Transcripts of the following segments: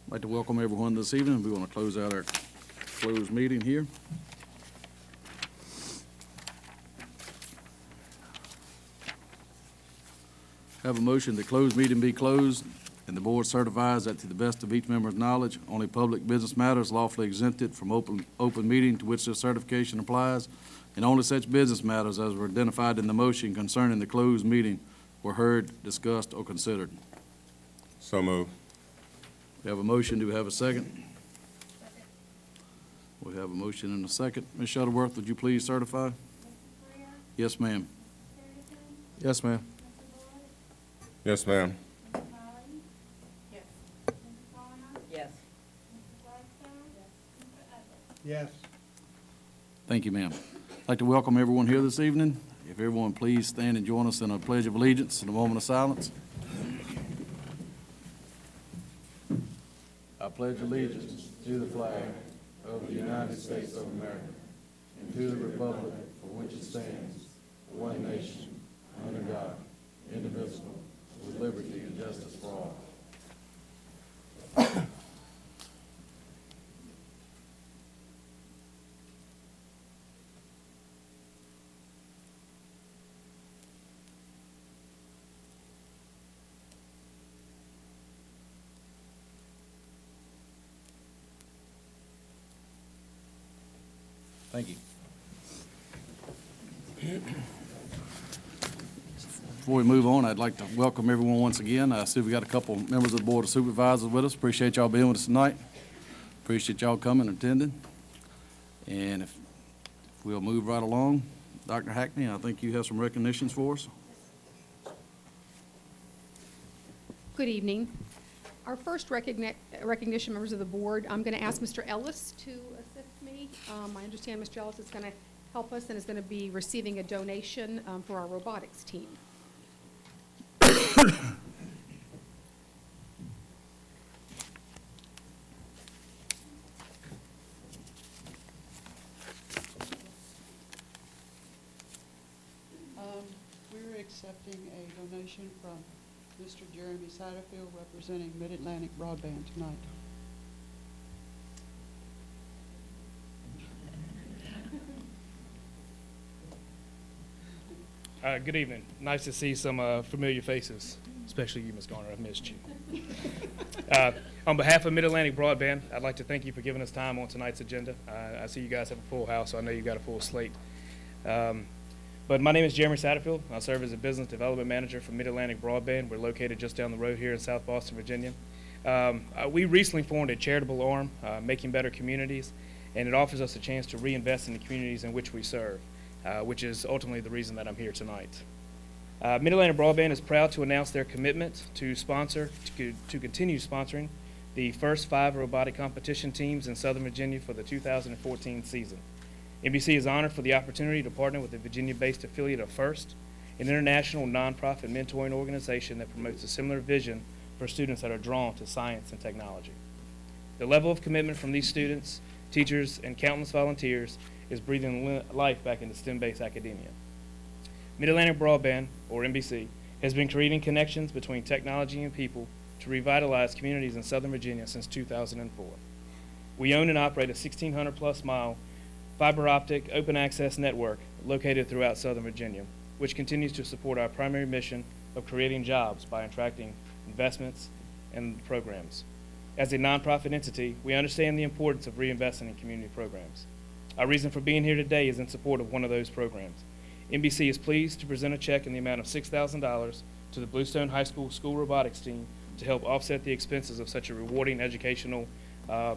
I'd like to welcome everyone this evening. We want to close out our closed meeting here. Have a motion that closed meeting be closed, and the board certifies that to the best of each member's knowledge, only public business matters lawfully exempted from open meeting to which this certification applies, and only such business matters as were identified in the motion concerning the closed meeting were heard, discussed, or considered. So moved. We have a motion. Do we have a second? We have a motion and a second. Ms. Shuttleworth, would you please certify? Yes, ma'am. Yes, ma'am. Yes, ma'am. Yes. Yes. Thank you, ma'am. I'd like to welcome everyone here this evening. If everyone please stand and join us in a pledge of allegiance in a moment of silence. I pledge allegiance to the flag of the United States of America and to the republic for which it stands, one nation, under God, indivisible, with liberty and justice for all. Thank you. Before we move on, I'd like to welcome everyone once again. I see we got a couple members of the Board of Supervisors with us. Appreciate y'all being with us tonight. Appreciate y'all coming and attending. And if we'll move right along, Dr. Hackney, I think you have some recognitions for us. Good evening. Our first recognition, members of the board, I'm going to ask Mr. Ellis to assist me. I understand Mr. Ellis is going to help us and is going to be receiving a donation for our robotics team. We're accepting a donation from Mr. Jeremy Satterfield, representing Mid-Atlantic Broadband tonight. Good evening. Nice to see some familiar faces, especially you, Ms. Garner. I've missed you. On behalf of Mid-Atlantic Broadband, I'd like to thank you for giving us time on tonight's agenda. I see you guys have a full house, so I know you got a full slate. But my name is Jeremy Satterfield. I serve as a business development manager for Mid-Atlantic Broadband. We're located just down the road here in South Boston, Virginia. We recently formed a charitable arm, Making Better Communities, and it offers us a chance to reinvest in the communities in which we serve, which is ultimately the reason that I'm here tonight. Mid-Atlantic Broadband is proud to announce their commitment to continue sponsoring the first 5 robotic competition teams in Southern Virginia for the 2014 season. NBC is honored for the opportunity to partner with the Virginia-based affiliate of FIRST, an international nonprofit mentoring organization that promotes a similar vision for students that are drawn to science and technology. The level of commitment from these students, teachers, and countless volunteers is breathing life back into STEM-based academia. Mid-Atlantic Broadband, or NBC, has been creating connections between technology and people to revitalize communities in Southern Virginia since 2004. We own and operate a 1,600-plus mile fiber optic open access network located throughout Southern Virginia, which continues to support our primary mission of creating jobs by attracting investments and programs. As a nonprofit entity, we understand the importance of reinvesting in community programs. Our reason for being here today is in support of one of those programs. NBC is pleased to present a check in the amount of $6,000 to the Bluestone High School school robotics team to help offset the expenses of such a rewarding educational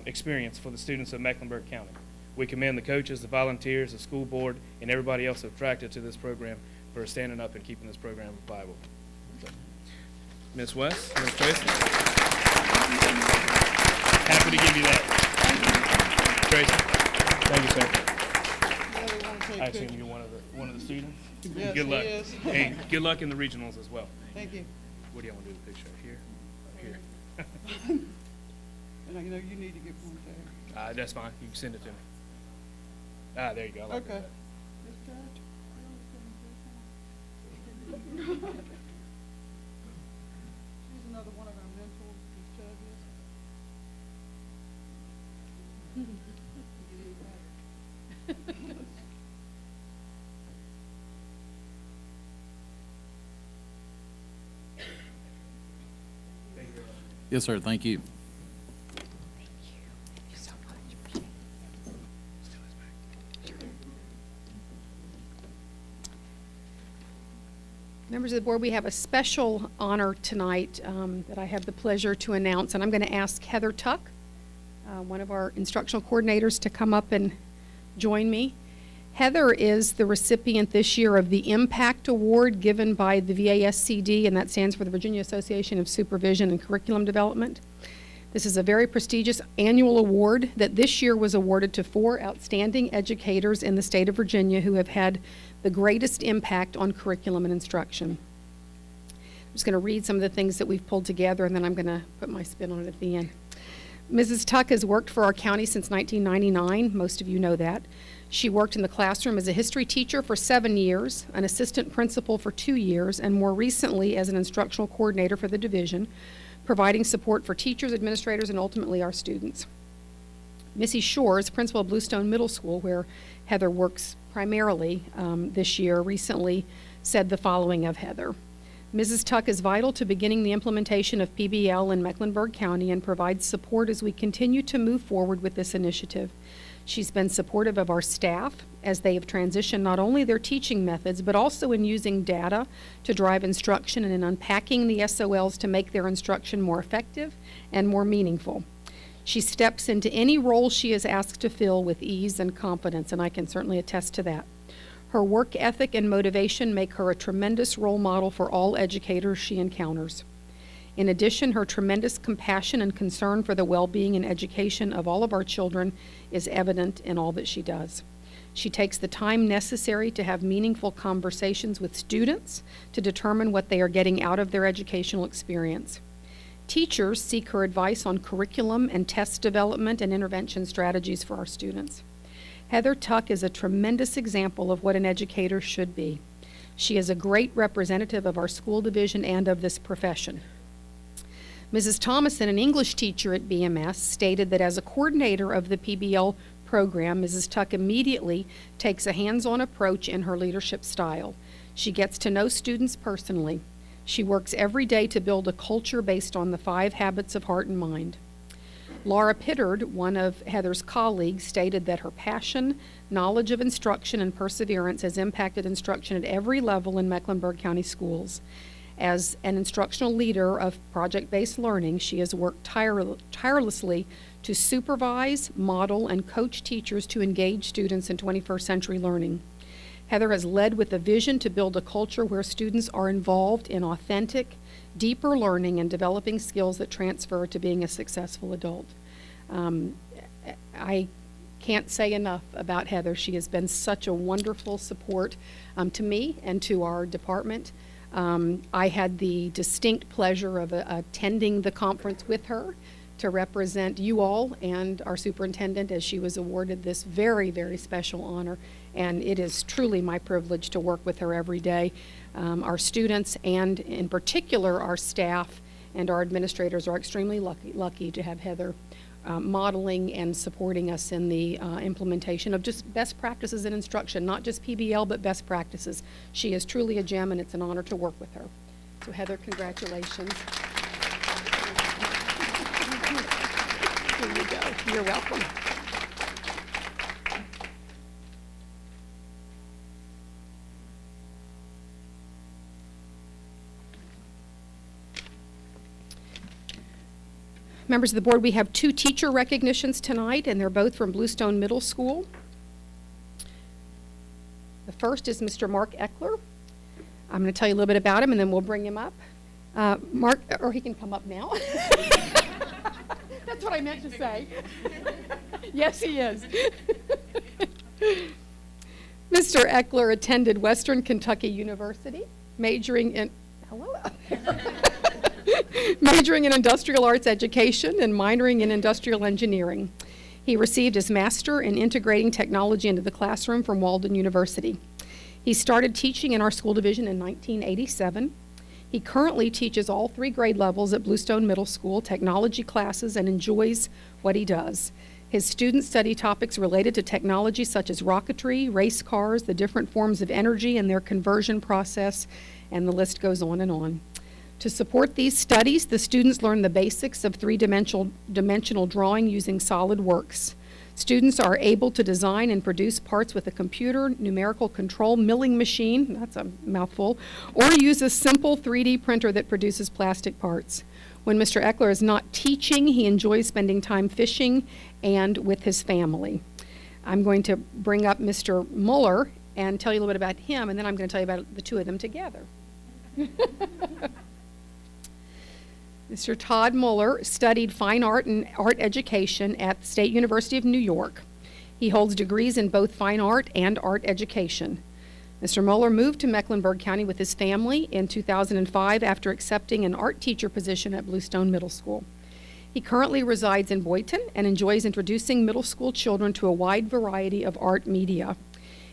experience for the students of Mecklenburg County. We commend the coaches, the volunteers, the school board, and everybody else attracted to this program for standing up and keeping this program viable. So, Ms. West, Ms. Tracy. Happy to give you that. Tracy, thank you, sir. I assume you're one of the students? Yes, Good luck. he is. Hey, good luck in the regionals as well. Thank you. What do you want to do the picture? Here? Here. And I know you need to get one there. That's fine. You can send it to me. There you go. I like Okay. that. She's another one of our mentors, Ms. Chubb is. Yes, sir, thank you. Members of the board, we have a special honor tonight that I have the pleasure to announce, and I'm going to ask Heather Tuck, one of our instructional coordinators, to come up and join me. Heather is the recipient this year of the Impact Award given by the VASCD, and that stands for the Virginia Association of Supervision and Curriculum Development. This is a very prestigious annual award that this year was awarded to 4 outstanding educators in the state of Virginia who have had the greatest impact on curriculum and instruction. I'm just going to read some of the things that we've pulled together, and then I'm going to put my spin on it at the end. Mrs. Tuck has worked for our county since 1999. Most of you know that. She worked in the classroom as a history teacher for 7 years, an assistant principal for 2 years, and more recently as an instructional coordinator for the division, providing support for teachers, administrators, and ultimately our students. Missy Shores, principal of Bluestone Middle School, where Heather works primarily this year, recently said the following of Heather. Mrs. Tuck is vital to beginning the implementation of PBL in Mecklenburg County and provides support as we continue to move forward with this initiative. She's been supportive of our staff as they have transitioned not only their teaching methods, but also in using data to drive instruction and in unpacking the SOLs to make their instruction more effective and more meaningful. She steps into any role she is asked to fill with ease and confidence, and I can certainly attest to that. Her work ethic and motivation make her a tremendous role model for all educators she encounters. In addition, her tremendous compassion and concern for the well-being and education of all of our children is evident in all that she does. She takes the time necessary to have meaningful conversations with students to determine what they are getting out of their educational experience. Teachers seek her advice on curriculum and test development and intervention strategies for our students. Heather Tuck is a tremendous example of what an educator should be. She is a great representative of our school division and of this profession. Mrs. Thomason, an English teacher at BMS, stated that as a coordinator of the PBL program, Mrs. Tuck immediately takes a hands-on approach in her leadership style. She gets to know students personally. She works every day to build a culture based on the 5 habits of heart and mind. Laura Pittard, one of Heather's colleagues, stated that her passion, knowledge of instruction, and perseverance has impacted instruction at every level in Mecklenburg County schools. As an instructional leader of project-based learning, she has worked tirelessly to supervise, model, and coach teachers to engage students in 21st century learning. Heather has led with a vision to build a culture where students are involved in authentic, deeper learning and developing skills that transfer to being a successful adult. I can't say enough about Heather. She has been such a wonderful support to me and to our department. I had the distinct pleasure of attending the conference with her to represent you all and our superintendent as she was awarded this very, very special honor. And it is truly my privilege to work with her every day. Our students and in particular our staff and our administrators are extremely lucky to have Heather modeling and supporting us in the implementation of just best practices in instruction, not just PBL, but best practices. She is truly a gem, and it's an honor to work with her. So Heather, congratulations. Here you go. You're welcome. Members of the board, we have 2 teacher recognitions tonight, and they're both from Bluestone Middle School. The first is Mr. Mark Eckler. I'm going to tell you a little bit about him, and then we'll bring him up. Mark, or he can come up now. That's what I meant to say. Yes, he is. Mr. Eckler attended Western Kentucky University, majoring in industrial arts education and minoring in industrial engineering. He received his master in integrating technology into the classroom from Walden University. He started teaching in our school division in 1987. He currently teaches all 3 grade levels at Bluestone Middle School, technology classes, and enjoys what he does. His students study topics related to technology such as rocketry, race cars, the different forms of energy and their conversion process, and the list goes on and on. To support these studies, the students learn the basics of three-dimensional drawing using SolidWorks. Students are able to design and produce parts with a computer, numerical control, milling machine, that's a mouthful, or use a simple 3D printer that produces plastic parts. When Mr. Eckler is not teaching, he enjoys spending time fishing and with his family. I'm going to bring up Mr. Muller and tell you a little bit about him, and then I'm going to tell you about the two of them together. Mr. Todd Muller studied fine art and art education at the State University of New York. He holds degrees in both fine art and art education. Mr. Muller moved to Mecklenburg County with his family in 2005 after accepting an art teacher position at Bluestone Middle School. He currently resides in Boynton and enjoys introducing middle school children to a wide variety of art media.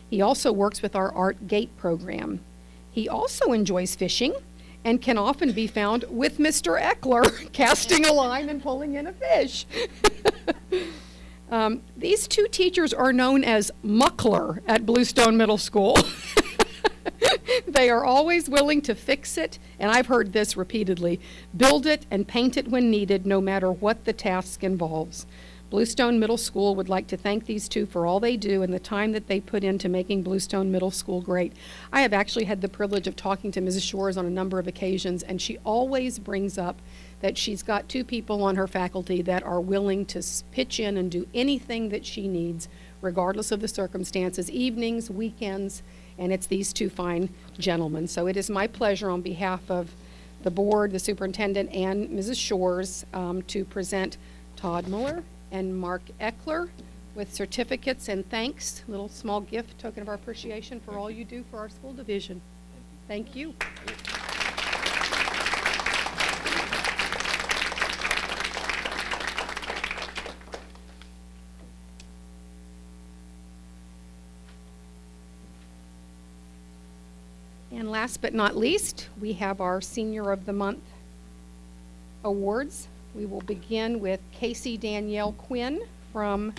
He also works with our Art Gate program. He also enjoys fishing and can often be found with Mr. Eckler casting a line and pulling in a fish. These two teachers are known as Muckler at Bluestone Middle School. They are always willing to fix it, and I've heard this repeatedly, build it and paint it when needed, no matter what the task involves. Bluestone Middle School would like to thank these two for all they do and the time that they put into making Bluestone Middle School great. I have actually had the privilege of talking to Mrs. Shores on a number of occasions, and she always brings up that she's got two people on her faculty that are willing to pitch in and do anything that she needs, regardless of the circumstances, evenings, weekends, and it's these two fine gentlemen. So it is my pleasure on behalf of the board, the superintendent, and Mrs. Shores to present Todd Muller and Mark Eckler with certificates and thanks, little small gift, token of our appreciation for all you do for our school division. Thank you. And last but not least, we have our Senior of the Month awards. We will begin with Casey Danielle Quinn from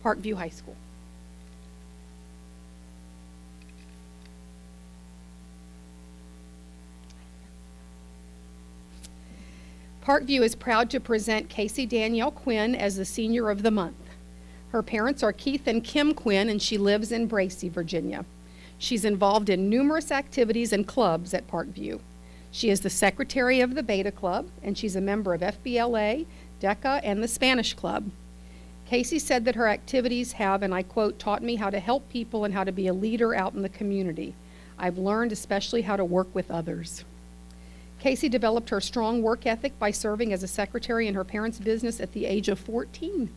Parkview High School. Parkview is proud to present Casey Danielle Quinn as the Senior of the Month. Her parents are Keith and Kim Quinn, and she lives in Bracy, Virginia. She's involved in numerous activities and clubs at Parkview. She is the secretary of the Beta Club, and she's a member of FBLA, DECA, and the Spanish Club. Casey said that her activities have, and I quote, taught me how to help people and how to be a leader out in the community. I've learned especially how to work with others. Casey developed her strong work ethic by serving as a secretary in her parents' business at the age of 14.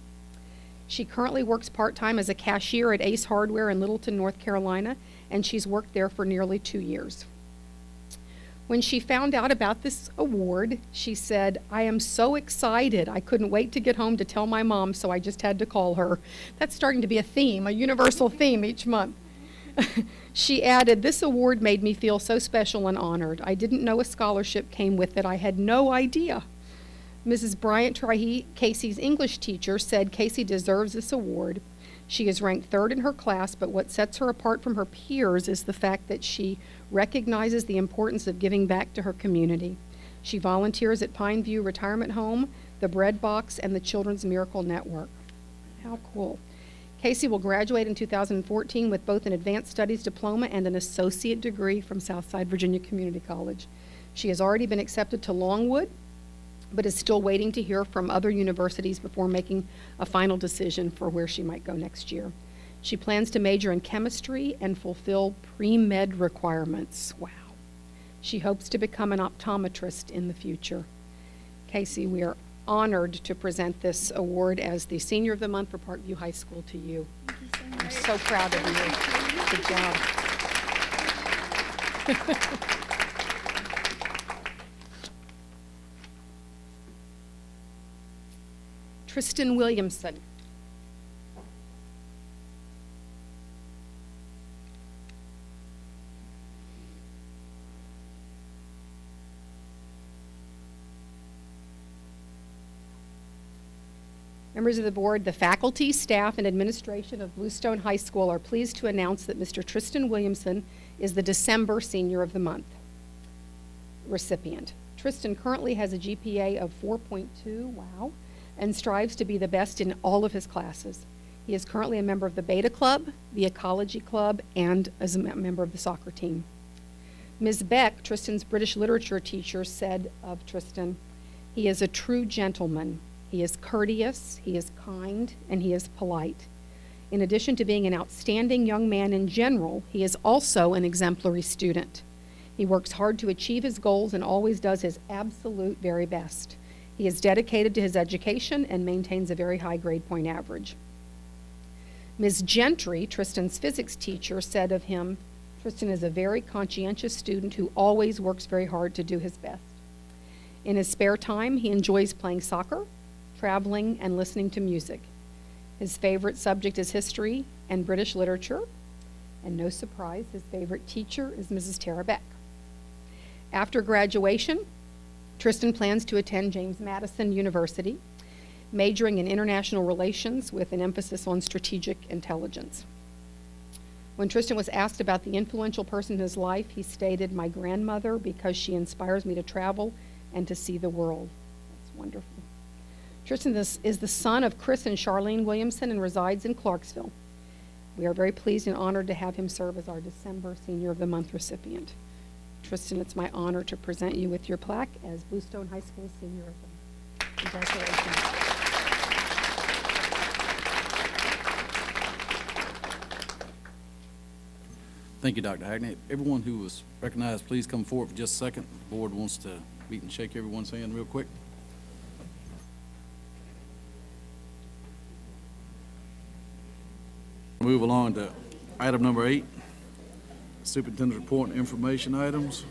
She currently works part-time as a cashier at Ace Hardware in Littleton, North Carolina, and she's worked there for nearly 2 years. When she found out about this award, she said, "I am so excited. I couldn't wait to get home to tell my mom, so I just had to call her." That's starting to be a theme, a universal theme each month. She added, "This award made me feel so special and honored. I didn't know a scholarship came with it. I had no idea." Mrs. Bryant Trahee, Casey's English teacher, said Casey deserves this award. She is ranked third in her class, but what sets her apart from her peers is the fact that she recognizes the importance of giving back to her community. She volunteers at Pineview Retirement Home, the Bread Box, and the Children's Miracle Network. How cool. Casey will graduate in 2014 with both an advanced studies diploma and an associate degree from Southside Virginia Community College. She has already been accepted to Longwood, but is still waiting to hear from other universities before making a final decision for where she might go next year. She plans to major in chemistry and fulfill pre-med requirements. Wow. She hopes to become an optometrist in the future. Casey, we are honored to present this award as the Senior of the Month for Parkview High School to you. I'm so proud of you. Good job. Tristan Williamson. Members of the board, the faculty, staff, and administration of Bluestone High School are pleased to announce that Mr. Tristan Williamson is the December Senior of the Month recipient. Tristan currently has a GPA of 4.2, wow, and strives to be the best in all of his classes. He is currently a member of the Beta Club, the Ecology Club, and as a member of the soccer team. Ms. Beck, Tristan's British literature teacher, said of Tristan, "He is a true gentleman. He is courteous, he is kind, and he is polite. In addition to being an outstanding young man in general, he is also an exemplary student. He works hard to achieve his goals and always does his absolute very best. He is dedicated to his education and maintains a very high grade point average." Ms. Gentry, Tristan's physics teacher, said of him, "Tristan is a very conscientious student who always works very hard to do his best. In his spare time, he enjoys playing soccer, traveling, and listening to music. His favorite subject is history and British literature, and no surprise, his favorite teacher is Mrs. Tara Beck." After graduation, Tristan plans to attend James Madison University, majoring in international relations with an emphasis on strategic intelligence. When Tristan was asked about the influential person in his life, he stated, "My grandmother, because she inspires me to travel and to see the world." That's wonderful. Tristan is the son of Chris and Charlene Williamson and resides in Clarksville. We are very pleased and honored to have him serve as our December Senior of the Month recipient. Tristan, it's my honor to present you with your plaque as Bluestone High School Senior of the Month. Congratulations. Thank you, Dr. Hackney. Everyone who was recognized, please come forward for just a second. The board wants to meet and shake everyone's hand real quick. Move along to item number 8, Superintendent's Report and Information Items.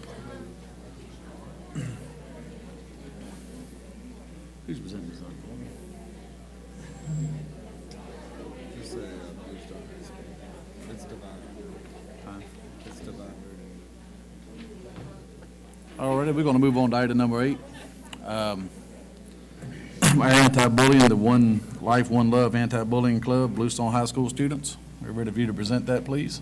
Who's presenting this item for me? It's divided. Huh? It's divided. All righty, we're going to move on to item number 8. Our anti-bullying, the One Life, One Love Anti-Bullying Club, Bluestone High School students. We're ready for you to present that, please.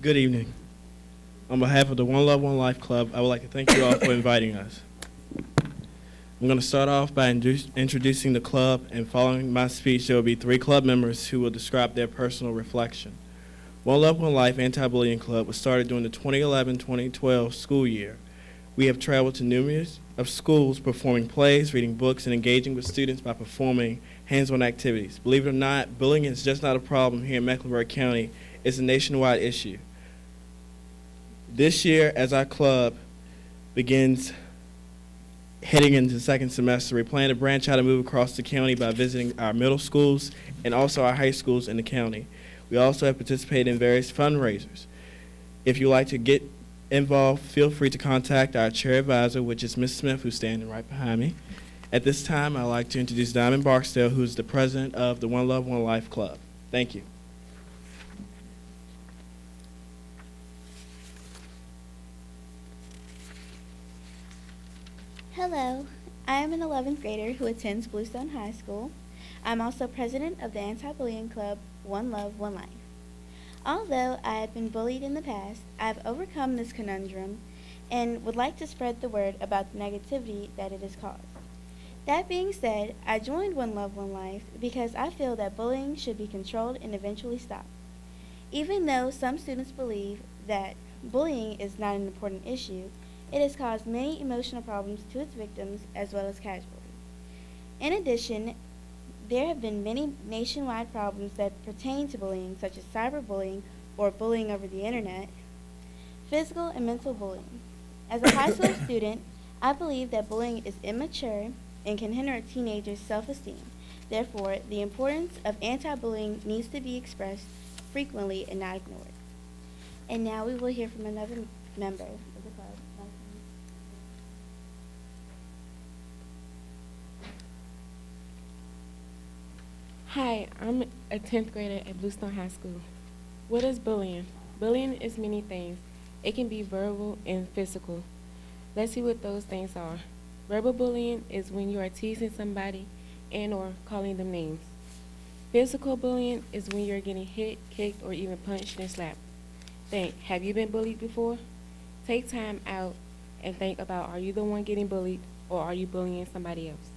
Good evening. On behalf of the One Love, One Life Club, I would like to thank you all for inviting us. I'm going to start off by introducing the club, and following my speech, there will be 3 club members who will describe their personal reflection. One Love, One Life Anti-Bullying Club was started during the 2011-2012 school year. We have traveled to numerous of schools performing plays, reading books, and engaging with students by performing hands-on activities. Believe it or not, bullying is just not a problem here in Mecklenburg County. It's a nationwide issue. This year, as our club begins heading into the second semester, we plan to branch out and move across the county by visiting our middle schools and also our high schools in the county. We also have participated in various fundraisers. If you'd like to get involved, feel free to contact our chair advisor, which is Ms. Smith, who's standing right behind me. At this time, I'd like to introduce Diamond Barksdale, who's the president of the One Love, One Life Club. Thank you. Hello, I am an 11th grader who attends Bluestone High School. I'm also president of the anti-bullying club, One Love, One Life. Although I have been bullied in the past, I have overcome this conundrum and would like to spread the word about the negativity that it has caused. That being said, I joined One Love, One Life because I feel that bullying should be controlled and eventually stopped. Even though some students believe that bullying is not an important issue, it has caused many emotional problems to its victims as well as casualties. In addition, there have been many nationwide problems that pertain to bullying, such as cyberbullying or bullying over the internet, physical and mental bullying. As a high school student, I believe that bullying is immature and can hinder a teenager's self-esteem. Therefore, the importance of anti-bullying needs to be expressed frequently and not ignored. And now we will hear from another member of the club. Hi, I'm a 10th grader at Bluestone High School. What is bullying? Bullying is many things. It can be verbal and physical. Let's see what those things are. Verbal bullying is when you are teasing somebody and or calling them names. Physical bullying is when you're getting hit, kicked, or even punched and slapped. Think, have you been bullied before? Take time out and think about, are you the one getting bullied or are you bullying somebody else?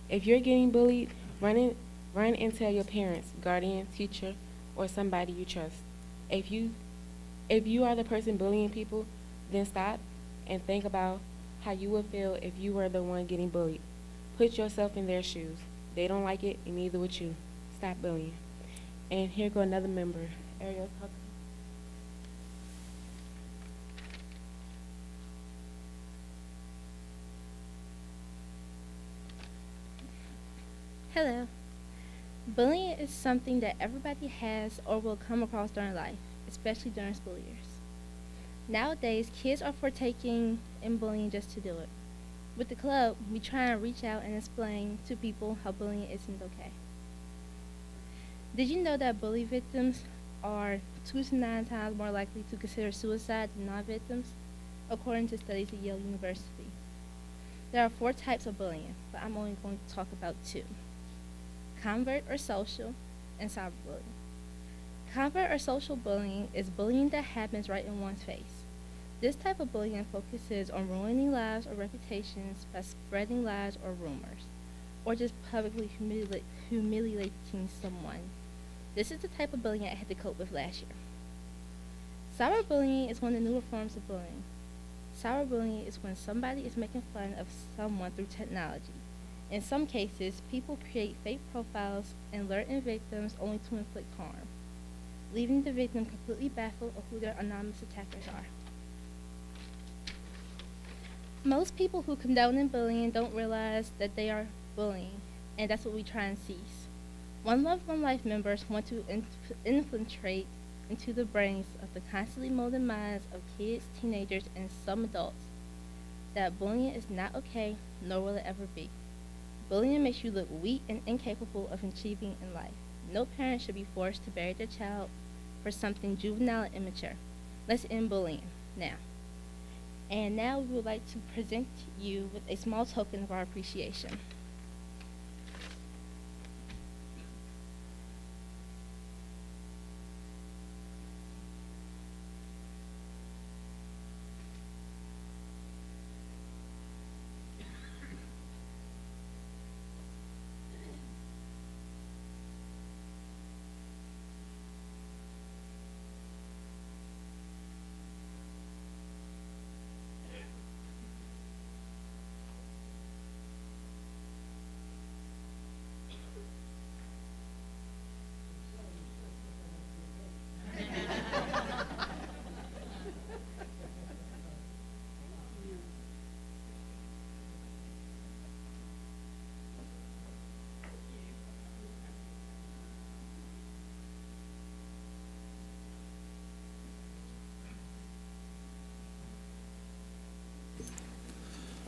If you're getting bullied, run and tell your parents, guardian, teacher, or somebody you trust. If you are the person bullying people, then stop and think about how you would feel if you were the one getting bullied. Put yourself in their shoes. They don't like it, and neither would you. Stop bullying. And here go another member. Ariel, talk. Hello. Bullying is something that everybody has or will come across during life, especially during school years. Nowadays, kids are partaking in bullying just to do it. With the club, we try and reach out and explain to people how bullying isn't okay. Did you know that bully victims are 2 to 9 times more likely to consider suicide than non-victims, according to studies at Yale University? There are 4 types of bullying, but I'm only going to talk about 2. Covert or social, and cyberbullying. Covert or social bullying is bullying that happens right in one's face. This type of bullying focuses on ruining lives or reputations by spreading lies or rumors, or just publicly humiliating someone. This is the type of bullying I had to cope with last year. Cyberbullying is one of the newer forms of bullying. Cyberbullying is when somebody is making fun of someone through technology. In some cases, people create fake profiles and lure in victims only to inflict harm, leaving the victim completely baffled of who their anonymous attackers are. Most people who condone in bullying don't realize that they are bullying, and that's what we try and cease. One Love, One Life members want to infiltrate into the brains of the constantly molded minds of kids, teenagers, and some adults that bullying is not okay, nor will it ever be. Bullying makes you look weak and incapable of achieving in life. No parent should be forced to bury their child for something juvenile and immature. Let's end bullying now. And now we would like to present you with a small token of our appreciation.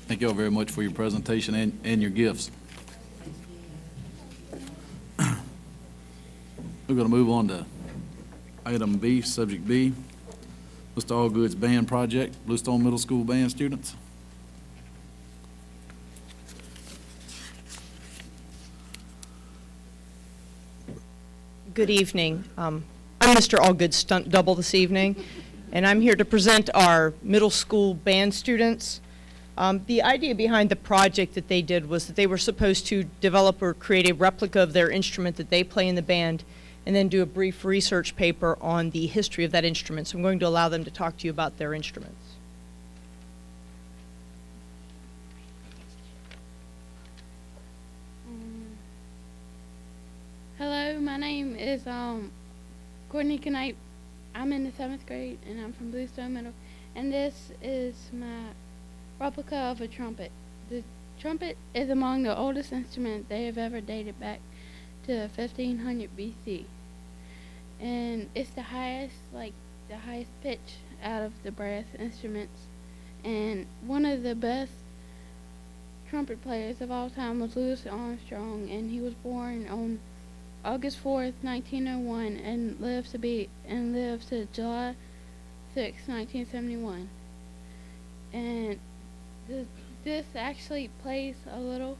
Thank you all very much for your presentation and your gifts. We're going to move on to item B, subject B, Mr. Allgood's band project, Bluestone Middle School band students. Good evening. I'm Mr. Allgood's stunt double this evening, and I'm here to present our middle school band students. The idea behind the project that they did was that they were supposed to develop or create a replica of their instrument that they play in the band and then do a brief research paper on the history of that instrument. So I'm going to allow them to talk to you about their instruments. Hello, my name is Courtney Knight. I'm in the 7th grade and I'm from Bluestone Middle, and this is my replica of a trumpet. The trumpet is among the oldest instruments they have ever dated back to 1500 BC, and it's the highest pitch out of the brass instruments. And one of the best trumpet players of all time was Louis Armstrong, and he was born on August 4th, 1901, and lived to July 6th, 1971. And this actually plays a little,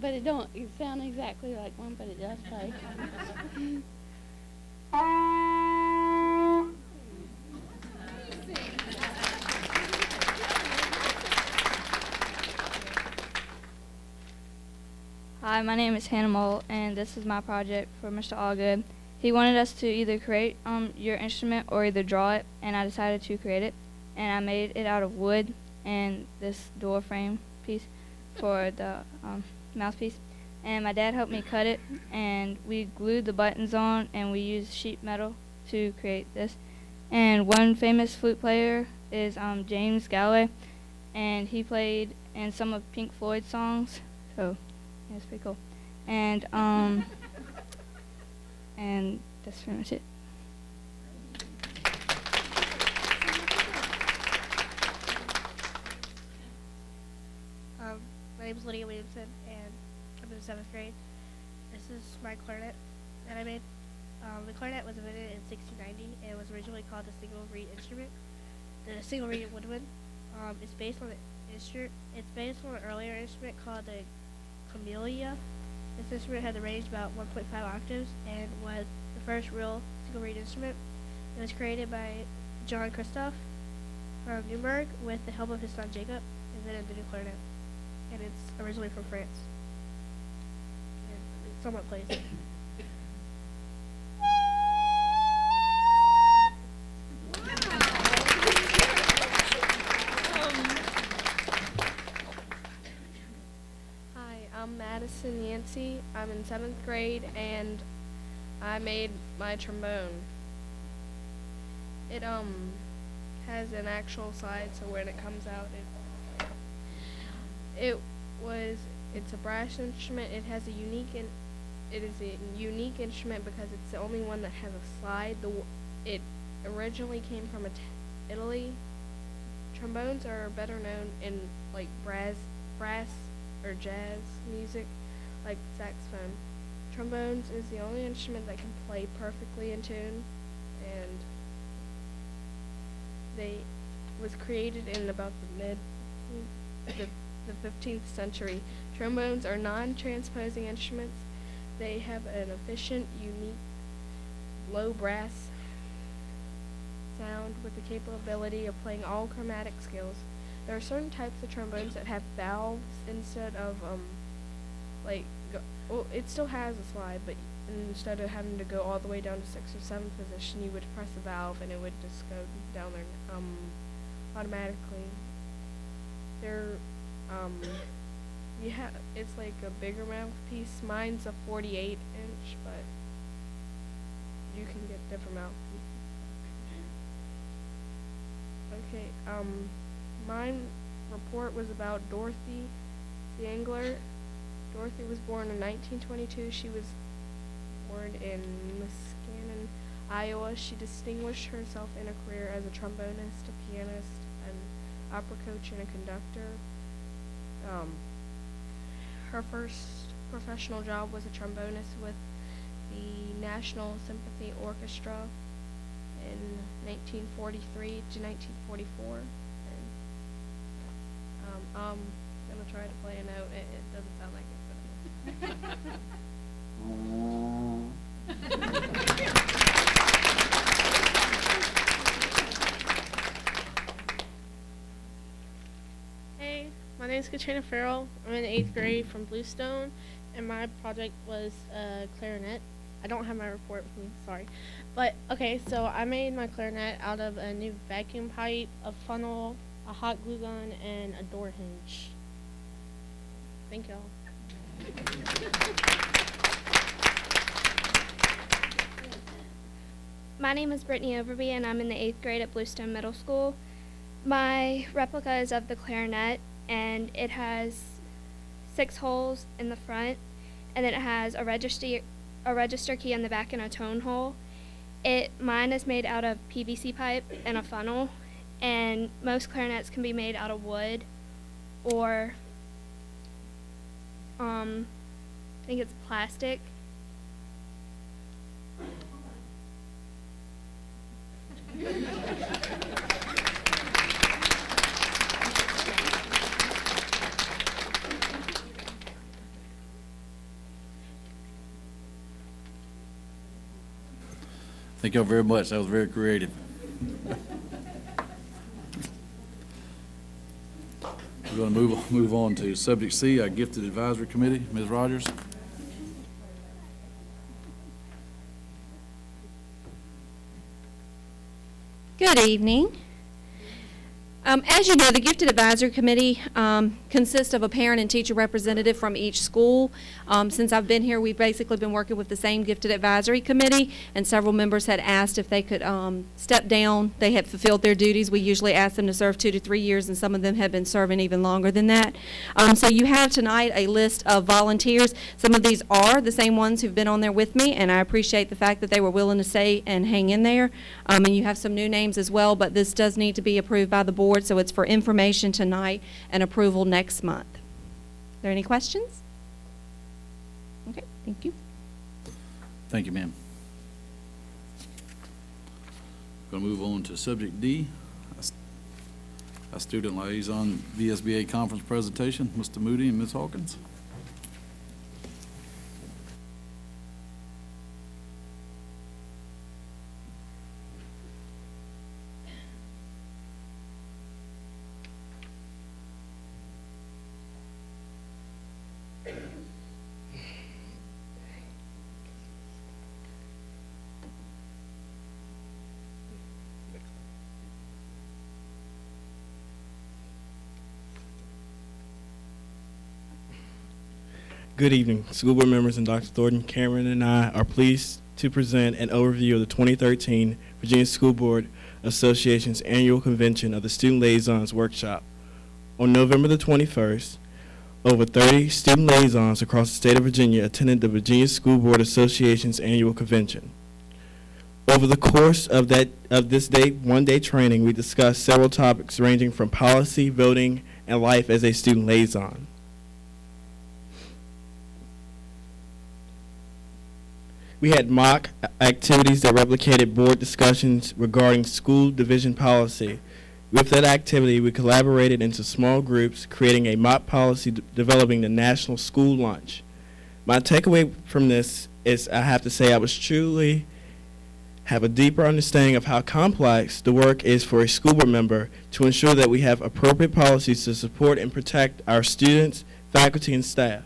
but it don't sound exactly like one, but it does play. Hi, my name is Hannah Mole, and this is my project for Mr. Allgood. He wanted us to either create your instrument or either draw it, and I decided to create it. And I made it out of wood and this door frame piece for the mouthpiece. And my dad helped me cut it, and we glued the buttons on, and we used sheet metal to create this. And one famous flute player is James Galloway, and he played in some of Pink Floyd's songs, so yeah, it's pretty cool. And and that's pretty much it. My name is Lydia Williamson, and I'm in the 7th grade. This is my clarinet that I made. The clarinet was invented in 1690 and was originally called the single reed instrument. The single reed woodwind is based on It's based on an earlier instrument called the camellia. This instrument had a range about 1.5 octaves and was the first real single reed instrument. It was created by John Christoph from Nuremberg with the help of his son Jacob, invented the new clarinet. And it's originally from France. And it somewhat plays. Hi, I'm Madison Yancey. I'm in 7th grade, and I made my trombone. It has an actual slide, so when it comes out, it's a brass instrument. It is a unique instrument because it's the only one that has a slide. It originally came from Italy. Trombones are better known in like brass or jazz music, like saxophone. Trombones is the only instrument that can play perfectly in tune, and they was created in about the 15th century. Trombones are non-transposing instruments. They have an efficient, unique, low brass sound with the capability of playing all chromatic scales. There are certain types of trombones that have valves instead of it still has a slide, but instead of having to go all the way down to 6th or 7th position, you would press a valve and it would just go down there automatically. It's like a bigger mouthpiece. Mine's a 48-inch, but you can get different mouthpieces. Okay, mine report was about Dorothy Zangler. Dorothy was born in 1922. She was born in Muskegon, Iowa. She distinguished herself in a career as a trombonist, a pianist, an opera coach, and a conductor. Her first professional job was a trombonist with the National Symphony Orchestra in 1943 to 1944. And, I'm gonna try to play a note. It doesn't sound like it, Hey, my name is Katrina Farrell. I'm in the 8th grade from Bluestone, and my project was a clarinet. I don't have my report with me, sorry. But, okay, so I made my clarinet out of a new vacuum pipe, a funnel, a hot glue gun, and a door hinge. Thank y'all. My name is Brittany Overby, and I'm in the 8th grade at Bluestone Middle School. My replica is of the clarinet, and it has 6 holes in the front, and then it has a register key in the back and a tone hole. Mine is made out of PVC pipe and a funnel, and most clarinets can be made out of wood or I think it's plastic. Thank y'all very much. That was very creative. We're going to move on to subject C, our Gifted Advisory Committee. Ms. Rogers. Good evening. As you know, the Gifted Advisory Committee consists of a parent and teacher representative from each school. Since I've been here, we've basically been working with the same Gifted Advisory Committee, and several members had asked if they could step down. They had fulfilled their duties. We usually ask them to serve 2 to 3 years, and some of them have been serving even longer than that. So you have tonight a list of volunteers. Some of these are the same ones who've been on there with me, and I appreciate the fact that they were willing to stay and hang in there. And you have some new names as well, but this does need to be approved by the board. So it's for information tonight and approval next month. Are there any questions? Okay, thank you. Thank you, ma'am. Going to move on to subject D, our student liaison VSBA conference presentation. Mr. Moody and Ms. Hawkins. Good evening, school board members and Dr. Thornton. Cameron and I are pleased to present an overview of the 2013 Virginia School Board Association's annual convention of the Student Liaisons Workshop. On November the 21st, over 30 student liaisons across the state of Virginia attended the Virginia School Board Association's annual convention. Over the course of this one-day training, we discussed several topics ranging from policy, voting, and life as a student liaison. We had mock activities that replicated board discussions regarding school division policy. With that activity, we collaborated into small groups, creating a mock policy developing the National School Lunch. My takeaway from this is I have to say I was truly have a deeper understanding of how complex the work is for a school board member to ensure that we have appropriate policies to support and protect our students, faculty, and staff.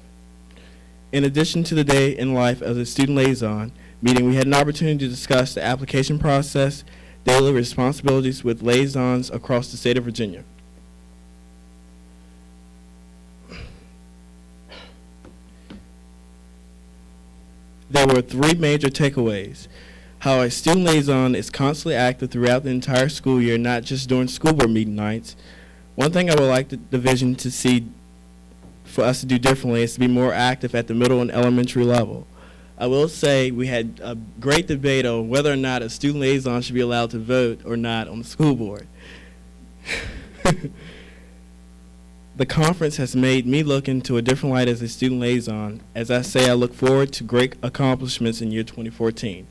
In addition to the day in life of the student liaison meeting, we had an opportunity to discuss the application process, daily responsibilities with liaisons across the state of Virginia. There were 3 major takeaways. How a student liaison is constantly active throughout the entire school year, not just during school board meeting nights. One thing I would like the division to see for us to do differently is to be more active at the middle and elementary level. I will say we had a great debate on whether or not a student liaison should be allowed to vote or not on the school board. The conference has made me look into a different light as a student liaison. As I say, I look forward to great accomplishments in year 2014.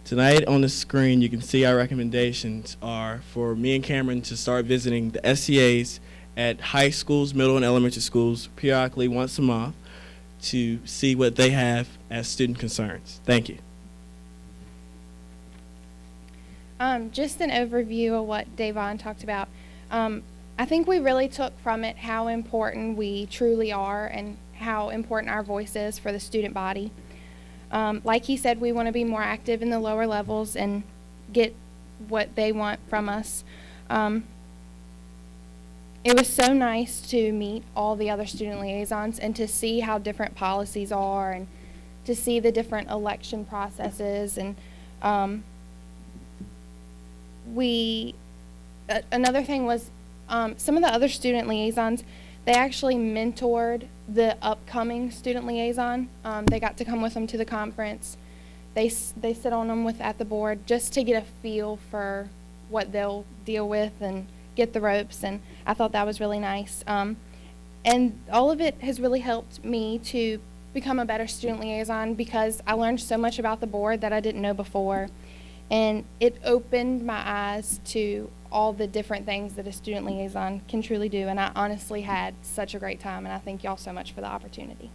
Tonight on the screen, you can see our recommendations are for me and Cameron to start visiting the SCAs at high schools, middle, and elementary schools periodically once a month to see what they have as student concerns. Thank you. Just an overview of what Davon talked about. I think we really took from it how important we truly are and how important our voice is for the student body. Like he said, we want to be more active in the lower levels and get what they want from us. It was so nice to meet all the other student liaisons and to see how different policies are and to see the different election processes. And another thing was some of the other student liaisons, they actually mentored the upcoming student liaison. They got to come with them to the conference. They sit on them at the board just to get a feel for what they'll deal with and get the ropes, and I thought that was really nice. And all of it has really helped me to become a better student liaison because I learned so much about the board that I didn't know before. And it opened my eyes to all the different things that a student liaison can truly do. And I honestly had such a great time, and I thank y'all so much for the opportunity.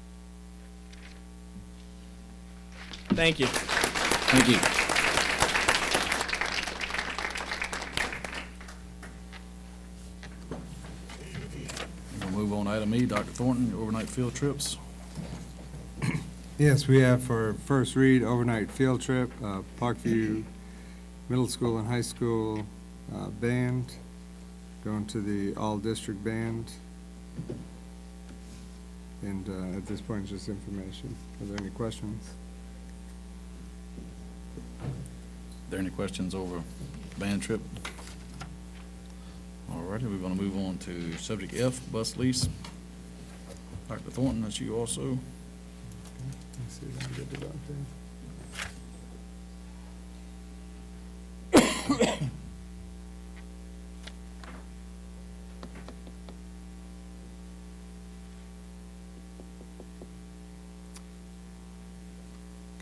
Thank you. Thank you. We'll move on to item E. Dr. Thornton, overnight field trips. Yes, we have for first read overnight field trip, Parkview Middle School and High School band, going to the all-district band. And at this point, it's just information. Are there any questions? Are there any questions over band trip? All righty, we're going to move on to subject F, bus lease. Dr. Thornton, that's you also. Let's see if I can get it out there.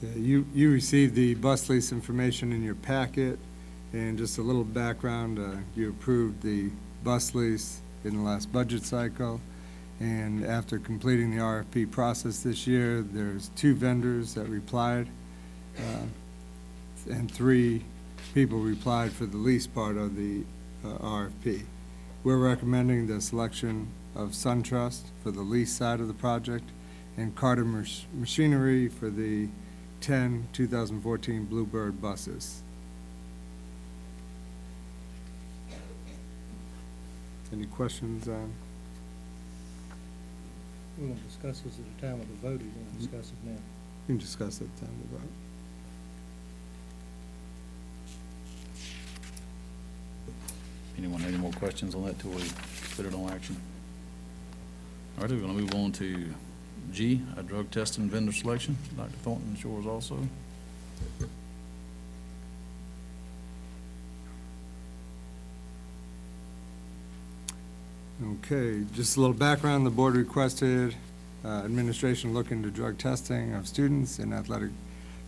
Okay, you received the bus lease information in your packet, and just a little background, you approved the bus lease in the last budget cycle, and after completing the RFP process this year, there's 2 vendors that replied, and 3 people replied for the lease part of the RFP. We're recommending the selection of SunTrust for the lease side of the project, and Carter Machinery for the 10 2014 Bluebird buses. Any questions on? We won't discuss this at the time of the vote, or you want to discuss it now? You can discuss it at the time of the vote. Anyone have any more questions on that till we put it on action? All right, we're going to move on to G, a drug testing vendor selection. Dr. Thornton, it's yours also. Okay, just a little background. The board requested administration look into drug testing of students in athletic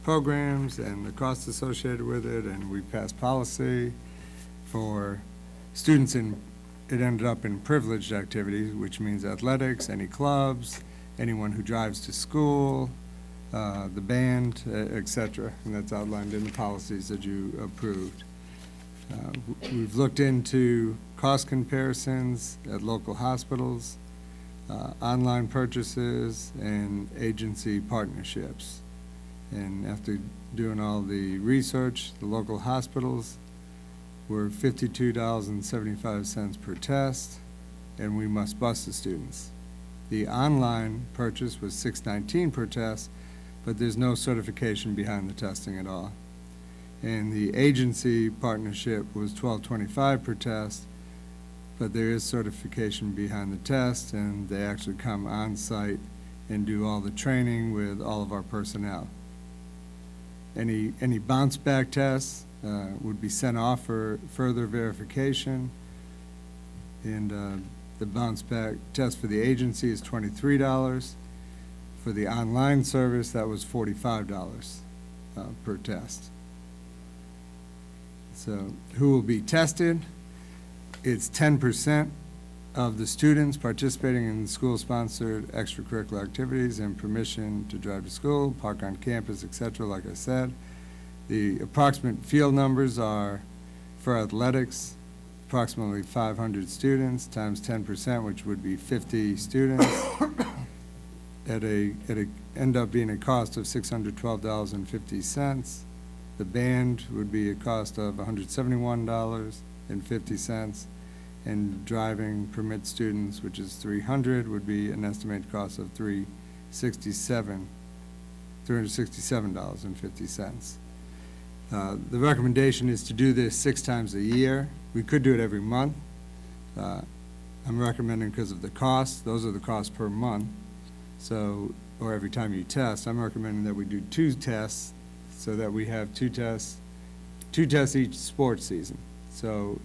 programs and the costs associated with it, and we passed policy for students in, it ended up in privileged activities, which means athletics, any clubs, anyone who drives to school, the band, et cetera, and that's outlined in the policies that you approved. We've looked into cost comparisons at local hospitals, online purchases, and agency partnerships. And after doing all the research, the local hospitals were $52.75 per test, and we must bus the students. The online purchase was $6.19 per test, but there's no certification behind the testing at all. And the agency partnership was $12.25 per test, but there is certification behind the test, and they actually come on site and do all the training with all of our personnel. Any bounce back tests would be sent off for further verification, and the bounce back test for the agency is $23. For the online service, that was $45 per test. So who will be tested? It's 10% of the students participating in school-sponsored extracurricular activities and permission to drive to school, park on campus, et cetera, like I said. The approximate field numbers are, for athletics, approximately 500 students times 10%, which would be 50 students, end up being a cost of $612.50. The band would be a cost of $171.50, and driving permit students, which is 300, would be an estimated cost of $367.50. The recommendation is to do this 6 times a year. We could do it every month. I'm recommending because of the cost. Those are the costs per month. So, or every time you test. I'm recommending that we do 2 tests so that we have 2 tests each sports season. So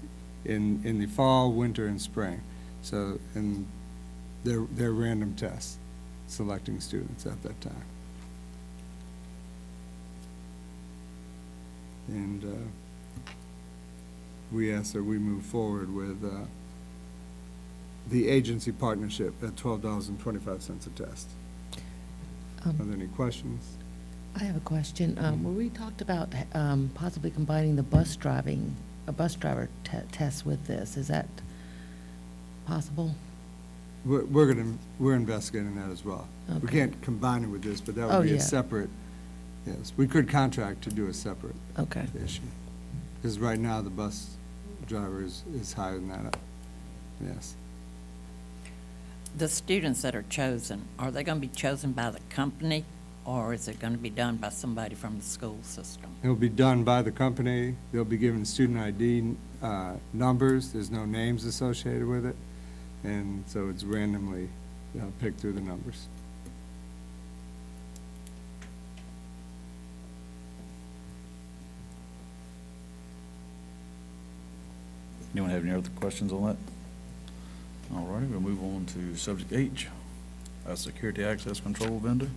in the fall, winter, and spring. So, and they're random tests, selecting students at that time. And we ask that we move forward with the agency partnership at $12.25 a test. Are there any questions? I have a question. Where we talked about possibly combining the bus driver test with this. Is that possible? We're investigating that as well. We Okay. can't combine it with this, but that Oh, would be a yeah. separate, yes. We could contract to do a separate Okay. issue. Because right now, the bus driver is higher than that. Yes. The students that are chosen, are they going to be chosen by the company, or is it going to be done by somebody from the school system? It'll be done by the company. They'll be given student ID numbers. There's no names associated with it. And so it's randomly picked through the numbers. Anyone have any other questions on that? All righty, we'll move on to subject H, security access control vendor.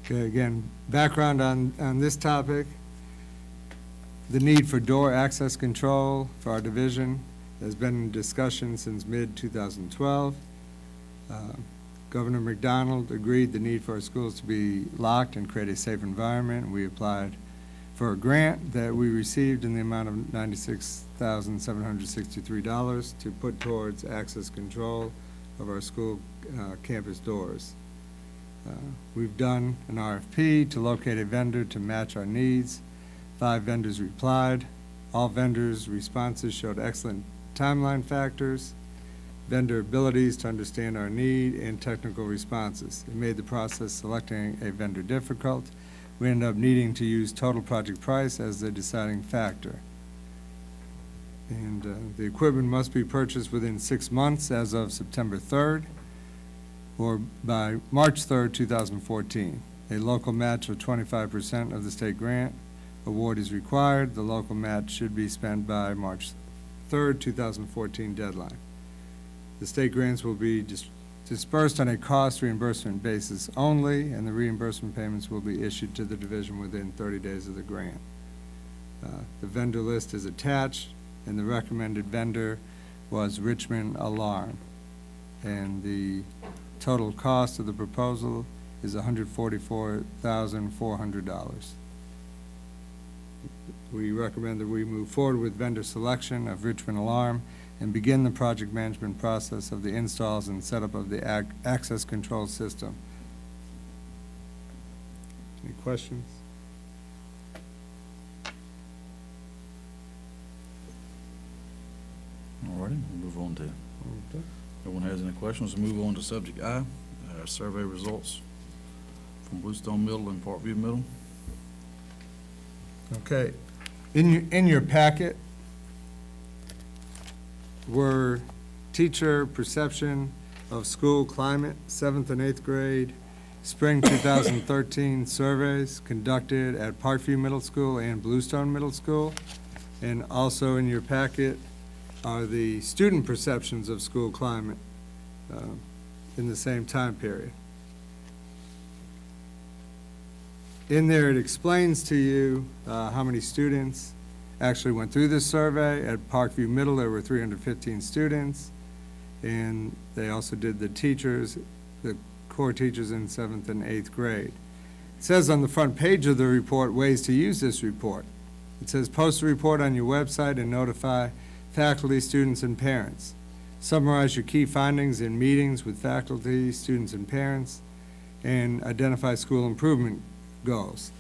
Okay, again, background on this topic. The need for door access control for our division has been in discussion since mid-2012. Governor McDonald agreed the need for our schools to be locked and create a safe environment. We applied for a grant that we received in the amount of $96,763 to put towards access control of our school campus doors. We've done an RFP to locate a vendor to match our needs. 5 vendors replied. All vendors' responses showed excellent timeline factors, vendor abilities to understand our need, and technical responses. It made the process selecting a vendor difficult. We ended up needing to use total project price as the deciding factor. And the equipment must be purchased within 6 months as of September 3rd or by March 3rd, 2014. A local match of 25% of the state grant award is required. The local match should be spent by March 3rd, 2014 deadline. The state grants will be dispersed on a cost reimbursement basis only, and the reimbursement payments will be issued to the division within 30 days of the grant. The vendor list is attached, and the recommended vendor was Richmond Alarm. And the total cost of the proposal is $144,400. We recommend that we move forward with vendor selection of Richmond Alarm and begin the project management process of the installs and setup of the access control system. Any questions? All righty, we'll move on to, no one has any questions, we'll move on to subject I, survey results from Bluestone Middle and Parkview Middle. Okay. In your packet were teacher perception of school climate, 7th and 8th grade, spring 2013 surveys conducted at Parkview Middle School and Bluestone Middle School. And also in your packet are the student perceptions of school climate in the same time period. In there, it explains to you how many students actually went through this survey. At Parkview Middle, there were 315 students, and they also did the teachers, the core teachers in 7th and 8th grade. It says on the front page of the report, ways to use this report. It says, post the report on your website and notify faculty, students, and parents. Summarize your key findings in meetings with faculty, students, and parents, and identify school improvement goals.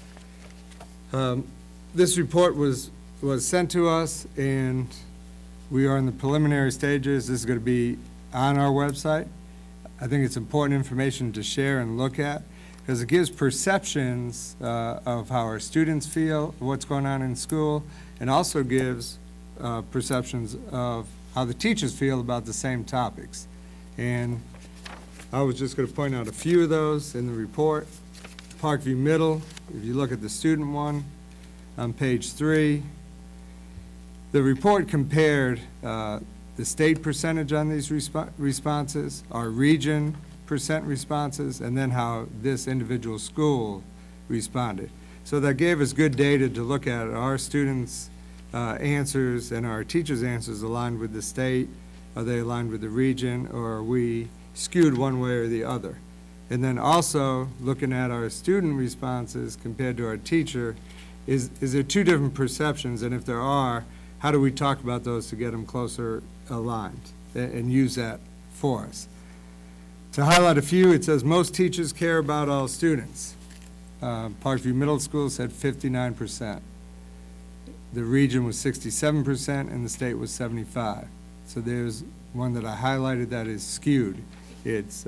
This report was sent to us, and we are in the preliminary stages. This is going to be on our website. I think it's important information to share and look at because it gives perceptions of how our students feel, what's going on in school, and also gives perceptions of how the teachers feel about the same topics. And I was just going to point out a few of those in the report. Parkview Middle, if you look at the student one on page 3, the report compared the state percentage on these responses, our region percent responses, and then how this individual school responded. So that gave us good data to look at. Our students' answers and our teachers' answers aligned with the state? Are they aligned with the region, or are we skewed one way or the other? And then also looking at our student responses compared to our teacher, is there two different perceptions? And if there are, how do we talk about those to get them closer aligned and use that for us? To highlight a few, it says most teachers care about all students. Parkview Middle School said 59%. The region was 67% and the state was 75%. So there's one that I highlighted that is skewed. It's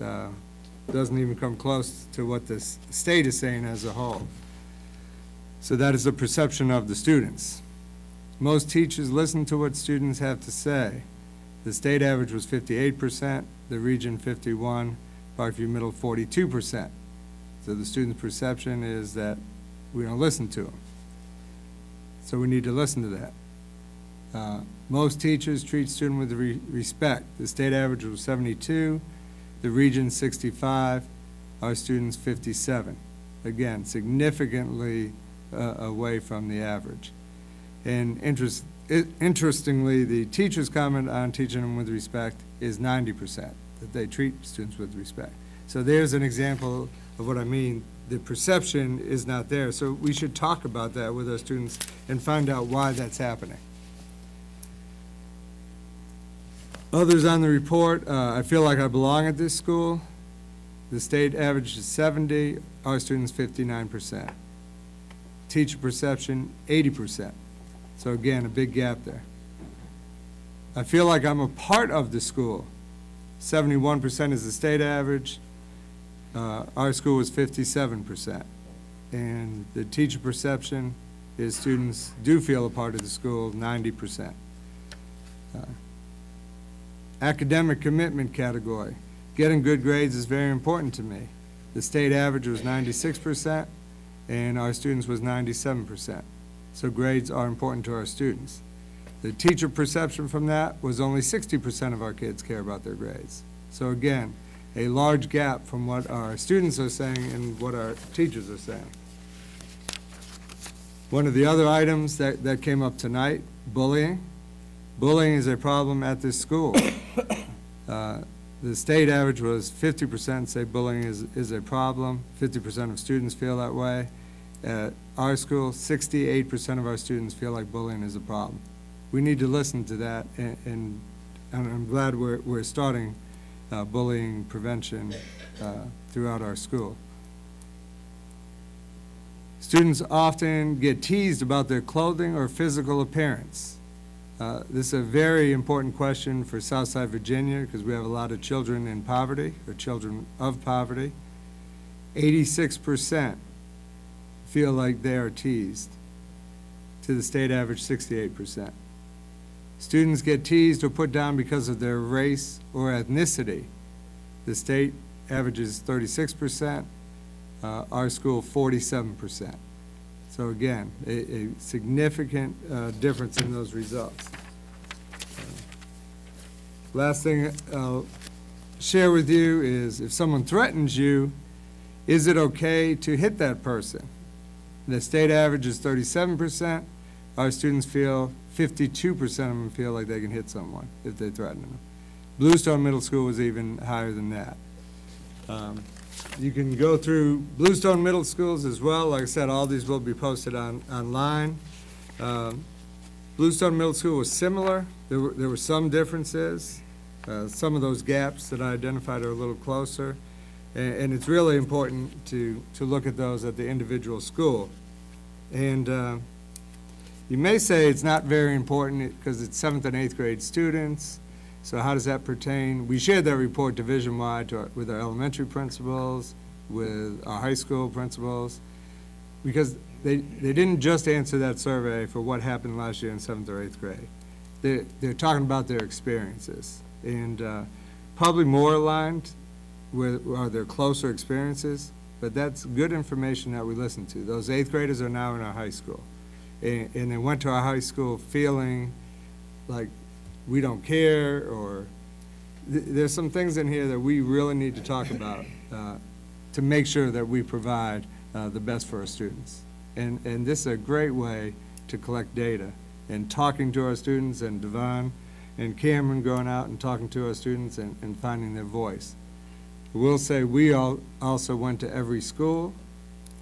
doesn't even come close to what the state is saying as a whole. So that is the perception of the students. Most teachers listen to what students have to say. The state average was 58%, the region 51%, Parkview Middle 42%. So the student's perception is that we don't listen to them. So we need to listen to that. Most teachers treat students with respect. The state average was 72, the region 65, our students 57. Again, significantly away from the average. And interestingly, the teacher's comment on teaching them with respect is 90%, that they treat students with respect. So there's an example of what I mean. The perception is not there. So we should talk about that with our students and find out why that's happening. Others on the report, I feel like I belong at this school. The state average is 70, our students 59%. Teacher perception, 80%. So again, a big gap there. I feel like I'm a part of the school. 71% is the state average. Our school was 57%. And the teacher perception is students do feel a part of the school, 90%. Academic commitment category. Getting good grades is very important to me. The state average was 96%, and our students was 97%. So grades are important to our students. The teacher perception from that was only 60% of our kids care about their grades. So again, a large gap from what our students are saying and what our teachers are saying. One of the other items that came up tonight, bullying. Bullying is a problem at this school. The state average was 50% say bullying is a problem. 50% of students feel that way. At our school, 68% of our students feel like bullying is a problem. We need to listen to that, and I'm glad we're starting bullying prevention throughout our school. Students often get teased about their clothing or physical appearance. This is a very important question for Southside Virginia because we have a lot of children in poverty or children of poverty. 86% feel like they are teased, to the state average 68%. Students get teased or put down because of their race or ethnicity. The state averages 36%, our school 47%. So again, a significant difference in those results. Last thing I'll share with you is if someone threatens you, is it okay to hit that person? The state average is 37%. Our students feel 52% of them feel like they can hit someone if they threaten them. Bluestone Middle School was even higher than that. You can go through Bluestone Middle Schools as well. Like I said, all these will be posted online. Bluestone Middle School was similar. There were some differences. Some of those gaps that I identified are a little closer. And it's really important to look at those at the individual school. And you may say it's not very important because it's 7th and 8th grade students. So how does that pertain? We shared that report division-wide with our elementary principals, with our high school principals, because they didn't just answer that survey for what happened last year in 7th or 8th grade. They're talking about their experiences. And probably more aligned with are their closer experiences but that's good information that we listen to. Those 8th graders are now in our high school. And they went to our high school feeling like we don't care, or there's some things in here that we really need to talk about to make sure that we provide the best for our students. And this is a great way to collect data. And talking to our students, and Devon and Cameron going out and talking to our students and finding their voice. We'll say we also went to every school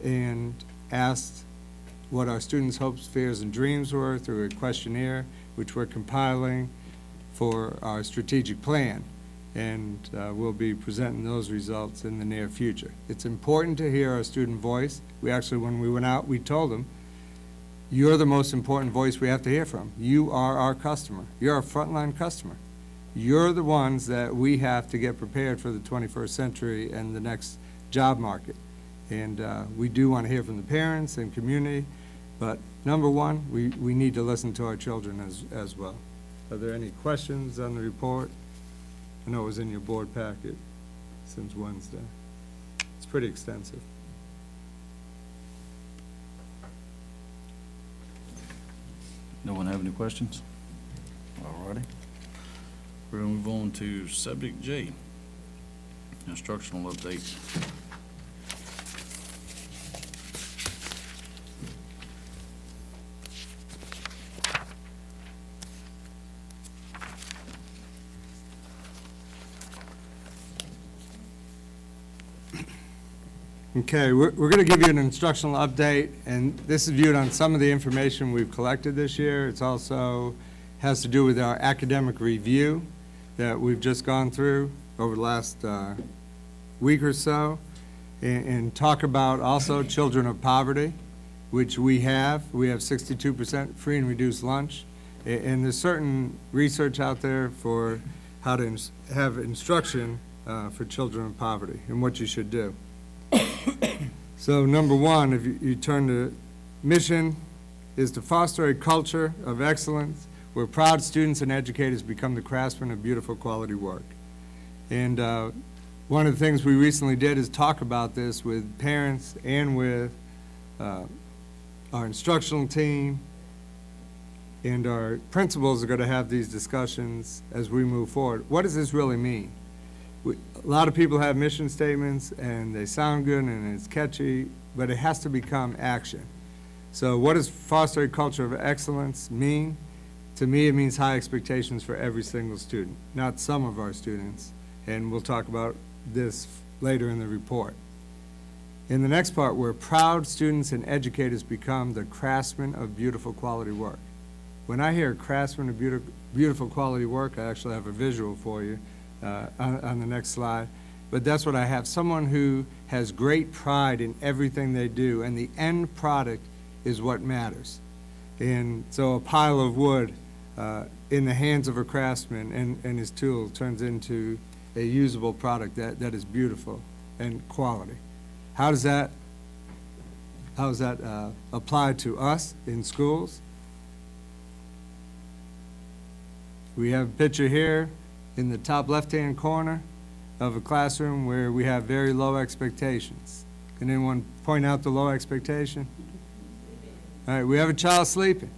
and asked what our students' hopes, fears, and dreams were through a questionnaire, which we're compiling for our strategic plan. And we'll be presenting those results in the near future. It's important to hear our student voice. We actually, when we went out, we told them, you're the most important voice we have to hear from. You are our customer. You're our frontline customer. You're the ones that we have to get prepared for the 21st century and the next job market. And we do want to hear from the parents and community, but number one, we need to listen to our children as well. Are there any questions on the report? I know it was in your board packet since Wednesday. It's pretty extensive. No one have any questions? All righty. We're going to move on to subject J, instructional updates. Okay, we're going to give you an instructional update, and this is viewed on some of the information we've collected this year. It's also has to do with our academic review that we've just gone through over the last week or so, and talk about also children of poverty, which we have. We have 62% free and reduced lunch, and there's certain research out there for how to have instruction for children of poverty and what you should do. So number one, if you turn to mission, is to foster a culture of excellence where proud students and educators become the craftsmen of beautiful quality work. And one of the things we recently did is talk about this with parents and with our instructional team, and our principals are going to have these discussions as we move forward. What does this really mean? A lot of people have mission statements and they sound good and it's catchy, but it has to become action. So what does foster a culture of excellence mean? To me, it means high expectations for every single student, not some of our students. And we'll talk about this later in the report. In the next part, where proud students and educators become the craftsmen of beautiful quality work. When I hear craftsmen of beautiful quality work, I actually have a visual for you. On the next slide, but that's what I have. Someone who has great pride in everything they do, and the end product is what matters. And so a pile of wood in the hands of a craftsman and his tool turns into a usable product that is beautiful and quality. How does that apply to us in schools? We have a picture here in the top left-hand corner of a classroom where we have very low expectations. Can anyone point out the low expectation? All right, we have a child sleeping.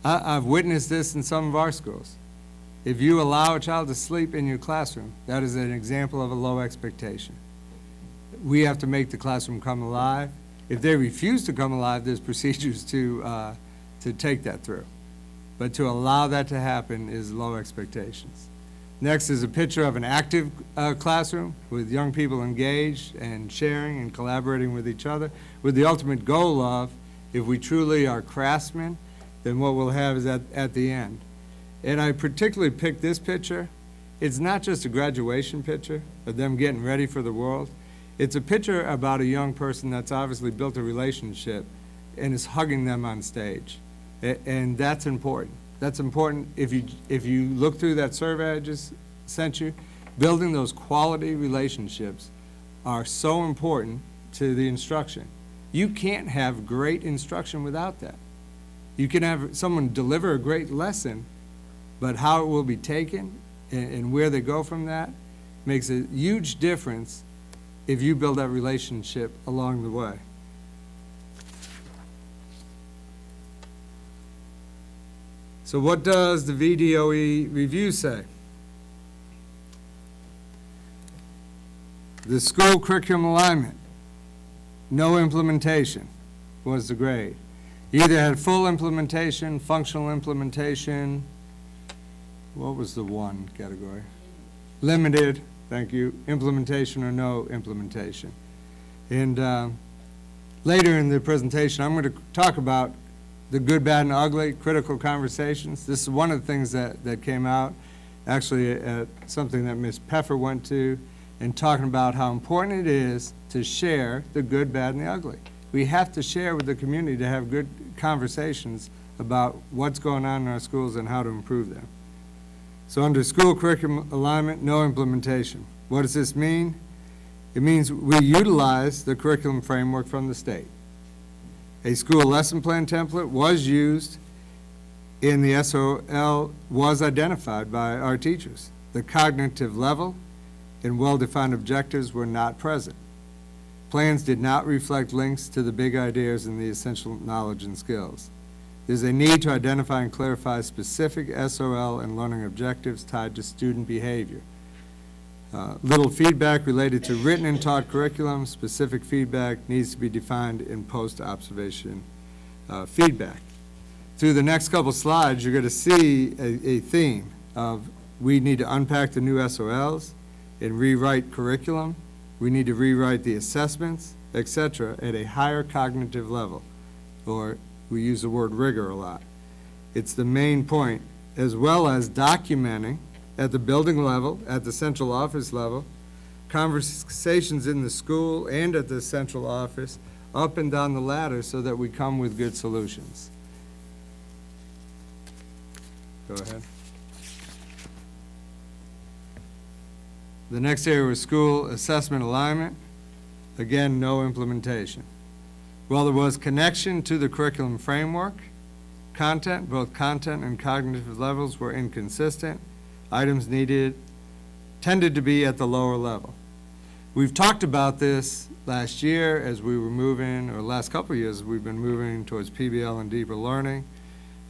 I've witnessed this in some of our schools. If you allow a child to sleep in your classroom, that is an example of a low expectation. We have to make the classroom come alive. If they refuse to come alive, there's procedures to take that through. But to allow that to happen is low expectations. Next is a picture of an active classroom with young people engaged and sharing and collaborating with each other, with the ultimate goal of, if we truly are craftsmen, then what we'll have is at the end. And I particularly picked this picture. It's not just a graduation picture of them getting ready for the world. It's a picture about a young person that's obviously built a relationship and is hugging them on stage. And that's important. That's important. If you look through that survey I just sent you, building those quality relationships are so important to the instruction. You can't have great instruction without that. You can have someone deliver a great lesson, but how it will be taken and where they go from that makes a huge difference if you build that relationship along the way. So what does the VDOE review say? The school curriculum alignment, no implementation was the grade. You either had full implementation, functional implementation, what was the one category? Limited, thank you, implementation or no implementation. And later in the presentation, I'm going to talk about the good, bad, and ugly, critical conversations. This is one of the things that came out, actually at something that Ms. Peffer went to, and talking about how important it is to share the good, bad, and the ugly. We have to share with the community to have good conversations about what's going on in our schools and how to improve them. So under school curriculum alignment, no implementation. What does this mean? It means we utilize the curriculum framework from the state. A school lesson plan template was used in the SOL, was identified by our teachers. The cognitive level and well-defined objectives were not present. Plans did not reflect links to the big ideas and the essential knowledge and skills. There's a need to identify and clarify specific SOL and learning objectives tied to student behavior. Little feedback related to written and taught curriculum. Specific feedback needs to be defined in post-observation feedback. Through the next couple slides, you're going to see a theme of we need to unpack the new SOLs and rewrite curriculum. We need to rewrite the assessments, etc., at a higher cognitive level, or we use the word rigor a lot. It's the main point, as well as documenting at the building level, at the central office level, conversations in the school and at the central office, up and down the ladder so that we come with good solutions. Go ahead. The next area was school assessment alignment. Again, no implementation. While there was connection to the curriculum framework, content, both content and cognitive levels were inconsistent. Items tended to be at the lower level. We've talked about this last year as we were moving, or last couple of years, we've been moving towards PBL and deeper learning,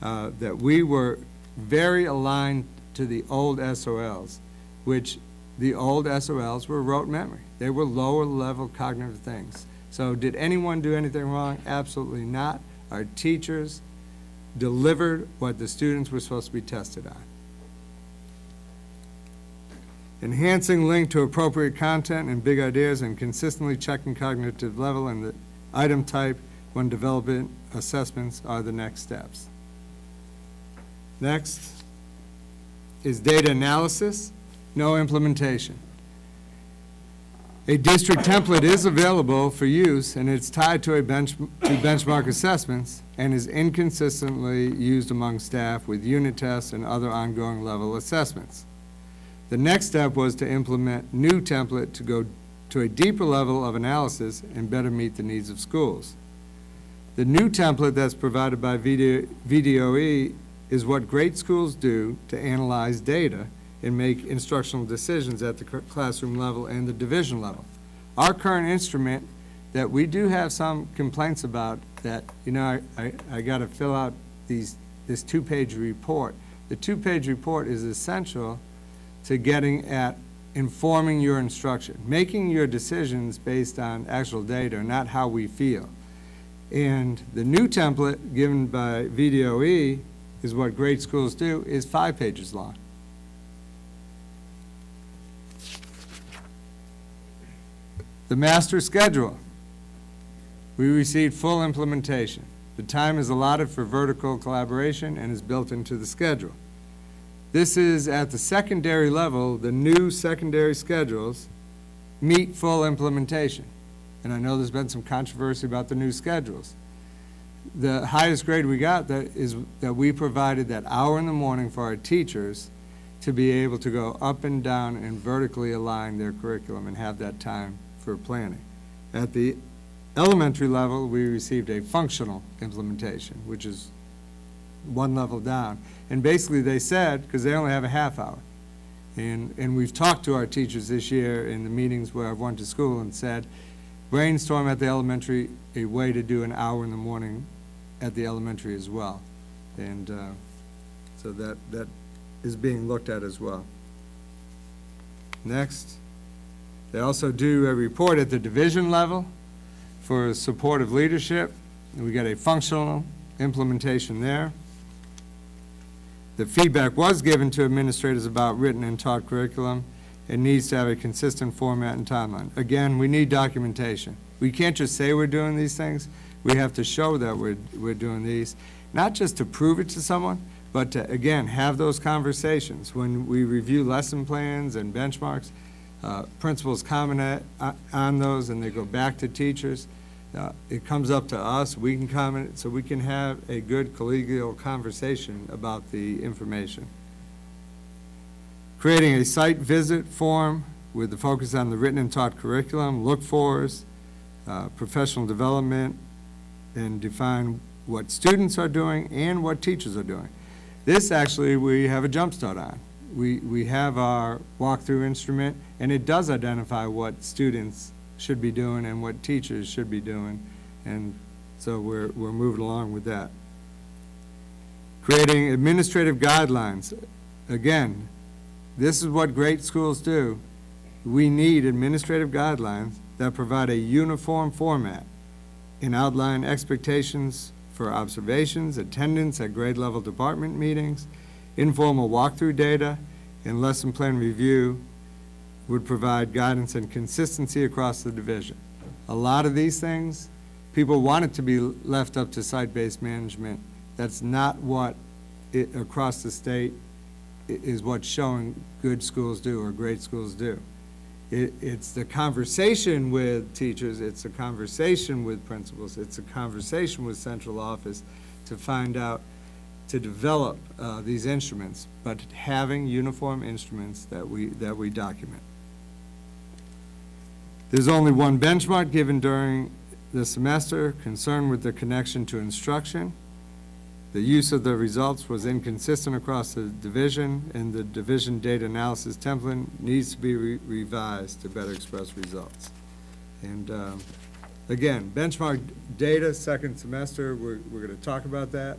that we were very aligned to the old SOLs, which the old SOLs were rote memory. They were lower level cognitive things. So did anyone do anything wrong? Absolutely not. Our teachers delivered what the students were supposed to be tested on. Enhancing link to appropriate content and big ideas and consistently checking cognitive level and the item type when developing assessments are the next steps. Next is data analysis, no implementation. A district template is available for use and it's tied to benchmark assessments and is inconsistently used among staff with unit tests and other ongoing level assessments. The next step was to implement new template to go to a deeper level of analysis and better meet the needs of schools. The new template that's provided by VDOE is what great schools do to analyze data and make instructional decisions at the classroom level and the division level. Our current instrument that we do have some complaints about that, you know, I got to fill out this two-page report. The two-page report is essential to getting at informing your instruction, making your decisions based on actual data, not how we feel. And the new template given by VDOE is what great schools do, is 5 pages long. The master schedule. We received full implementation. The time is allotted for vertical collaboration and is built into the schedule. This is at the secondary level, the new secondary schedules meet full implementation. And I know there's been some controversy about the new schedules. The highest grade we got is that we provided that hour in the morning for our teachers to be able to go up and down and vertically align their curriculum and have that time for planning. At the elementary level, we received a functional implementation, which is one level down. And basically they said, because they only have a half hour, And we've talked to our teachers this year in the meetings where I've went to school and said, brainstorm at the elementary a way to do an hour in the morning at the elementary as well. And so that is being looked at as well. Next, they also do a report at the division level for supportive leadership. And we got a functional implementation there. The feedback was given to administrators about written and taught curriculum. It needs to have a consistent format and timeline. Again, we need documentation. We can't just say we're doing these things. We have to show that we're doing these, not just to prove it to someone, but to, again, have those conversations. When we review lesson plans and benchmarks, principals comment on those and they go back to teachers. It comes up to us, we can comment, so we can have a good collegial conversation about the information. Creating a site visit form with the focus on the written and taught curriculum, look-fors, professional development, and define what students are doing and what teachers are doing. This actually we have a jump start on. We have our walkthrough instrument, and it does identify what students should be doing and what teachers should be doing, and so we're moving along with that. Creating administrative guidelines. Again, this is what great schools do. We need administrative guidelines that provide a uniform format and outline expectations for observations, attendance at grade level department meetings, informal walkthrough data, and lesson plan review would provide guidance and consistency across the division. A lot of these things, people want it to be left up to site-based management. That's not what across the state is what's showing good schools do or great schools do. It's the conversation with teachers, it's a conversation with principals, it's a conversation with central office to find out, to develop these instruments, but having uniform instruments that we document. There's only one benchmark given during the semester concerned with the connection to instruction. The use of the results was inconsistent across the division, and the division data analysis template needs to be revised to better express results. And again, benchmark data, second semester, we're going to talk about that.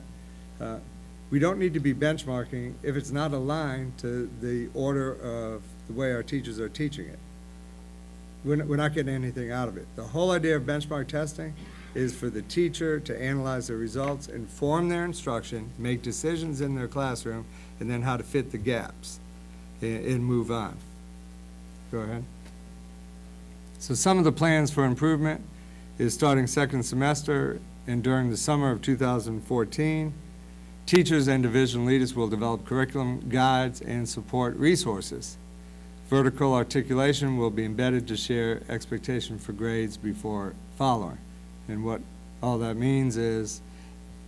We don't need to be benchmarking if it's not aligned to the order of the way our teachers are teaching it. We're not getting anything out of it. The whole idea of benchmark testing is for the teacher to analyze the results, inform their instruction, make decisions in their classroom, and then how to fit the gaps and move on. Go ahead. So some of the plans for improvement is starting second semester and during the summer of 2014, teachers and division leaders will develop curriculum guides and support resources. Vertical articulation will be embedded to share expectation for grades before following. And what all that means is,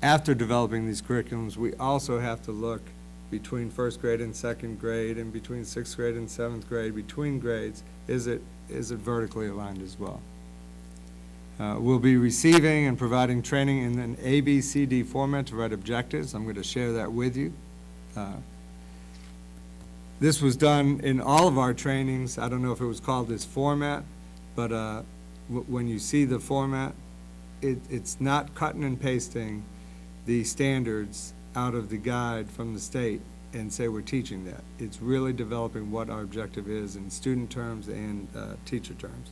after developing these curriculums, we also have to look between first grade and second grade, and between sixth grade and seventh grade, between grades, is it vertically aligned as well? We'll be receiving and providing training in an ABCD format to write objectives. I'm going to share that with you. This was done in all of our trainings. I don't know if it was called this format, but when you see the format, it's not cutting and pasting the standards out of the guide from the state and say we're teaching that. It's really developing what our objective is in student terms and teacher terms.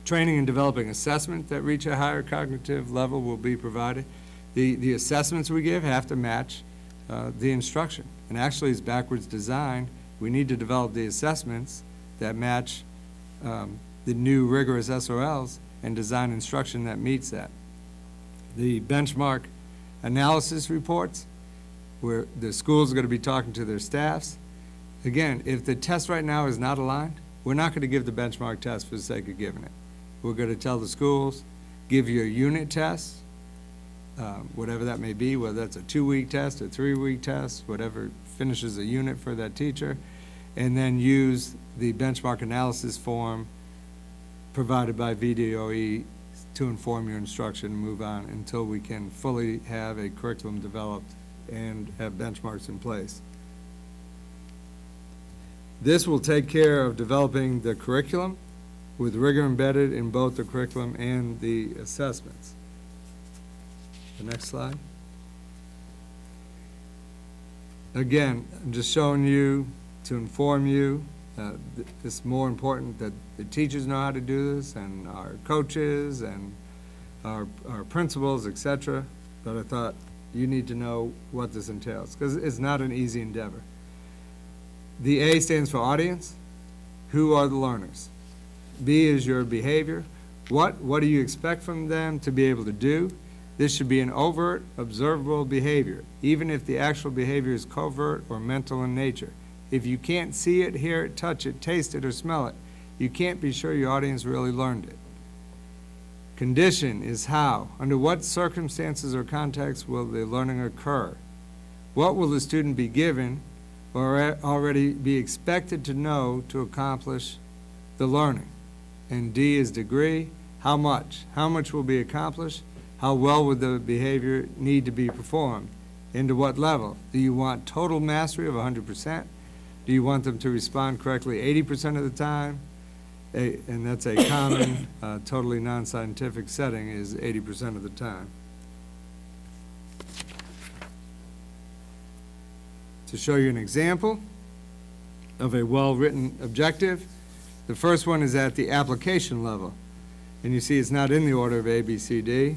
Training and developing assessment that reach a higher cognitive level will be provided. The assessments we give have to match the instruction. And actually, it's backwards design. We need to develop the assessments that match the new rigorous SOLs and design instruction that meets that. The benchmark analysis reports, where the schools are going to be talking to their staffs. Again, if the test right now is not aligned, we're not going to give the benchmark test for the sake of giving it. We're going to tell the schools, give you a unit test, whatever that may be, whether that's a 2-week test, a 3-week test, whatever finishes a unit for that teacher, and then use the benchmark analysis form provided by VDOE to inform your instruction and move on until we can fully have a curriculum developed and have benchmarks in place. This will take care of developing the curriculum with rigor embedded in both the curriculum and the assessments. The next slide. Again, I'm just showing you to inform you. It's more important that the teachers know how to do this, and our coaches and our principals, etc. But I thought you need to know what this entails, because it's not an easy endeavor. The A stands for audience. Who are the learners? B is your behavior. What do you expect from them to be able to do? This should be an overt, observable behavior, even if the actual behavior is covert or mental in nature. If you can't see it, hear it, touch it, taste it, or smell it, you can't be sure your audience really learned it. Condition is how. Under what circumstances or contexts will the learning occur? What will the student be given or already be expected to know to accomplish the learning? And D is degree. How much? How much will be accomplished? How well would the behavior need to be performed? And to what level? Do you want total mastery of 100%? Do you want them to respond correctly 80% of the time? And that's a common, totally non-scientific setting, is 80% of the time. To show you an example of a well-written objective, the first one is at the application level. And you see it's not in the order of A, B, C, D.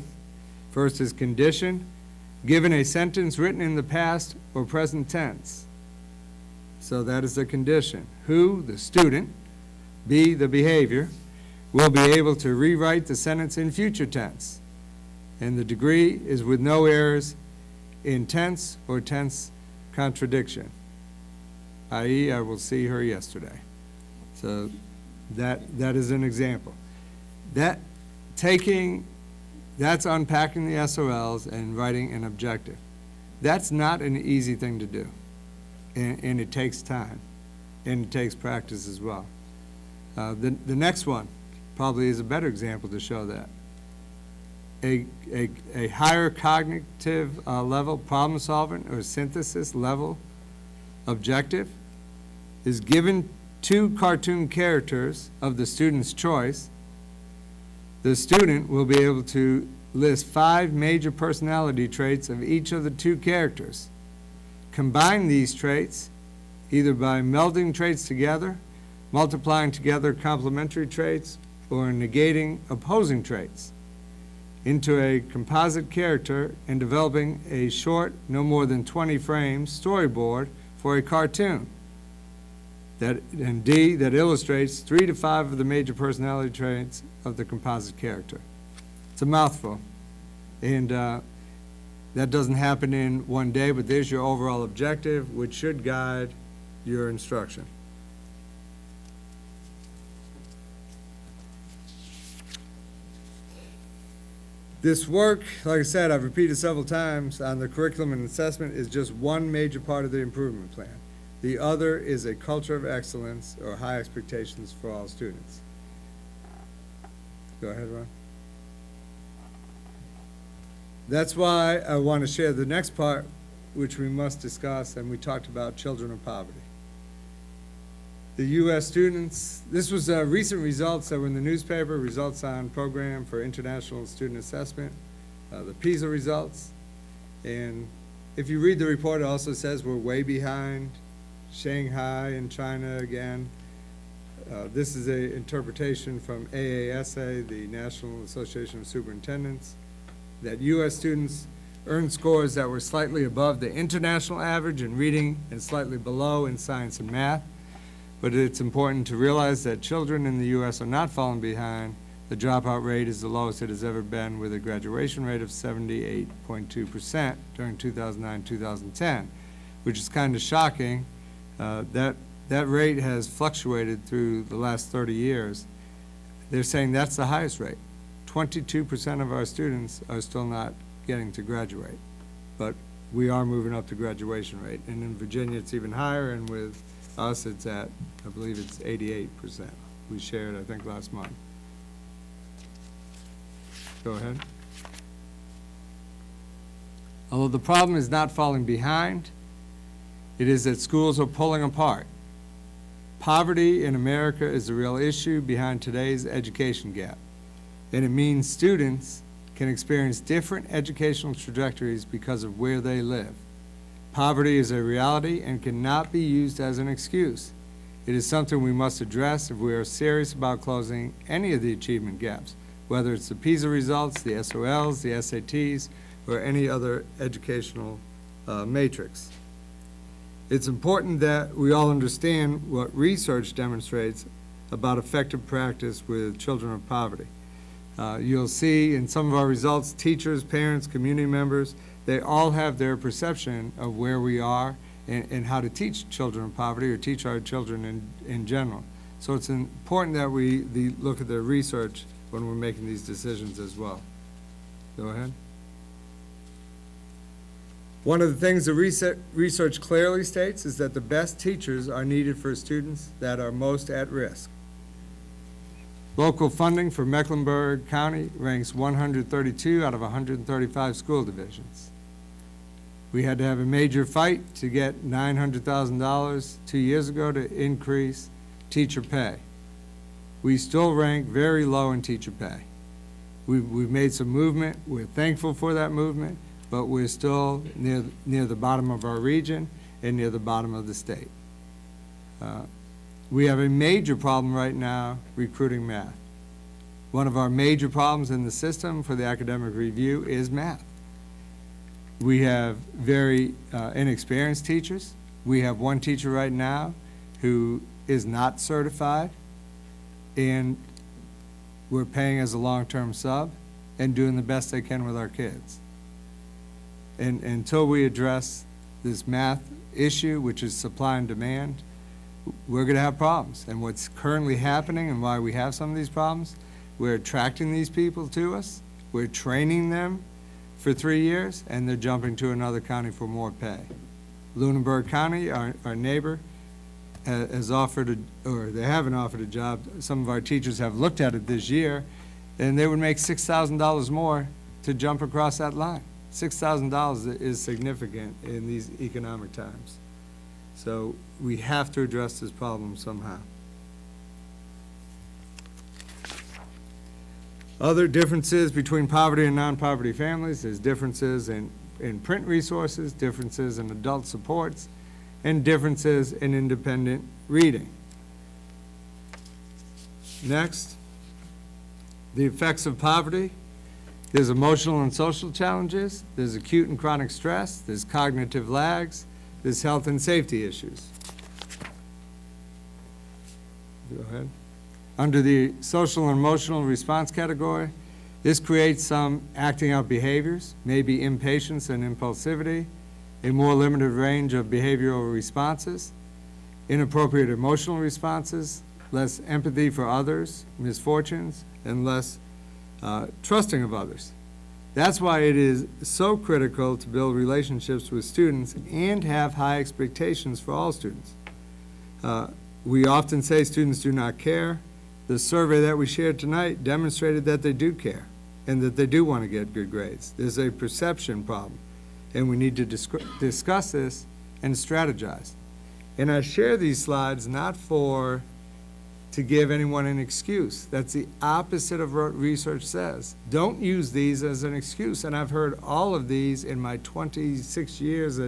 First is condition, given a sentence written in the past or present tense. So that is the condition. Who, the student, B, the behavior, will be able to rewrite the sentence in future tense. And the degree is with no errors in tense or tense contradiction, i.e., I will see her yesterday. So that is an example. That's unpacking the SOLs and writing an objective. That's not an easy thing to do, and it takes time, and it takes practice as well. The next one probably is a better example to show that. A higher cognitive level, problem solving or synthesis level objective is given 2 cartoon characters of the student's choice. The student will be able to list 5 major personality traits of each of the 2 characters. Combine these traits either by melding traits together, multiplying together complementary traits, or negating opposing traits into a composite character and developing a short, no more than 20 frames storyboard for a cartoon. And D, that illustrates 3 to 5 of the major personality traits of the composite character. It's a mouthful, and that doesn't happen in one day, but there's your overall objective, which should guide your instruction. This work, like I said, I've repeated several times on the curriculum and assessment, is just one major part of the improvement plan. The other is a culture of excellence or high expectations for all students. Go ahead, Ron. That's why I want to share the next part, which we must discuss, and we talked about children of poverty. The U.S. students, this was recent results that were in the newspaper, results on program for international student assessment, the PISA results. And if you read the report, it also says we're way behind Shanghai and China again. This is an interpretation from AASA, the National Association of Superintendents, that U.S. students earned scores that were slightly above the international average in reading and slightly below in science and math. But it's important to realize that children in the U.S. are not falling behind. The dropout rate is the lowest it has ever been, with a graduation rate of 78.2% during 2009-2010, which is kind of shocking. That rate has fluctuated through the last 30 years. They're saying that's the highest rate. 22% of our students are still not getting to graduate, but we are moving up the graduation rate. And in Virginia, it's even higher, and with us, it's at, I believe it's 88%. We shared, I think, last month. Go ahead. Although the problem is not falling behind, it is that schools are pulling apart. Poverty in America is the real issue behind today's education gap, and it means students can experience different educational trajectories because of where they live. Poverty is a reality and cannot be used as an excuse. It is something we must address if we are serious about closing any of the achievement gaps, whether it's the PISA results, the SOLs, the SATs, or any other educational matrix. It's important that we all understand what research demonstrates about effective practice with children of poverty. You'll see in some of our results, teachers, parents, community members, they all have their perception of where we are and how to teach children of poverty or teach our children in general. So it's important that we look at the research when we're making these decisions as well. Go ahead. One of the things the research clearly states is that the best teachers are needed for students that are most at risk. Local funding for Mecklenburg County ranks 132 out of 135 school divisions. We had to have a major fight to get $900,000 2 years ago to increase teacher pay. We still rank very low in teacher pay. We've made some movement. We're thankful for that movement, but we're still near the bottom of our region and near the bottom of the state. We have a major problem right now recruiting math. One of our major problems in the system for the academic review is math. We have very inexperienced teachers. We have one teacher right now who is not certified, and we're paying as a long-term sub and doing the best they can with our kids. And until we address this math issue, which is supply and demand, we're going to have problems. And what's currently happening and why we have some of these problems, we're attracting these people to us, we're training them for 3 years, and they're jumping to another county for more pay. Lunenburg County, our neighbor, has offered, or they haven't offered a job. Some of our teachers have looked at it this year, and they would make $6,000 more to jump across that line. $6,000 is significant in these economic times. So we have to address this problem somehow. Other differences between poverty and non-poverty families is differences in print resources, differences in adult supports, and differences in independent reading. Next, the effects of poverty. There's emotional and social challenges, there's acute and chronic stress, there's cognitive lags, there's health and safety issues. Go ahead. Under the social and emotional response category, this creates some acting out behaviors, maybe impatience and impulsivity, a more limited range of behavioral responses, inappropriate emotional responses, less empathy for others, misfortunes, and less trusting of others. That's why it is so critical to build relationships with students and have high expectations for all students. We often say students do not care. The survey that we shared tonight demonstrated that they do care and that they do want to get good grades. There's a perception problem, and we need to discuss this and strategize. And I share these slides not to give anyone an excuse. That's the opposite of what research says. Don't use these as an excuse. And I've heard all of these in my 26 years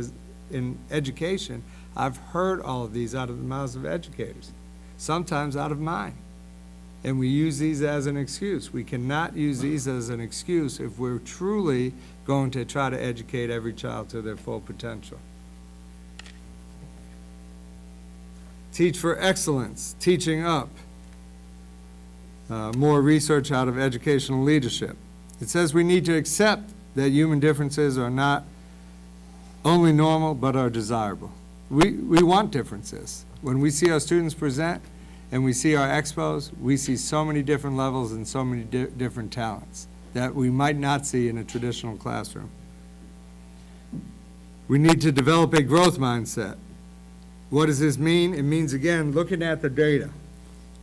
in education. I've heard all of these out of the mouths of educators, sometimes out of mine. And we use these as an excuse. We cannot use these as an excuse if we're truly going to try to educate every child to their full potential. Teach for excellence, teaching up. More research out of educational leadership. It says we need to accept that human differences are not only normal, but are desirable. We want differences. When we see our students present and we see our expos, we see so many different levels and so many different talents that we might not see in a traditional classroom. We need to develop a growth mindset. What does this mean? It means, again, looking at the data.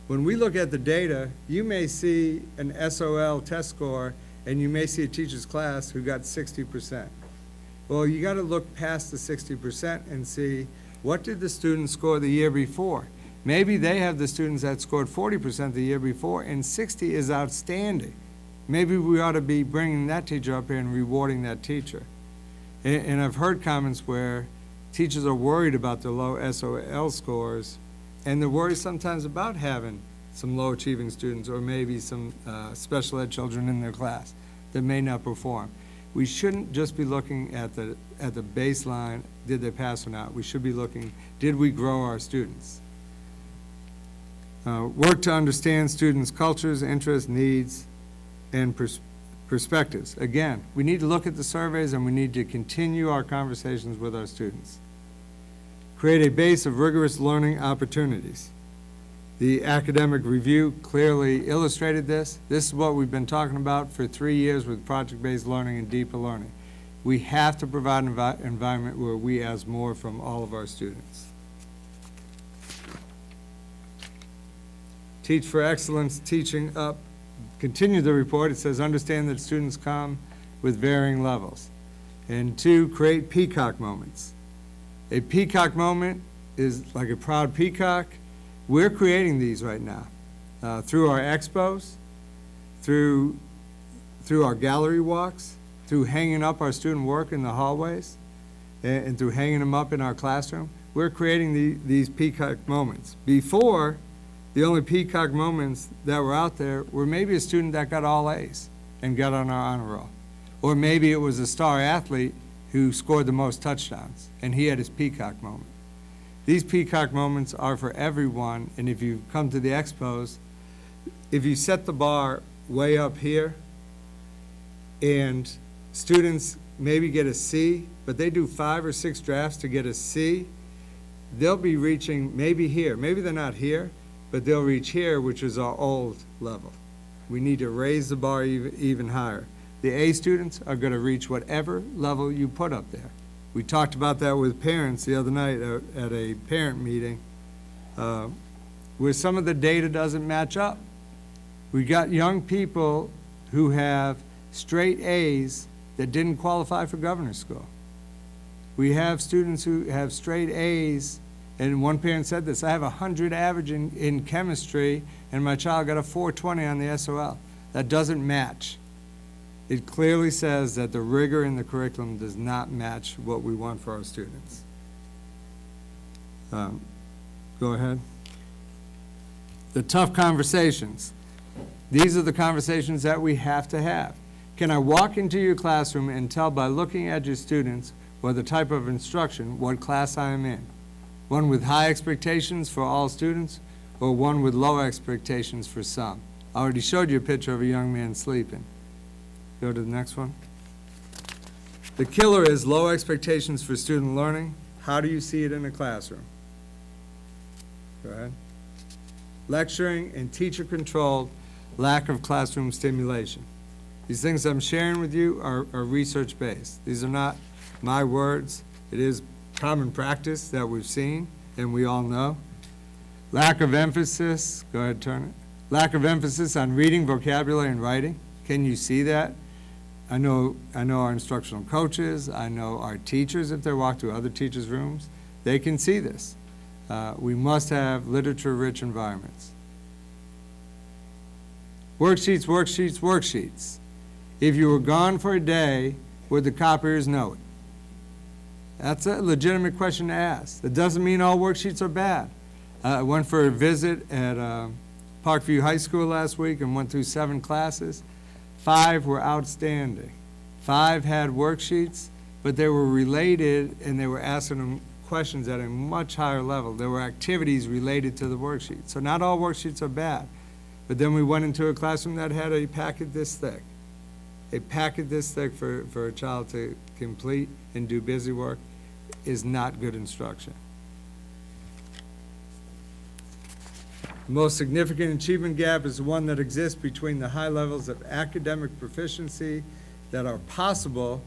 When we look at the data, you may see an SOL test score and you may see a teacher's class who got 60%. Well, you got to look past the 60% and see what did the student score the year before. Maybe they have the students that scored 40% the year before, and 60 is outstanding. Maybe we ought to be bringing that teacher up here and rewarding that teacher. And I've heard comments where teachers are worried about the low SOL scores, and they're worried sometimes about having some low-achieving students or maybe some special ed children in their class that may not perform. We shouldn't just be looking at the baseline, did they pass or not? We should be looking, did we grow our students? Work to understand students' cultures, interests, needs, and perspectives. Again, we need to look at the surveys and we need to continue our conversations with our students. Create a base of rigorous learning opportunities. The academic review clearly illustrated this. This is what we've been talking about for 3 years with project-based learning and deeper learning. We have to provide an environment where we ask more from all of our students. Teach for excellence, teaching up. Continue the report. It says, understand that students come with varying levels. And 2, create peacock moments. A peacock moment is like a proud peacock. We're creating these right now through our expos, through our gallery walks, through hanging up our student work in the hallways, and through hanging them up in our classroom. We're creating these peacock moments. Before, the only peacock moments that were out there were maybe a student that got all A's and got on our honor roll. Or maybe it was a star athlete who scored the most touchdowns, and he had his peacock moment. These peacock moments are for everyone, and if you come to the expos, if you set the bar way up here, and students maybe get a C, but they do 5 or 6 drafts to get a C, they'll be reaching maybe here. Maybe they're not here, but they'll reach here, which is our old level. We need to raise the bar even higher. The A students are going to reach whatever level you put up there. We talked about that with parents the other night at a parent meeting where some of the data doesn't match up. We got young people who have straight A's that didn't qualify for governor's school. We have students who have straight A's, and one parent said this, I have 100 average in chemistry, and my child got a 420 on the SOL. That doesn't match. It clearly says that the rigor in the curriculum does not match what we want for our students. Go ahead. The tough conversations. These are the conversations that we have to have. Can I walk into your classroom and tell by looking at your students or the type of instruction what class I am in? One with high expectations for all students or one with low expectations for some? I already showed you a picture of a young man sleeping. Go to the next one. The killer is low expectations for student learning. How do you see it in a classroom? Go ahead. Lecturing and teacher-controlled lack of classroom stimulation. These things I'm sharing with you are research-based. These are not my words. It is common practice that we've seen and we all know. Lack of emphasis, go ahead, turn it. Lack of emphasis on reading, vocabulary, and writing. Can you see that? I know our instructional coaches, I know our teachers, if they walk to other teachers' rooms, they can see this. We must have literature-rich environments. Worksheets, worksheets, worksheets. If you were gone for a day, would the copiers know it? That's a legitimate question to ask. That doesn't mean all worksheets are bad. I went for a visit at Parkview High School last week and went through 7 classes. 5 were outstanding. 5 had worksheets, but they were related and they were asking them questions at a much higher level. There were activities related to the worksheet. So not all worksheets are bad. But then we went into a classroom that had a packet this thick. A packet this thick for a child to complete and do busy work is not good instruction. The most significant achievement gap is the one that exists between the high levels of academic proficiency that are possible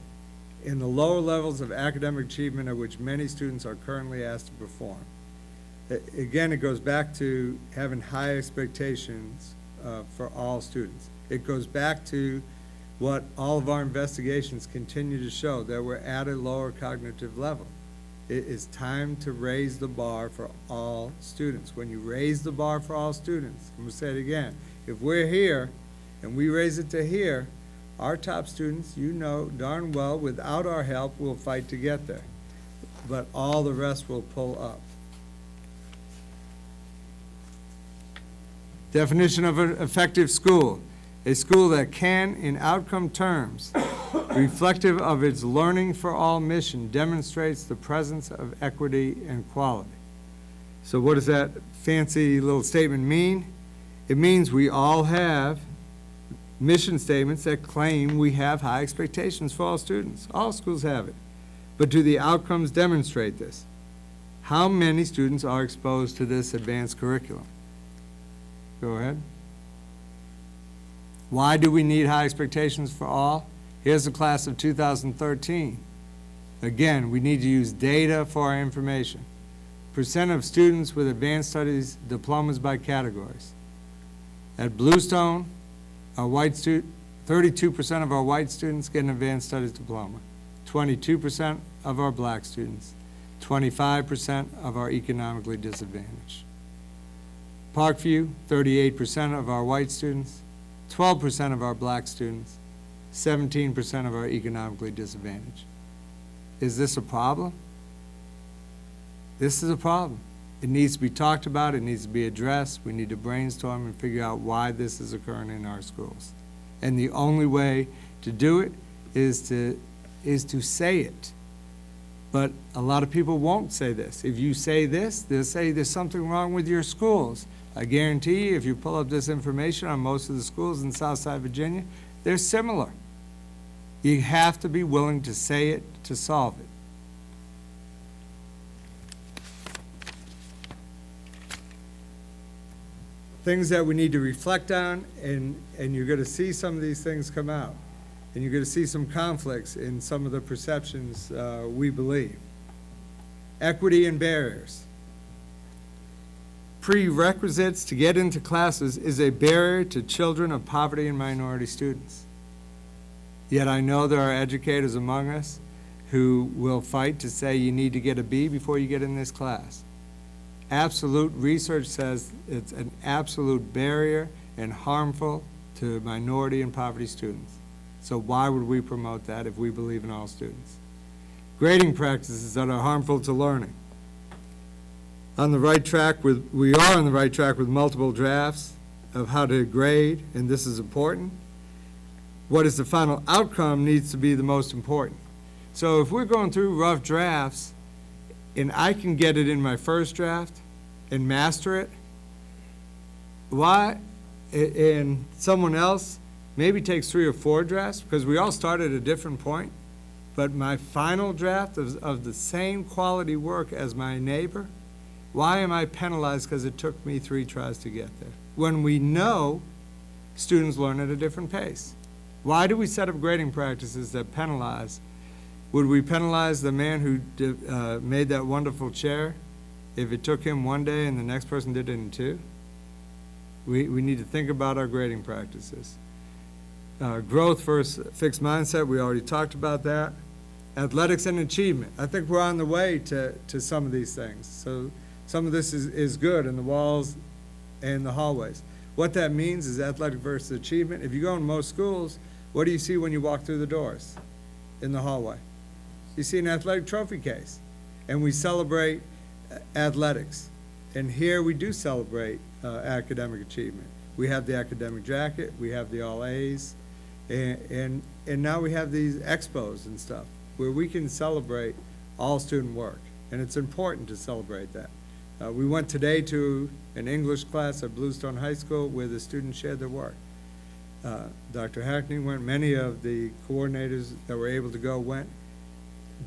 and the lower levels of academic achievement at which many students are currently asked to perform. Again, it goes back to having high expectations for all students. It goes back to what all of our investigations continue to show, that we're at a lower cognitive level. It is time to raise the bar for all students. When you raise the bar for all students, I'm gonna say it again, if we're here and we raise it to here, our top students, you know darn well, without our help, will fight to get there. But all the rest will pull up. Definition of an effective school: a school that can, in outcome terms, reflective of its learning for all mission, demonstrates the presence of equity and quality. So what does that fancy little statement mean? It means we all have mission statements that claim we have high expectations for all students. All schools have it. But do the outcomes demonstrate this? How many students are exposed to this advanced curriculum? Go ahead. Why do we need high expectations for all? Here's the class of 2013. Again, we need to use data for our information. Percent of students with advanced studies diplomas by categories. At Bluestone, our 32% of our white students get an advanced studies diploma, 22% of our black students, 25% of our economically disadvantaged. Parkview, 38% of our white students, 12% of our black students, 17% of our economically disadvantaged. Is this a problem? This is a problem. It needs to be talked about, it needs to be addressed, we need to brainstorm and figure out why this is occurring in our schools. And the only way to do it is to say it. But a lot of people won't say this. If you say this, they'll say there's something wrong with your schools. I guarantee you, if you pull up this information on most of the schools in Southside Virginia, they're similar. You have to be willing to say it to solve it. Things that we need to reflect on, and you're going to see some of these things come out. And you're going to see some conflicts in some of the perceptions we believe. Equity and barriers. Prerequisites to get into classes is a barrier to children of poverty and minority students. Yet I know there are educators among us who will fight to say you need to get a B before you get in this class. Absolute research says it's an absolute barrier and harmful to minority and poverty students. So why would we promote that if we believe in all students? Grading practices that are harmful to learning. We are on the right track with multiple drafts of how to grade, and this is important. What is the final outcome needs to be the most important. So if we're going through rough drafts, and I can get it in my first draft and master it, why, and someone else maybe takes 3 or 4 drafts, because we all start at a different point, but my final draft of the same quality work as my neighbor, why am I penalized because it took me 3 tries to get there? When we know students learn at a different pace. Why do we set up grading practices that penalize? Would we penalize the man who made that wonderful chair if it took him 1 day and the next person did it in 2? We need to think about our grading practices. Growth versus fixed mindset, we already talked about that. Athletics and achievement. I think we're on the way to some of these things. So some of this is good in the walls and the hallways. What that means is athletic versus achievement. If you go in most schools, what do you see when you walk through the doors in the hallway? You see an athletic trophy case. And we celebrate athletics. And here we do celebrate academic achievement. We have the academic jacket, we have the all A's, and now we have these expos and stuff where we can celebrate all student work. And it's important to celebrate that. We went today to an English class at Bluestone High School where the students shared their work. Dr. Hackney went, many of the coordinators that were able to go went.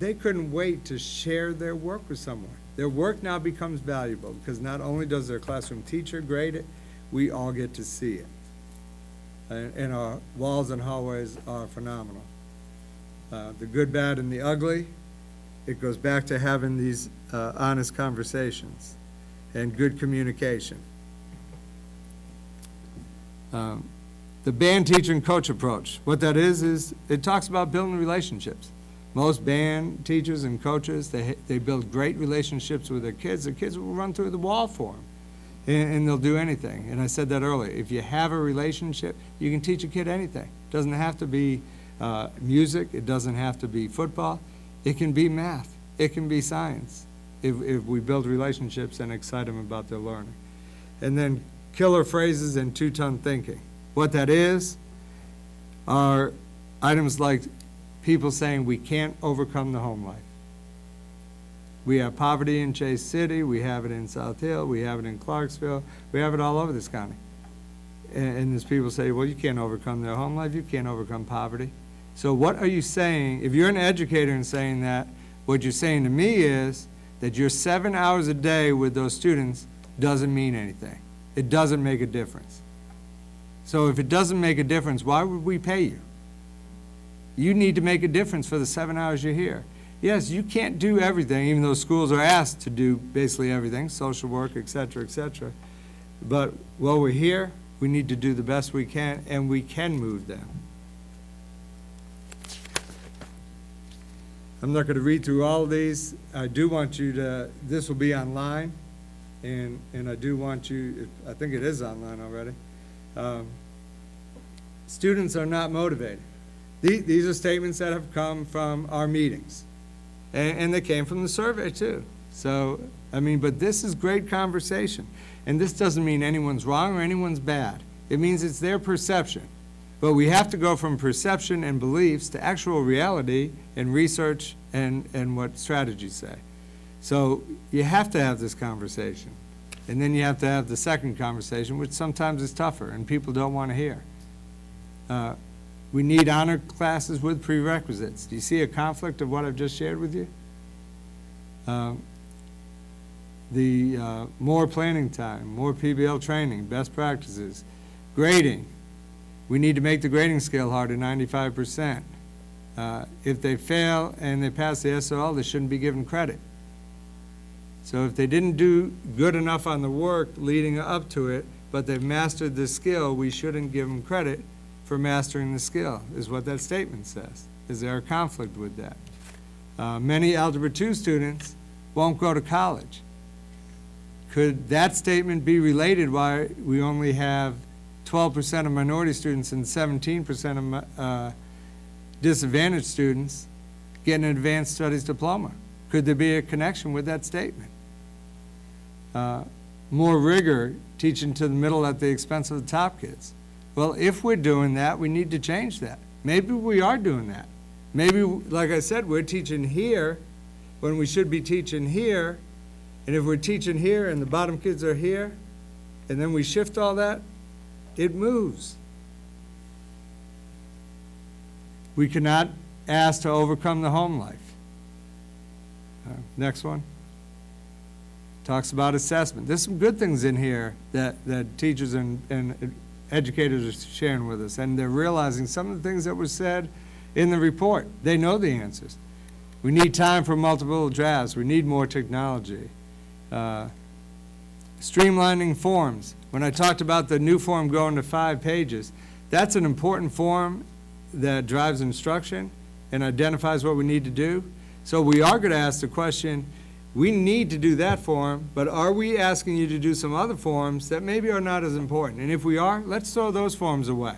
They couldn't wait to share their work with someone. Their work now becomes valuable because not only does their classroom teacher grade it, we all get to see it. And our walls and hallways are phenomenal. The good, bad, and the ugly, it goes back to having these honest conversations and good communication. The band, teacher, and coach approach. What that is it talks about building relationships. Most band teachers and coaches, they build great relationships with their kids. Their kids will run through the wall for them, and they'll do anything. And I said that earlier. If you have a relationship, you can teach a kid anything. It doesn't have to be music. It doesn't have to be football. It can be math. It can be science if we build relationships and excite them about their learning. And then killer phrases and two-ton thinking. What that is are items like people saying we can't overcome the home life. We have poverty in Chase City, we have it in South Hill, we have it in Clarksville, we have it all over this county. And there's people say, well, you can't overcome their home life, you can't overcome poverty. So what are you saying? If you're an educator and saying that, what you're saying to me is that your 7 hours a day with those students doesn't mean anything. It doesn't make a difference. So if it doesn't make a difference, why would we pay you? You need to make a difference for the 7 hours you're here. Yes, you can't do everything, even though schools are asked to do basically everything, social work, et cetera, et cetera. But while we're here, we need to do the best we can, and we can move them. I'm not going to read through all of these. I do want you to, this will be online, and I do want you, I think it is online already. Students are not motivated. These are statements that have come from our meetings, and they came from the survey too. So, I mean, but this is great conversation, and this doesn't mean anyone's wrong or anyone's bad. It means it's their perception. But we have to go from perception and beliefs to actual reality and research and what strategies say. So you have to have this conversation. And then you have to have the second conversation, which sometimes is tougher and people don't want to hear. We need honor classes with prerequisites. Do you see a conflict of what I've just shared with you? More planning time, more PBL training, best practices, grading. We need to make the grading scale harder, 95%. If they fail and they pass the SOL, they shouldn't be given credit. So if they didn't do good enough on the work leading up to it, but they've mastered the skill, we shouldn't give them credit for mastering the skill, is what that statement says. Is there a conflict with that? Many Algebra 2 students won't go to college. Could that statement be related why we only have 12% of minority students and 17% of disadvantaged students getting an advanced studies diploma? Could there be a connection with that statement? More rigor, teaching to the middle at the expense of the top kids. Well, if we're doing that, we need to change that. Maybe we are doing that. Maybe, like I said, we're teaching here when we should be teaching here, and if we're teaching here and the bottom kids are here, and then we shift all that, it moves. We cannot ask to overcome the home life. Next one. Talks about assessment. There's some good things in here that teachers and educators are sharing with us, and they're realizing some of the things that were said in the report. They know the answers. We need time for multiple drafts. We need more technology. Streamlining forms. When I talked about the new form going to 5 pages, that's an important form that drives instruction and identifies what we need to do. So we are going to ask the question, we need to do that form, but are we asking you to do some other forms that maybe are not as important? And if we are, let's throw those forms away.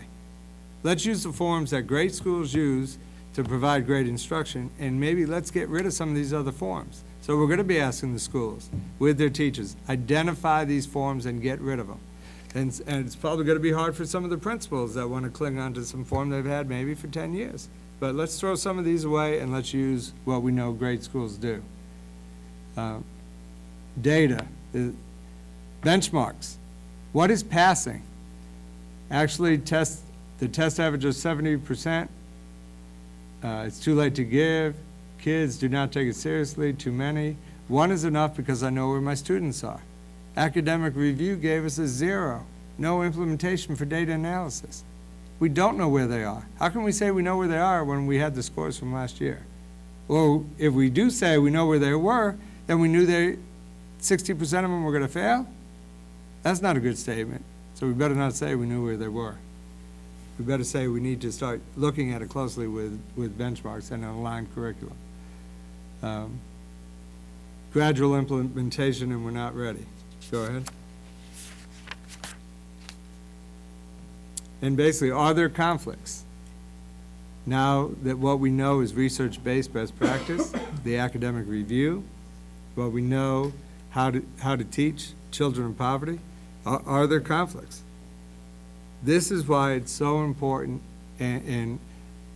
Let's use the forms that great schools use to provide great instruction, and maybe let's get rid of some of these other forms. So we're going to be asking the schools with their teachers, identify these forms and get rid of them. And it's probably going to be hard for some of the principals that want to cling on to some form they've had maybe for 10 years. But let's throw some of these away and let's use what we know great schools do. Data, benchmarks. What is passing? Actually, the test average of 70%. It's too late to give. Kids do not take it seriously, too many. 1 is enough because I know where my students are. Academic review gave us a 0. No implementation for data analysis. We don't know where they are. How can we say we know where they are when we had the scores from last year? Well, if we do say we know where they were, then we knew 60% of them were going to fail? That's not a good statement. So we better not say we knew where they were. we better say we need to start looking at it closely with benchmarks and an aligned curriculum. Gradual implementation, and we're not ready. Go ahead. And basically, are there conflicts? Now that what we know is research-based best practice, the academic review, what we know how to teach children in poverty, are there conflicts? This is why it's so important, and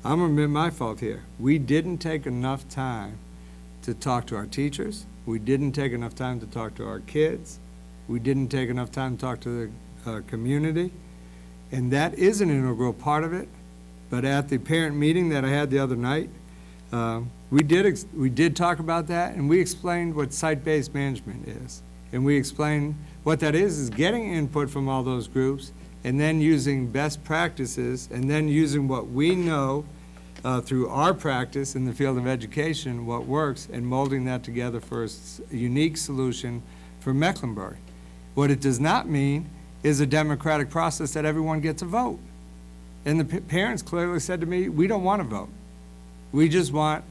I'm gonna admit my fault here. We didn't take enough time to talk to our teachers. We didn't take enough time to talk to our kids. We didn't take enough time to talk to the community. And that is an integral part of it. But at the parent meeting that I had the other night, we did talk about that, and we explained what site-based management is. And we explained what that is getting input from all those groups, and then using best practices, and then using what we know through our practice in the field of education, what works, and molding that together for a unique solution for Mecklenburg. What it does not mean is a democratic process that everyone gets a vote. And the parents clearly said to me, we don't want to vote. We just want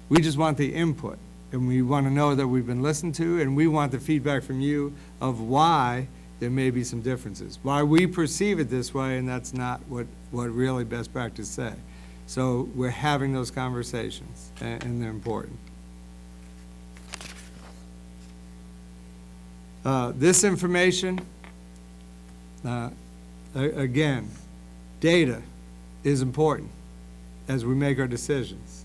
the input. And we want to know that we've been listened to, and we want the feedback from you of why there may be some differences, why we perceive it this way, and that's not what really best practice say. So we're having those conversations, and they're important. This information, again, data is important as we make our decisions.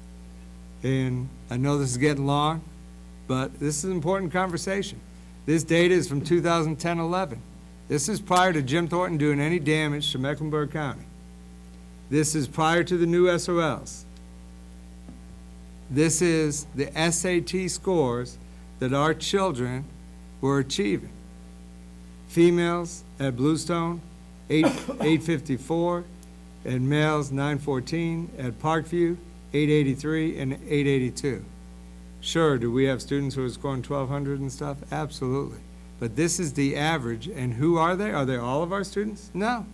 And I know this is getting long, but this is an important conversation. This data is from 2010-11. This is prior to Jim Thornton doing any damage to Mecklenburg County. This is prior to the new SOLs. This is the SAT scores that our children were achieving. Females at Bluestone, 854, and males 914, at Parkview, 883 and 882. Sure, do we have students who are scoring 1,200 and stuff? Absolutely. But this is the average, and who are they? Are they all of our students? No.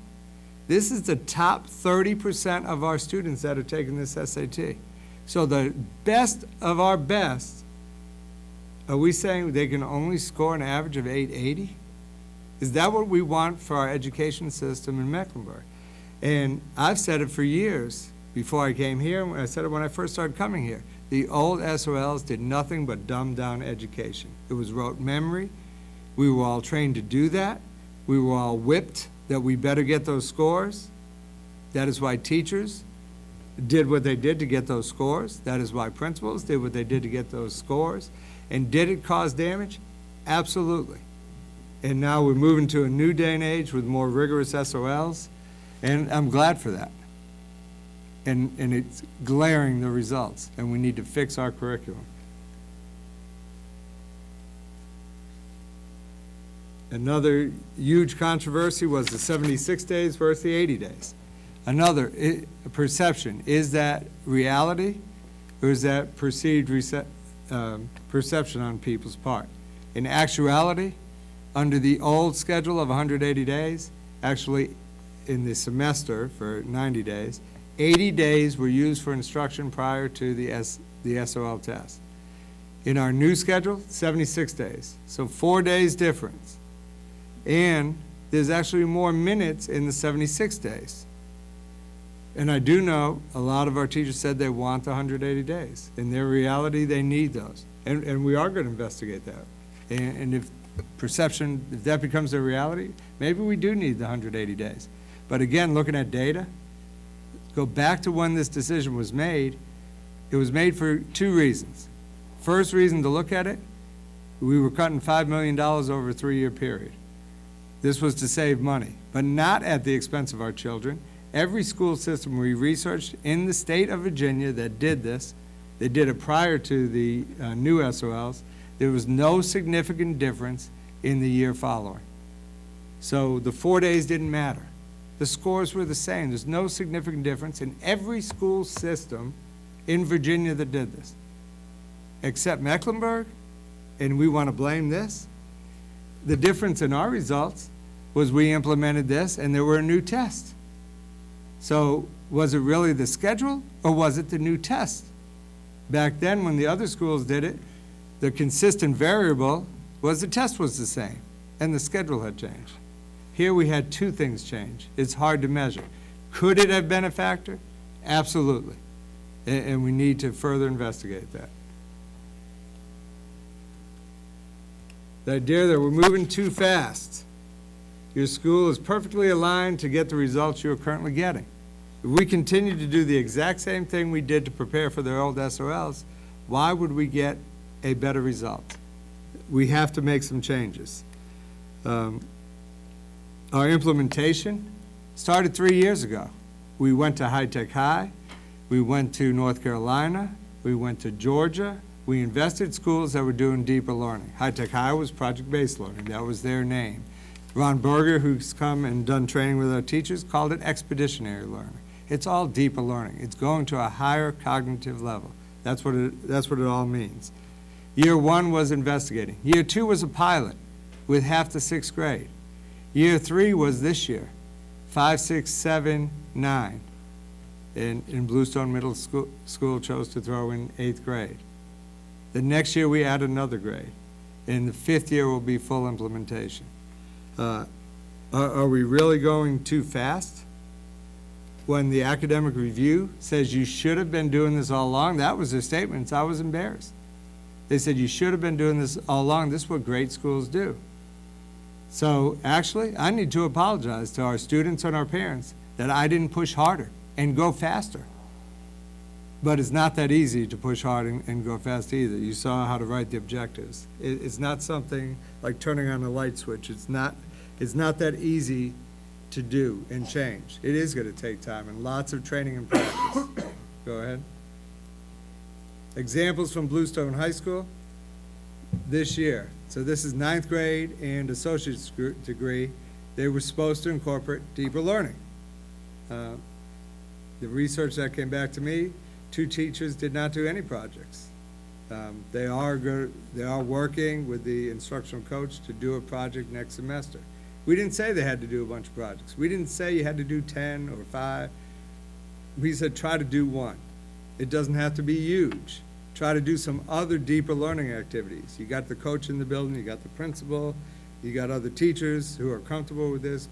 This is the top 30% of our students that are taking this SAT. So the best of our best, are we saying they can only score an average of 880? Is that what we want for our education system in Mecklenburg? And I've said it for years before I came here, and I said it when I first started coming here. The old SOLs did nothing but dumb down education. It was rote memory. We were all trained to do that. We were all whipped that we better get those scores. That is why teachers did what they did to get those scores. That is why principals did what they did to get those scores. And did it cause damage? Absolutely. And now we're moving to a new day and age with more rigorous SOLs, and I'm glad for that. And it's glaring the results, and we need to fix our curriculum. Another huge controversy was the 76 days versus the 80 days. Another perception, is that reality or is that perceived perception on people's part? In actuality, under the old schedule of 180 days, actually in the semester for 90 days, 80 days were used for instruction prior to the SOL test. In our new schedule, 76 days, so 4 days difference. And there's actually more minutes in the 76 days. And I do know a lot of our teachers said they want the 180 days. In their reality, they need those. And we are going to investigate that. And if perception, if that becomes their reality, maybe we do need the 180 days. But again, looking at data, go back to when this decision was made. It was made for two reasons. First reason to look at it, we were cutting $5 million over a 3-year period. This was to save money, but not at the expense of our children. Every school system we researched in the state of Virginia that did this, they did it prior to the new SOLs, there was no significant difference in the year following. So the 4 days didn't matter. The scores were the same. There's no significant difference in every school system in Virginia that did this, except Mecklenburg, and we want to blame this. The difference in our results was we implemented this and there were a new test. So was it really the schedule, or was it the new test? Back then, when the other schools did it, the consistent variable was the test was the same, and the schedule had changed. Here we had two things change. It's hard to measure. Could it have been a factor? Absolutely. And we need to further investigate that. The idea that we're moving too fast. Your school is perfectly aligned to get the results you're currently getting. If we continue to do the exact same thing we did to prepare for the old SOLs, why would we get a better result? We have to make some changes. Our implementation started 3 years ago. We went to High Tech High, we went to North Carolina, we went to Georgia. We invested schools that were doing deeper learning. High Tech High was project-based learning. That was their name. Ron Berger, who's come and done training with our teachers, called it expeditionary learning. It's all deeper learning. It's going to a higher cognitive level. That's what it all means. Year 1 was investigating. Year 2 was a pilot with half the 6th grade. Year 3 was this year, 5, 6, 7, 9. In Bluestone Middle School chose to throw in 8th grade. The next year we add another grade. In the 5th year will be full implementation. Are we really going too fast? When the academic review says you should have been doing this all along, that was their statement. I was embarrassed. They said you should have been doing this all along. This is what great schools do. So actually, I need to apologize to our students and our parents that I didn't push harder and go faster. But it's not that easy to push hard and go fast either. You saw how to write the objectives. It's not something like turning on a light switch. It's not that easy to do and change. It is going to take time and lots of training and practice. Go ahead. Examples from Bluestone High School this year. So this is 9th grade and associate's degree. They were supposed to incorporate deeper learning. The research that came back to me, 2 teachers did not do any projects. They are working with the instructional coach to do a project next semester. We didn't say they had to do a bunch of projects. We didn't say you had to do 10 or 5. We said try to do 1. It doesn't have to be huge. Try to do some other deeper learning activities. You got the coach in the building, you got the principal, you got other teachers who are comfortable with this,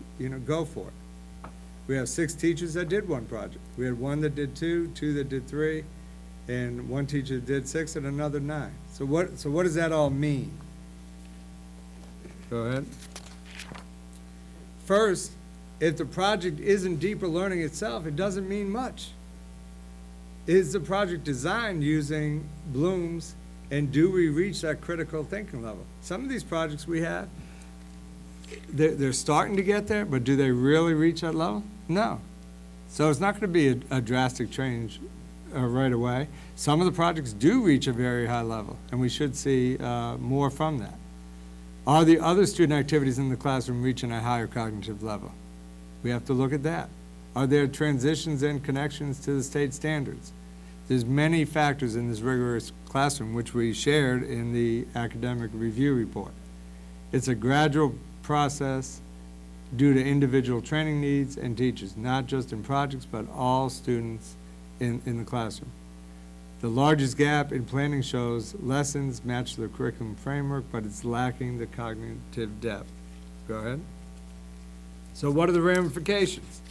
go for it. We have 6 teachers that did 1 project. We had 1 that did 2, 2 that did 3, and 1 teacher did 6 and another 9. So what does that all mean? Go ahead. First, if the project isn't deeper learning itself, it doesn't mean much. Is the project designed using Bloom's, and do we reach that critical thinking level? Some of these projects we have, they're starting to get there, but do they really reach that level? No. So it's not going to be a drastic change right away. Some of the projects do reach a very high level, and we should see more from that. Are the other student activities in the classroom reaching a higher cognitive level? We have to look at that. Are there transitions and connections to the state standards? There's many factors in this rigorous classroom, which we shared in the academic review report. It's a gradual process due to individual training needs and teachers, not just in projects, but all students in the classroom. The largest gap in planning shows lessons match the curriculum framework, but it's lacking the cognitive depth. Go ahead. So what are the ramifications?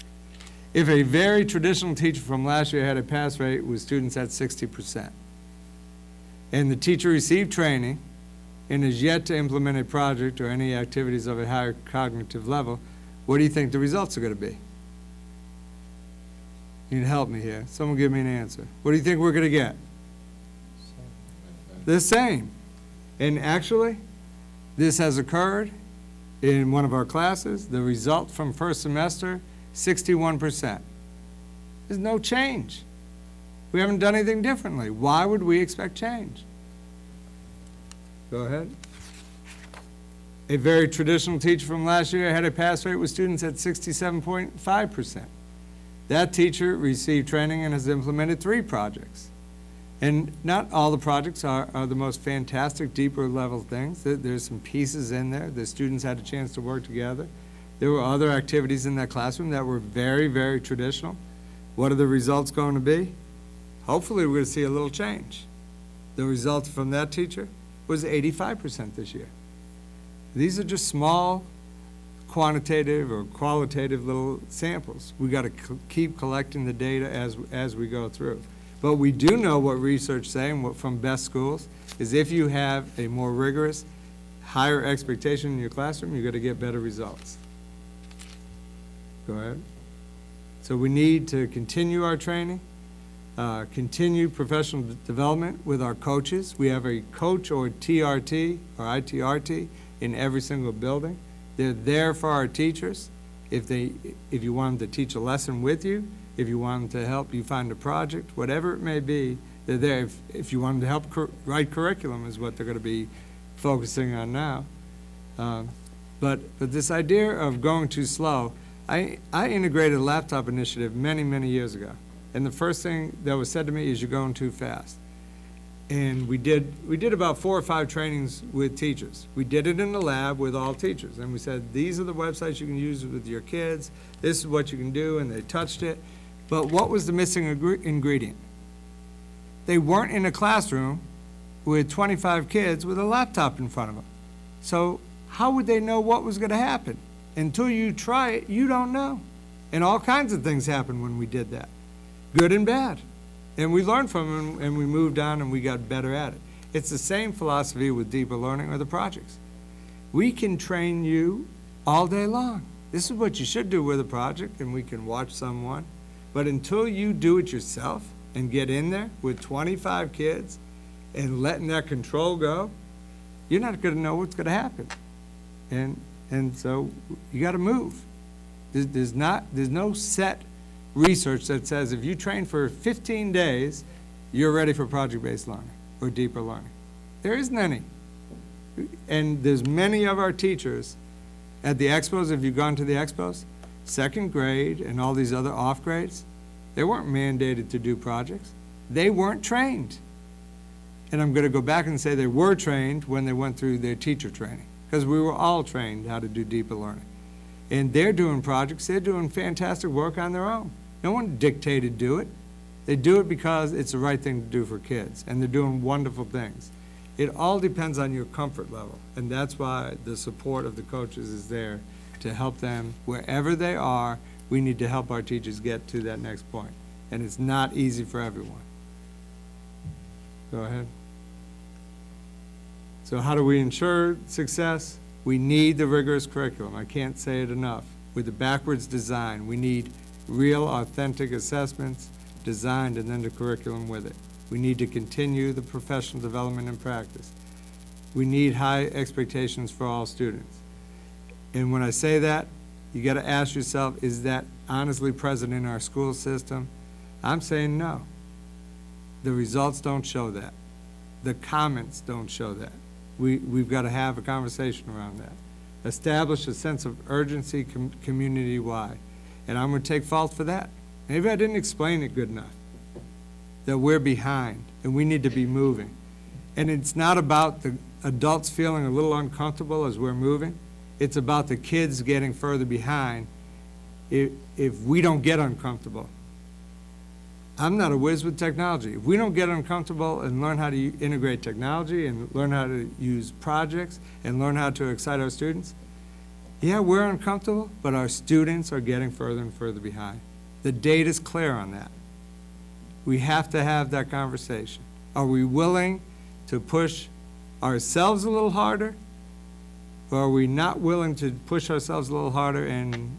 If a very traditional teacher from last year had a pass rate with students at 60%, and the teacher received training and is yet to implement a project or any activities of a higher cognitive level, what do you think the results are going to be? You can help me here. Someone give me an answer. What do you think we're going to get? The same. And actually, this has occurred in one of our classes. The result from first semester, 61%. There's no change. We haven't done anything differently. Why would we expect change? Go ahead. A very traditional teacher from last year had a pass rate with students at 67.5%. That teacher received training and has implemented 3 projects. And not all the projects are the most fantastic, deeper level things. There's some pieces in there. The students had a chance to work together. There were other activities in that classroom that were very, very traditional What are the results going to be? Hopefully, we're going to see a little change. The results from that teacher was 85% this year. These are just small quantitative or qualitative little samples. We got to keep collecting the data as we go through. But we do know what research saying from best schools is if you have a more rigorous, higher expectation in your classroom, you're going to get better results. Go ahead. So we need to continue our training, continue professional development with our coaches. We have a coach or TRT or ITRT in every single building. They're there for our teachers. If you want them to teach a lesson with you, if you want them to help you find a project, whatever it may be, they're there. If you want them to help write curriculum is what they're going to be focusing on now. But this idea of going too slow, I integrated a laptop initiative many, many years ago. And the first thing that was said to me is you're going too fast. And we did about 4 or 5 trainings with teachers. We did it in the lab with all teachers. And we said, these are the websites you can use with your kids. This is what you can do. And they touched it. But what was the missing ingredient? They weren't in a classroom with 25 kids with a laptop in front of them. So how would they know what was going to happen? Until you try it, you don't know. And all kinds of things happened when we did that, good and bad. And we learned from them, and we moved on, and we got better at it. It's the same philosophy with deeper learning or the projects. We can train you all day long. This is what you should do with a project, and we can watch someone. But until you do it yourself and get in there with 25 kids and letting that control go, you're not going to know what's going to happen. And so you got to move. There's no set research that says if you train for 15 days, you're ready for project-based learning or deeper learning. There isn't any. And there's many of our teachers at the expos, if you've gone to the expos, second grade and all these other off grades, they weren't mandated to do projects. They weren't trained. And I'm going to go back and say they were trained when they went through their teacher training, because we were all trained how to do deeper learning. And they're doing projects, they're doing fantastic work on their own. No one dictated do it. They do it because it's the right thing to do for kids, and they're doing wonderful things. It all depends on your comfort level, and that's why the support of the coaches is there to help them wherever they are. We need to help our teachers get to that next point, and it's not easy for everyone. Go ahead. So how do we ensure success? We need the rigorous curriculum. I can't say it enough. With the backwards design, we need real, authentic assessments designed and then the curriculum with it. We need to continue the professional development and practice. We need high expectations for all students. And when I say that, you got to ask yourself, is that honestly present in our school system? I'm saying no. The results don't show that. The comments don't show that. We've got to have a conversation around that. Establish a sense of urgency community-wide. And I'm going to take fault for that. Maybe I didn't explain it good enough, that we're behind and we need to be moving. And it's not about the adults feeling a little uncomfortable as we're moving. It's about the kids getting further behind if we don't get uncomfortable. I'm not a whiz with technology. If we don't get uncomfortable and learn how to integrate technology and learn how to use projects and learn how to excite our students, yeah, we're uncomfortable, but our students are getting further and further behind. The data's clear on that. We have to have that conversation. Are we willing to push ourselves a little harder, or are we not willing to push ourselves a little harder and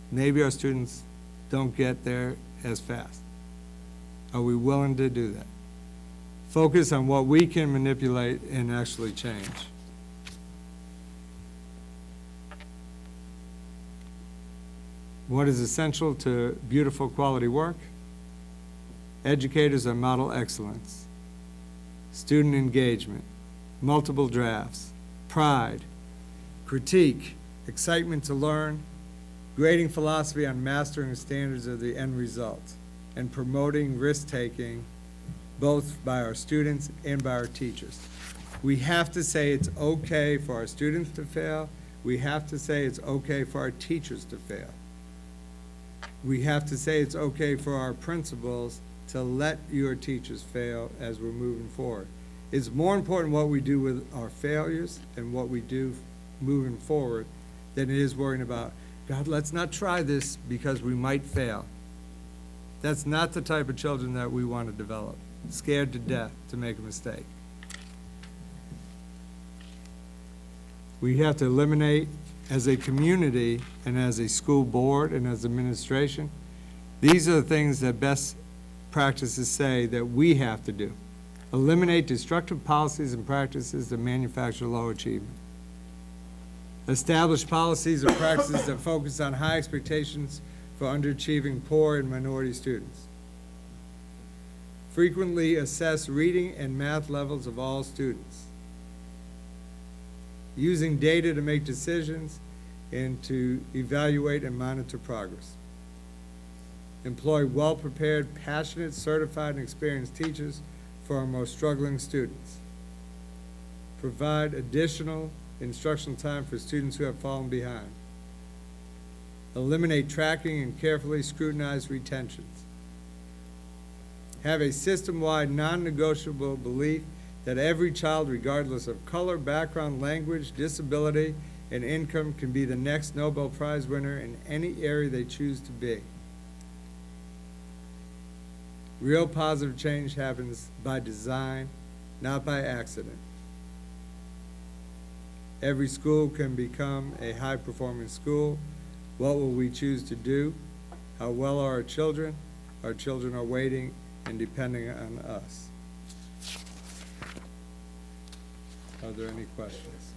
maybe our students don't get there as fast? Are we willing to do that? Focus on what we can manipulate and actually change. What is essential to beautiful quality work? Educators are model excellence, student engagement, multiple drafts, pride, critique, excitement to learn, grading philosophy on mastering the standards of the end result, and promoting risk-taking both by our students and by our teachers. We have to say it's okay for our students to fail. We have to say it's okay for our teachers to fail. we have to say it's okay for our principals to let your teachers fail as we're moving forward. It's more important what we do with our failures and what we do moving forward than it is worrying about, God, let's not try this because we might fail. That's not the type of children that we want to develop, scared to death to make a mistake. We have to eliminate, as a community and as a school board and as administration, these are the things that best practices say that we have to do. Eliminate destructive policies and practices that manufacture low achievement. Establish policies or practices that focus on high expectations for underachieving poor and minority students. Frequently assess reading and math levels of all students. Using data to make decisions and to evaluate and monitor progress. Employ well-prepared, passionate, certified, and experienced teachers for our most struggling students. Provide additional instructional time for students who have fallen behind. Eliminate tracking and carefully scrutinize retentions. Have a system-wide, non-negotiable belief that every child, regardless of color, background, language, disability, and income, can be the next Nobel Prize winner in any area they choose to be. Real positive change happens by design, not by accident. Every school can become a high-performing school. What will we choose to do? How well are our children? Our children are waiting and depending on us. Are there any questions?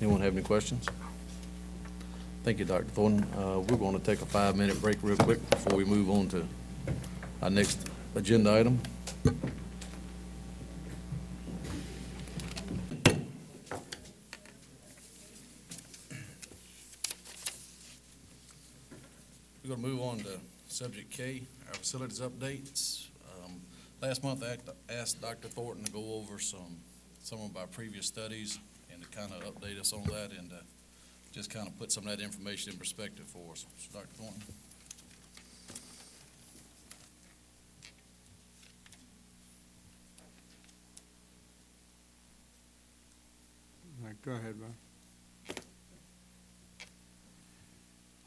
Anyone have any questions? Thank you, Dr. Thornton. We're going to take a 5-minute break real quick before we move on to our next agenda item. We're going to move on to subject K, our facilities updates. Last month I asked Dr. Thornton to go over some of our previous studies and to kind of update us on that and just kind of put some of that information in perspective for us. So, Dr. Thornton. All right, go ahead, Ron.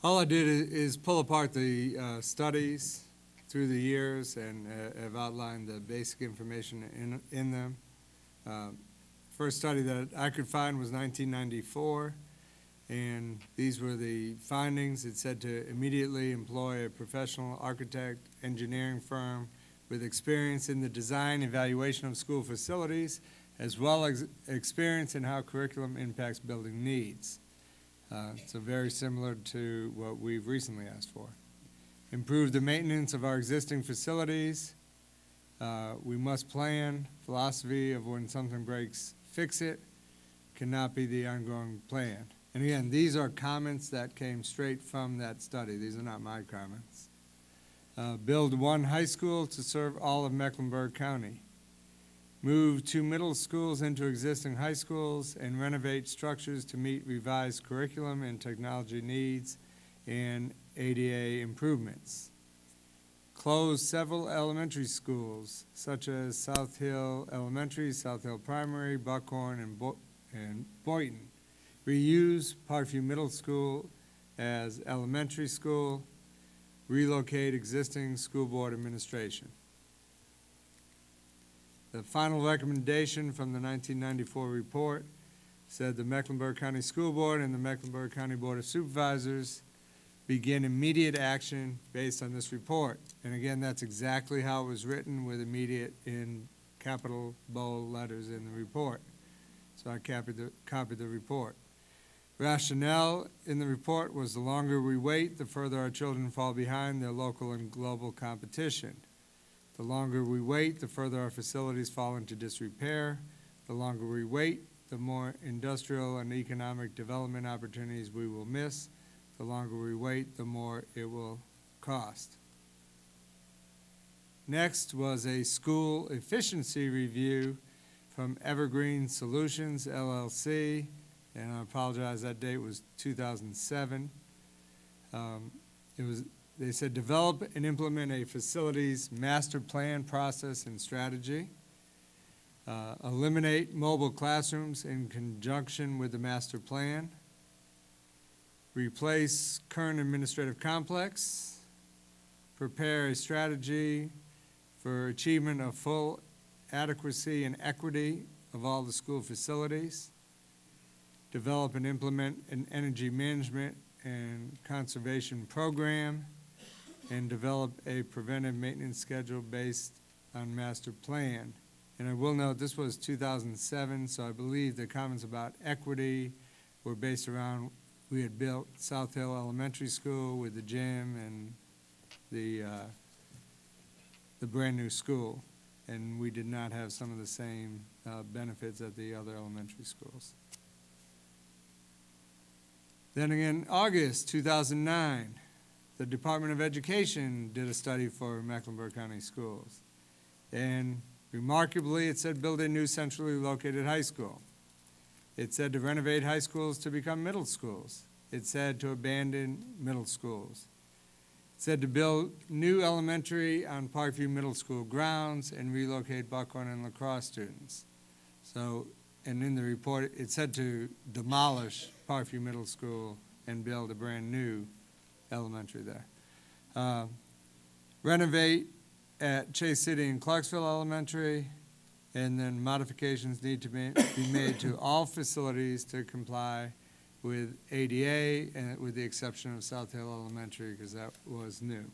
All I did is pull apart the studies through the years and have outlined the basic information in them. First study that I could find was 1994, and these were the findings. It said to immediately employ a professional architect, engineering firm with experience in the design, evaluation of school facilities, as well as experience in how curriculum impacts building needs. So very similar to what we've recently asked for. Improve the maintenance of our existing facilities. We must plan. Philosophy of when something breaks, fix it, cannot be the ongoing plan. And again, these are comments that came straight from that study. These are not my comments. Build one high school to serve all of Mecklenburg County. Move 2 middle schools into existing high schools and renovate structures to meet revised curriculum and technology needs and ADA improvements. Close several elementary schools, such as South Hill Elementary, South Hill Primary, Buckhorn, and Boynton. Reuse Parkview Middle School as elementary school. Relocate existing school board administration. The final recommendation from the 1994 report said the Mecklenburg County School Board and the Mecklenburg County Board of Supervisors begin immediate action based on this report. And again, that's exactly how it was written, with immediate in capital bold letters in the report. So I copied the report. Rationale in the report was the longer we wait, the further our children fall behind their local and global competition. The longer we wait, the further our facilities fall into disrepair. The longer we wait, the more industrial and economic development opportunities we will miss. The longer we wait, the more it will cost. Next was a school efficiency review from Evergreen Solutions LLC, and I apologize, that date was 2007. They said, develop and implement a facilities master plan, process, and strategy. Eliminate mobile classrooms in conjunction with the master plan. Replace current administrative complex. Prepare a strategy for achievement of full adequacy and equity of all the school facilities. Develop and implement an energy management and conservation program, and develop a preventive maintenance schedule based on master plan. And I will note, this was 2007, so I believe the comments about equity were based around, we had built South Hill Elementary School with the gym and the brand-new school, and we did not have some of the same benefits at the other elementary schools. Then again, August 2009, the Department of Education did a study for Mecklenburg County schools. And remarkably, it said build a new centrally located high school. It said to renovate high schools to become middle schools. It said to abandon middle schools. It said to build new elementary on Parkview Middle School grounds and relocate Buckhorn and La Crosse students. So, and in the report, it said to demolish Parkview Middle School and build a brand new elementary there. Renovate at Chase City and Clarksville Elementary, and then modifications need to be made to all facilities to comply with ADA, and with the exception of South Hill Elementary, because that was new.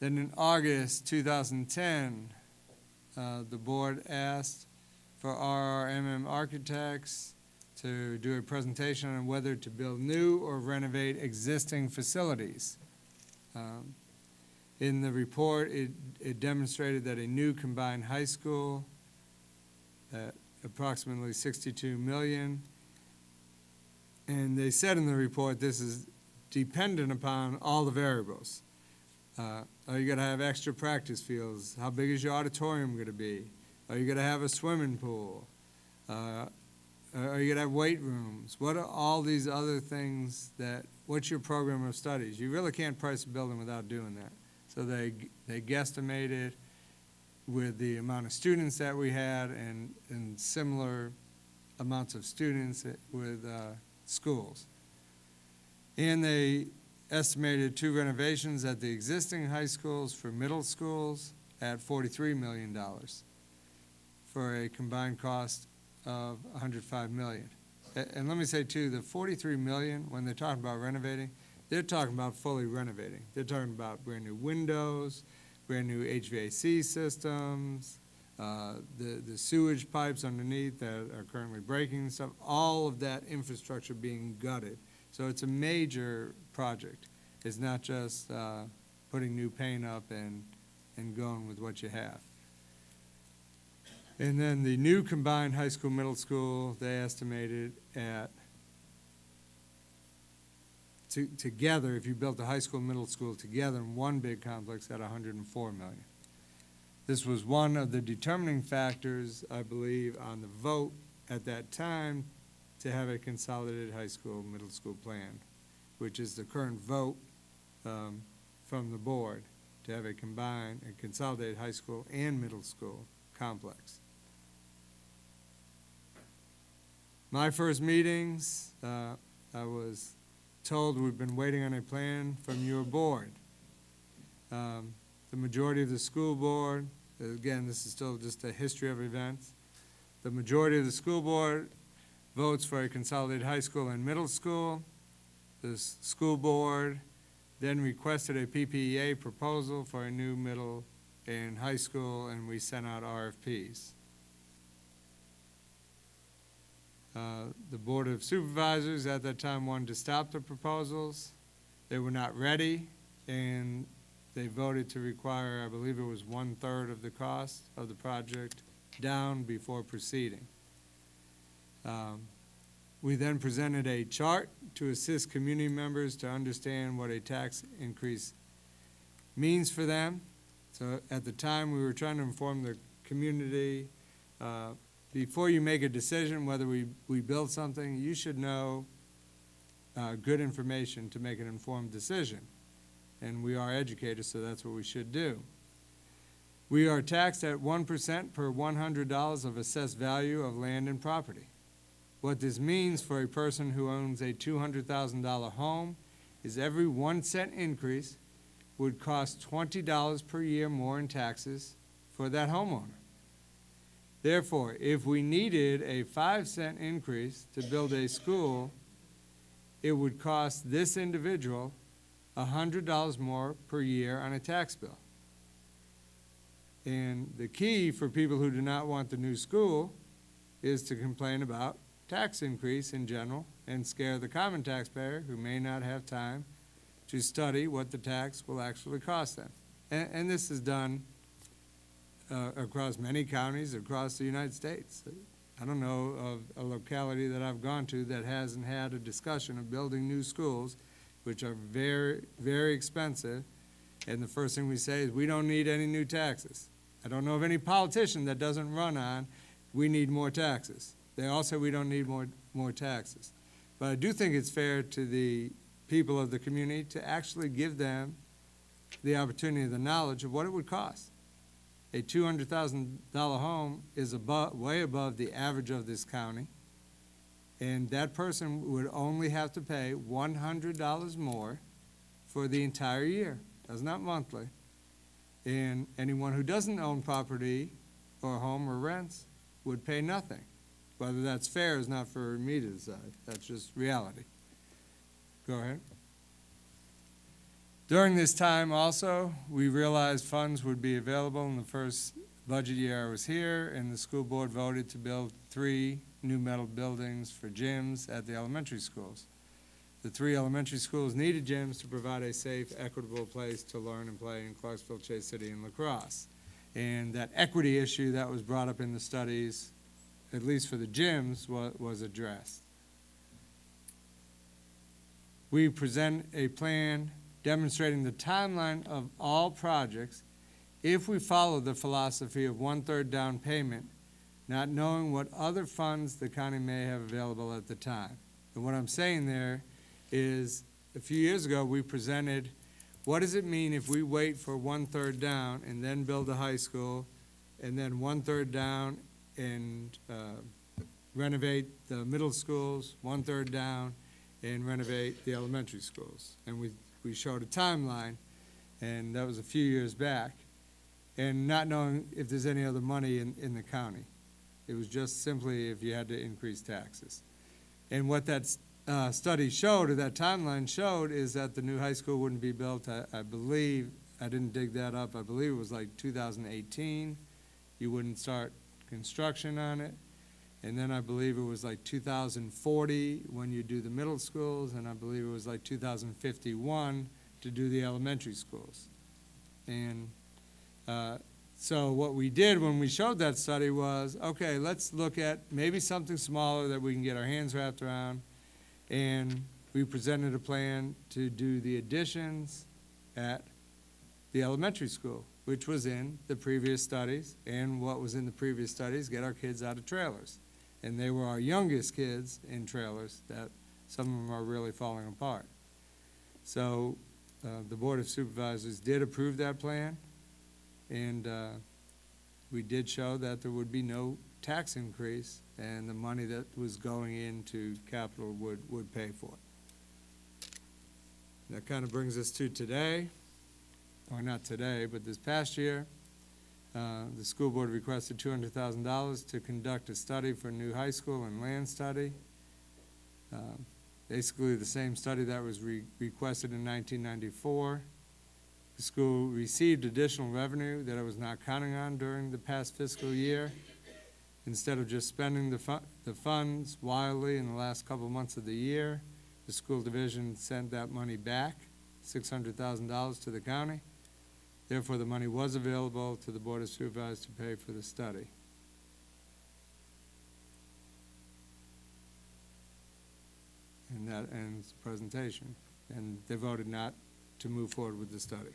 Then in August 2010, the board asked for RRMM Architects to do a presentation on whether to build new or renovate existing facilities. In the report, it demonstrated that a new combined high school at approximately $62 million, and they said in the report this is dependent upon all the variables. Are you going to have extra practice fields? How big is your auditorium going to be? Are you going to have a swimming pool? Are you going to have weight rooms? What are all these other things what's your program of studies? You really can't price a building without doing that. So they guesstimated with the amount of students that we had and similar amounts of students with schools. And they estimated 2 renovations at the existing high schools for middle schools at $43 million for a combined cost of $105 million. And let me say too, the $43 million, when they're talking about renovating, they're talking about fully renovating. They're talking about brand new windows, brand new HVAC systems, the sewage pipes underneath that are currently breaking and stuff, all of that infrastructure being gutted. So it's a major project. It's not just putting new paint up and going with what you have. And then the new combined high school, middle school, they estimated at, together, if you built the high school, middle school together in one big complex, at $104 million. This was one of the determining factors, I believe, on the vote at that time to have a consolidated high school, middle school plan, which is the current vote from the board to have a combined and consolidated high school and middle school complex. My first meetings, I was told we've been waiting on a plan from your board. The majority of the school board, again, this is still just a history of events, the majority of the school board votes for a consolidated high school and middle school. The school board then requested a PPEA proposal for a new middle and high school, and we sent out RFPs. The Board of Supervisors at that time wanted to stop the proposals. They were not ready, and they voted to require, I believe it was 1/3 of the cost of the project down before proceeding. We then presented a chart to assist community members to understand what a tax increase means for them. So at the time, we were trying to inform the community, before you make a decision whether we build something, you should know good information to make an informed decision. And we are educators, so that's what we should do. We are taxed at 1% per $100 of assessed value of land and property. What this means for a person who owns a $200,000 home is every 1 cent increase would cost $20 per year more in taxes for that homeowner. Therefore, if we needed a 5-cent increase to build a school, it would cost this individual $100 more per year on a tax bill. And the key for people who do not want the new school is to complain about tax increase in general and scare the common taxpayer who may not have time to study what the tax will actually cost them. And this is done across many counties across the United States. I don't know of a locality that I've gone to that hasn't had a discussion of building new schools, which are very, very expensive. And the first thing we say is, we don't need any new taxes. I don't know of any politician that doesn't run on, we need more taxes. They all say we don't need more taxes. But I do think it's fair to the people of the community to actually give them the opportunity, the knowledge of what it would cost. A $200,000 home is way above the average of this county, and that person would only have to pay $100 more for the entire year. That's not monthly. And anyone who doesn't own property or home or rents would pay nothing. Whether that's fair is not for me to decide. That's just reality. Go ahead. During this time also, we realized funds would be available in the first budget year I was here, and the school board voted to build 3 new metal buildings for gyms at the elementary schools. The 3 elementary schools needed gyms to provide a safe, equitable place to learn and play in Clarksville, Chase City, and La Crosse. And that equity issue that was brought up in the studies, at least for the gyms, was addressed. We present a plan demonstrating the timeline of all projects if we follow the philosophy of 1/3 down payment, not knowing what other funds the county may have available at the time. And what I'm saying there is, a few years ago, we presented, what does it mean if we wait for 1/3 down and then build a high school, and then 1/3 down and renovate the middle schools, 1/3 down and renovate the elementary schools. And we showed a timeline, and that was a few years back, and not knowing if there's any other money in the county. It was just simply if you had to increase taxes. And what that study showed, or that timeline showed, is that the new high school wouldn't be built, I believe, I didn't dig that up, I believe it was like 2018. You wouldn't start construction on it. And then I believe it was like 2040 when you do the middle schools, and I believe it was like 2051 to do the elementary schools. And so what we did when we showed that study was, okay, let's look at maybe something smaller that we can get our hands wrapped around. And we presented a plan to do the additions at the elementary school, which was in the previous studies, and what was in the previous studies, get our kids out of trailers. And they were our youngest kids in trailers, that some of them are really falling apart. So the Board of Supervisors did approve that plan, and we did show that there would be no tax increase, and the money that was going into capital would pay for it. That kind of brings us to today, or not today, but this past year. The school board requested $200,000 to conduct a study for a new high school and land study. Basically the same study that was requested in 1994. The school received additional revenue that it was not counting on during the past fiscal year. Instead of just spending the funds wildly in the last couple of months of the year, the school division sent that money back, $600,000 to the county. Therefore, the money was available to the Board of Supervisors to pay for the study. And that ends the presentation. And they voted not to move forward with the study.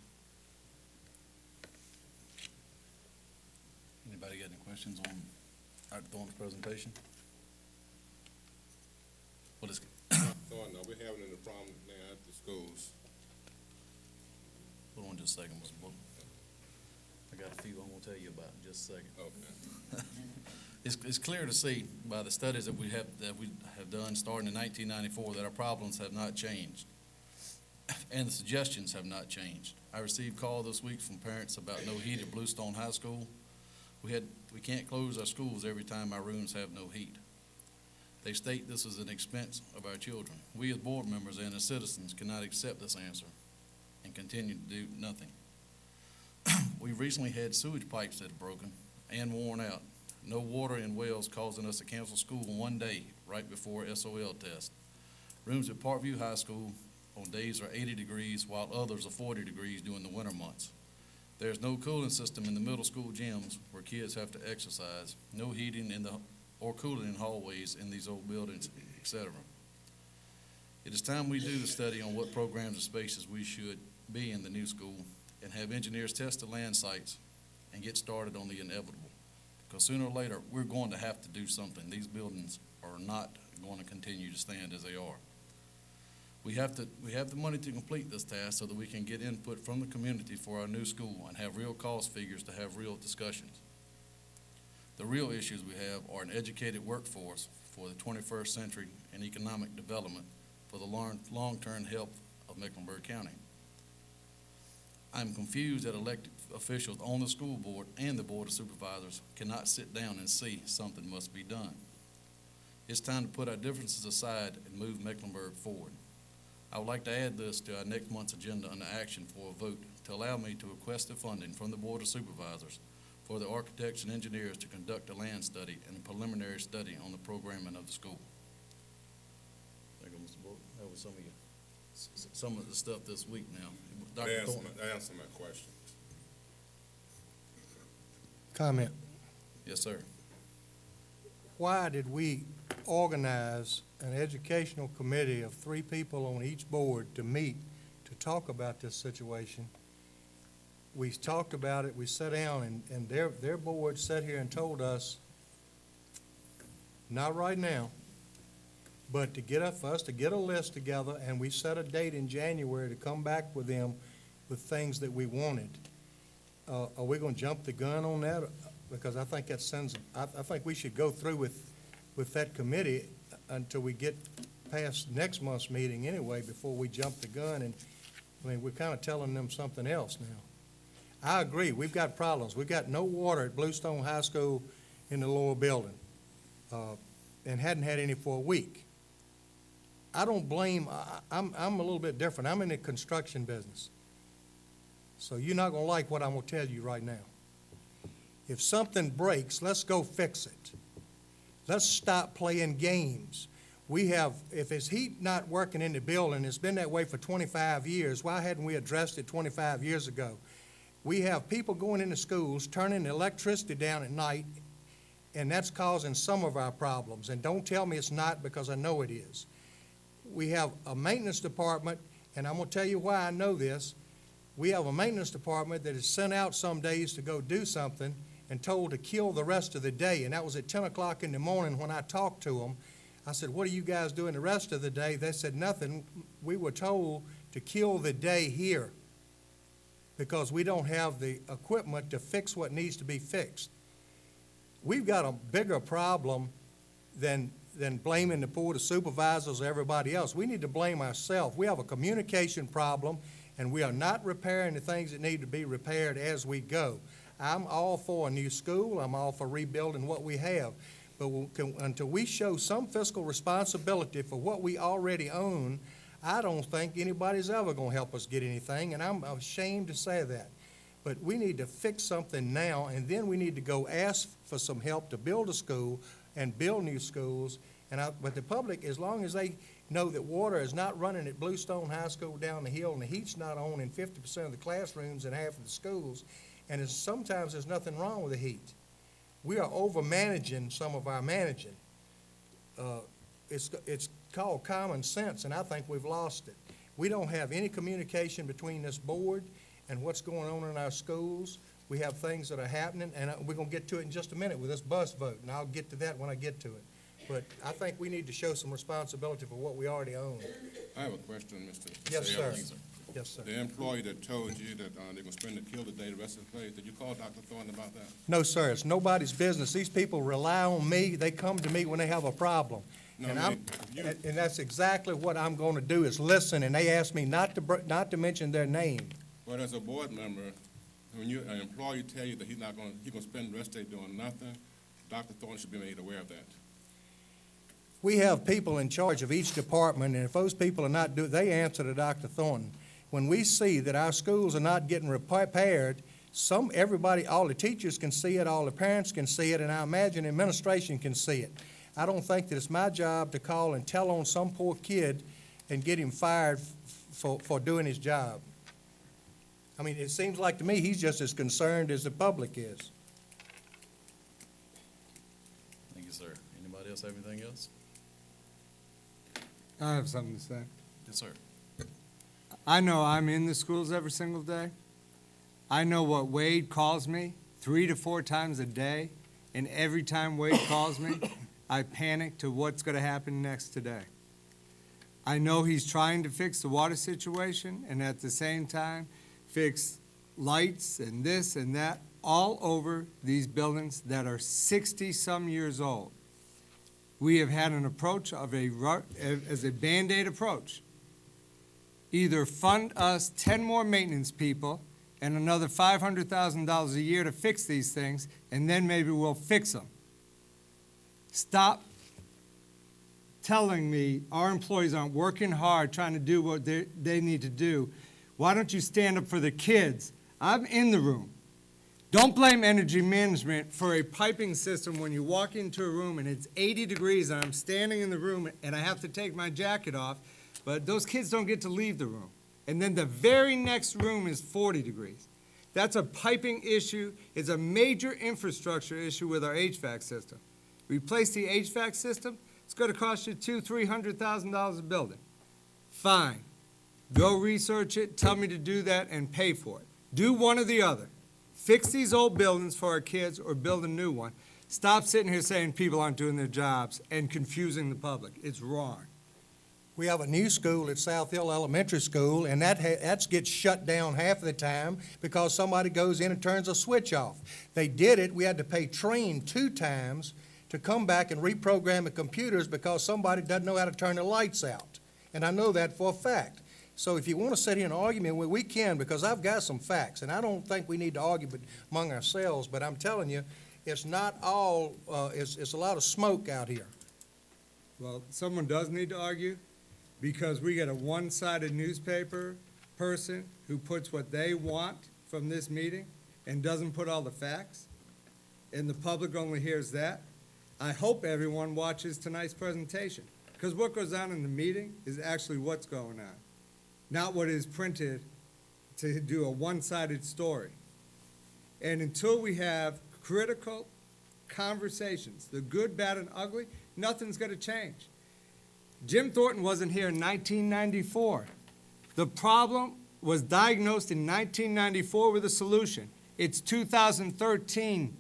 Anybody got any questions on Dr. Thorne's presentation? What is, Thorne, are we having any problems now at the schools? hold on just a second, Mr. Booker. I got a few I'm gonna tell you about in just a second. Okay. It's clear to see by the studies that we have done starting in 1994 that our problems have not changed, and the suggestions have not changed. I received a call this week from parents about no heat at Bluestone High School. We can't close our schools every time our rooms have no heat. They state this is an expense of our children. We as board members and as citizens cannot accept this answer and continue to do nothing. We've recently had sewage pipes that have broken and worn out. No water in wells causing us to cancel school one day right before SOL test. Rooms at Parkview High School on days are 80 degrees while others are 40 degrees during the winter months. There's no cooling system in the middle school gyms where kids have to exercise, no heating or cooling in hallways in these old buildings, etc. It is time we do the study on what programs and spaces we should be in the new school and have engineers test the land sites and get started on the inevitable. Because sooner or later, we're going to have to do something. These buildings are not going to continue to stand as they are. We have the money to complete this task so that we can get input from the community for our new school and have real cost figures to have real discussions. The real issues we have are an educated workforce for the 21st century and economic development for the long-term health of Mecklenburg County. I'm confused that elected officials on the school board and the Board of Supervisors cannot sit down and see something must be done. It's time to put our differences aside and move Mecklenburg forward. I would like to add this to our next month's agenda under action for a vote to allow me to request the funding from the Board of Supervisors for the architects and engineers to conduct a land study and a preliminary study on the programming of the school. There you go, Mr. Board. That was some of the stuff this week now. Dr. Thorne. Answer my question. Comment. Yes, sir. Why did we organize an educational committee of 3 people on each board to meet to talk about this situation? We talked about it, we sat down, and their board sat here and told us, not right now, but for us to get a list together, and we set a date in January to come back with them with things that we wanted. Are we going to jump the gun on that? Because I think that I think we should go through with that committee until we get past next month's meeting anyway, before we jump the gun. And I mean, we're kind of telling them something else now. I agree, we've got problems. We've got no water at Bluestone High School in the lower building, and hadn't had any for a week. I don't blame, I'm a little bit different. I'm in the construction business. So you're not going to like what I'm going to tell you right now. If something breaks, let's go fix it. Let's stop playing games. If it's heat not working in the building, it's been that way for 25 years, why hadn't we addressed it 25 years ago? We have people going into schools, turning the electricity down at night, and that's causing some of our problems. And don't tell me it's not, because I know it is. We have a maintenance department, and I'm going to tell you why I know this. We have a maintenance department that is sent out some days to go do something and told to kill the rest of the day. And that was at 10 o'clock in the morning when I talked to them. I said, what are you guys doing the rest of the day? They said, nothing. We were told to kill the day here because we don't have the equipment to fix what needs to be fixed. We've got a bigger problem than blaming the Board of Supervisors or everybody else. We need to blame ourselves. We have a communication problem, and we are not repairing the things that need to be repaired as we go. I'm all for a new school. I'm all for rebuilding what we have. But until we show some fiscal responsibility for what we already own, I don't think anybody's ever going to help us get anything, and I'm ashamed to say that. But we need to fix something now, and then we need to go ask for some help to build a school and build new schools. But the public, as long as they know that water is not running at Bluestone High School down the hill and the heat's not on in 50% of the classrooms and half of the schools, and sometimes there's nothing wrong with the heat. We are over-managing some of our managing. It's called common sense, and I think we've lost it. We don't have any communication between this board and what's going on in our schools. We have things that are happening, and we're gonna get to it in just a minute with this bus vote, and I'll get to that when I get to it. But I think we need to show some responsibility for what we already own. I have a question, Mr. Yes, sir. Sales. Yes, sir. The employee that told you that they're gonna spend the day the rest of the day, did you call Dr. Thornton about that? No, sir, it's nobody's business. These people rely on me. They come to me when they have a problem. No, And I mean, and that's exactly what I'm gonna do, is listen, and they ask me not to mention their name. But as a board member, when an employee tell you that he's gonna spend the rest of the day doing nothing, Dr. Thornton should be made aware of that. We have people in charge of each department, and if those people are not they answer to Dr. Thornton. When we see that our schools are not getting repaired, everybody, all the teachers can see it, all the parents can see it, and I imagine administration can see it. I don't think that it's my job to call and tell on some poor kid and get him fired for doing his job. I mean, it seems like to me he's just as concerned as the public is. Thank you, sir. Anybody else have anything else? I have something to say. Yes, sir. I know I'm in the schools every single day. I know what Wade calls me 3 to 4 times a day, and every time Wade calls me, I panic to what's going to happen next today. I know he's trying to fix the water situation and at the same time fix lights and this and that all over these buildings that are 60-some years old. We have had an approach of as a Band-Aid approach. Either fund us 10 more maintenance people and another $500,000 a year to fix these things, and then maybe we'll fix them. Stop telling me our employees aren't working hard trying to do what they need to do. Why don't you stand up for the kids? I'm in the room. Don't blame energy management for a piping system when you walk into a room and it's 80 degrees and I'm standing in the room and I have to take my jacket off, but those kids don't get to leave the room. And then the very next room is 40 degrees. That's a piping issue. It's a major infrastructure issue with our HVAC system. Replace the HVAC system, it's going to cost you $200,000–300,000 a building. Fine. Go research it, tell me to do that, and pay for it. Do one or the other. Fix these old buildings for our kids or build a new one. Stop sitting here saying people aren't doing their jobs and confusing the public. It's wrong. We have a new school at South Hill Elementary School, and that gets shut down half of the time because somebody goes in and turns a switch off. They did it. We had to pay Trane 2 times to come back and reprogram the computers because somebody doesn't know how to turn the lights out. And I know that for a fact. So if you want to sit here and argue, we can, because I've got some facts, and I don't think we need to argue among ourselves, but I'm telling you, it's not all, it's a lot of smoke out here. Well, someone does need to argue because we get a one-sided newspaper person who puts what they want from this meeting and doesn't put all the facts, and the public only hears that. I hope everyone watches tonight's presentation, because what goes on in the meeting is actually what's going on, not what is printed to do a one-sided story. And until we have critical conversations, the good, bad, and ugly, nothing's going to change. Jim Thornton wasn't here in 1994. The problem was diagnosed in 1994 with a solution. It's 2013,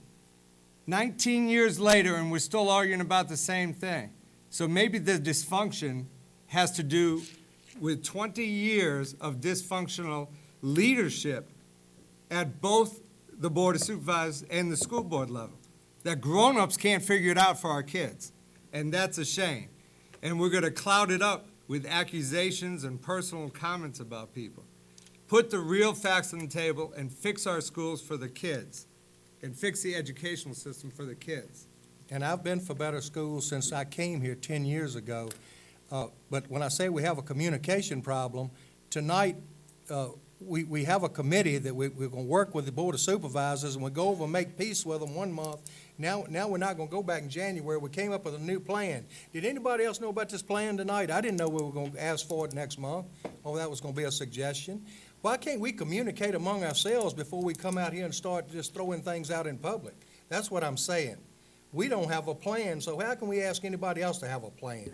19 years later, and we're still arguing about the same thing. So maybe the dysfunction has to do with 20 years of dysfunctional leadership at both the Board of Supervisors and the school board level. That grown-ups can't figure it out for our kids, and that's a shame. And we're going to cloud it up with accusations and personal comments about people. Put the real facts on the table and fix our schools for the kids, and fix the educational system for the kids. And I've been for better schools since I came here 10 years ago. But when I say we have a communication problem, tonight we have a committee that we're going to work with the Board of Supervisors, and we go over and make peace with them 1 month. Now we're not going to go back in January. We came up with a new plan. Did anybody else know about this plan tonight? I didn't know we were going to ask for it next month. Oh, that was going to be a suggestion. Why can't we communicate among ourselves before we come out here and start just throwing things out in public? That's what I'm saying. We don't have a plan, so how can we ask anybody else to have a plan?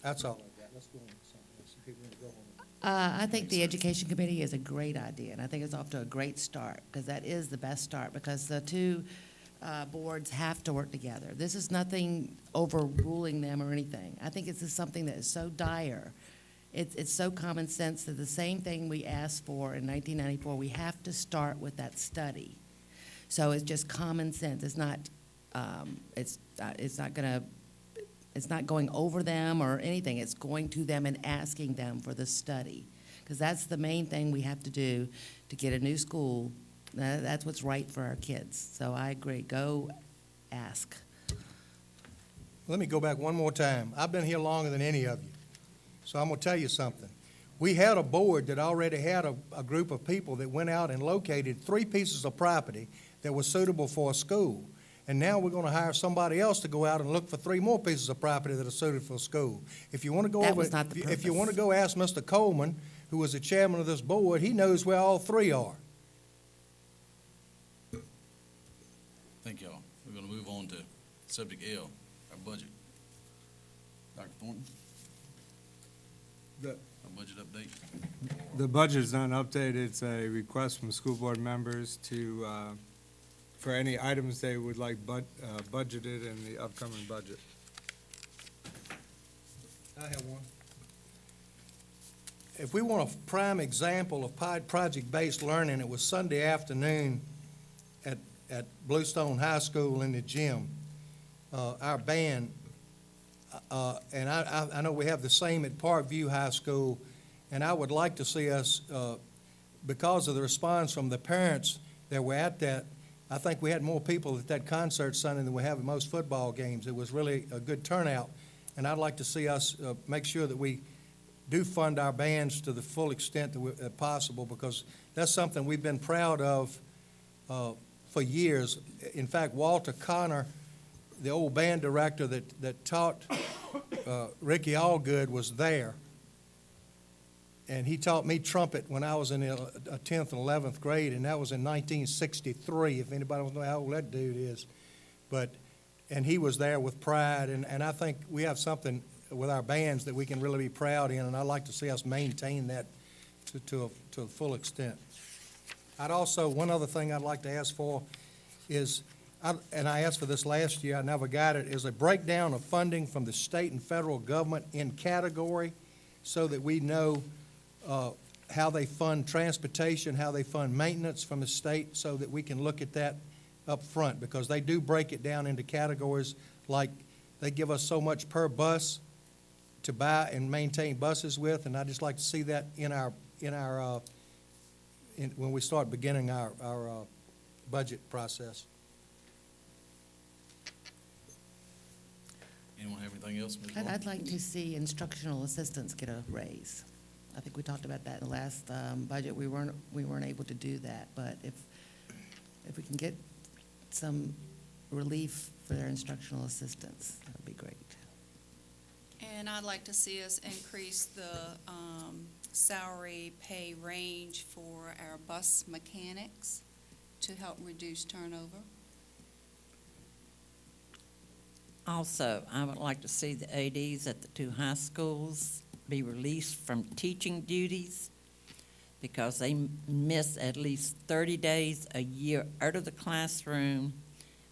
That's all I got. Let's go on to something else. People need to go home. I think the education committee is a great idea, and I think it's off to a great start, because that is the best start, because the two boards have to work together. This is nothing overruling them or anything. I think this is something that is so dire. It's so common sense that the same thing we asked for in 1994, we have to start with that study. So it's just common sense. It's not it's not going over them or anything. It's going to them and asking them for the study, because that's the main thing we have to do to get a new school. That's what's right for our kids. So I agree. Go ask. Let me go back one more time. I've been here longer than any of you, so I'm going to tell you something. We had a board that already had a group of people that went out and located 3 pieces of property that was suitable for a school. And now we're going to hire somebody else to go out and look for 3 more pieces of property that are suited for a school. If you want to go That was not the if you purpose. want to go ask Mr. Coleman, who was the chairman of this board, he knows where all 3 are. Thank y'all. We're going to move on to subject L, our budget. Dr. Thornton, The, our budget update. the budget is not updated. It's a request from school board members to, for any items they would like budgeted in the upcoming budget. I have one. If we want a prime example of project-based learning, it was Sunday afternoon at Bluestone High School in the gym. Our band, and I know we have the same at Parkview High School, and I would like to see us, because of the response from the parents that were at that, I think we had more people at that concert Sunday than we have at most football games. It was really a good turnout, and I'd like to see us make sure that we do fund our bands to the full extent that possible, because that's something we've been proud of for years. In fact, Walter Connor, the old band director that taught Ricky Allgood, was there. And he taught me trumpet when I was in the 10th and 11th grade, and that was in 1963, if anybody wants to know how old that dude is. And he was there with pride, and I think we have something with our bands that we can really be proud in, and I'd like to see us maintain that to a full extent. One other thing I'd like to ask for is, and I asked for this last year, I never got it, is a breakdown of funding from the state and federal government in category, so that we know how they fund transportation, how they fund maintenance from the state, so that we can look at that up front, because they do break it down into categories, like they give us so much per bus to buy and maintain buses with, and I'd just like to see that when we start beginning our budget process. Anyone have anything else, Ms. Moore? I'd like to see instructional assistants get a raise. I think we talked about that in the last budget. We weren't able to do that, but if we can get some relief for their instructional assistants, that would be great. And I'd like to see us increase the salary pay range for our bus mechanics to help reduce turnover. Also, I would like to see the ADs at the 2 high schools be released from teaching duties, because they miss at least 30 days a year out of the classroom,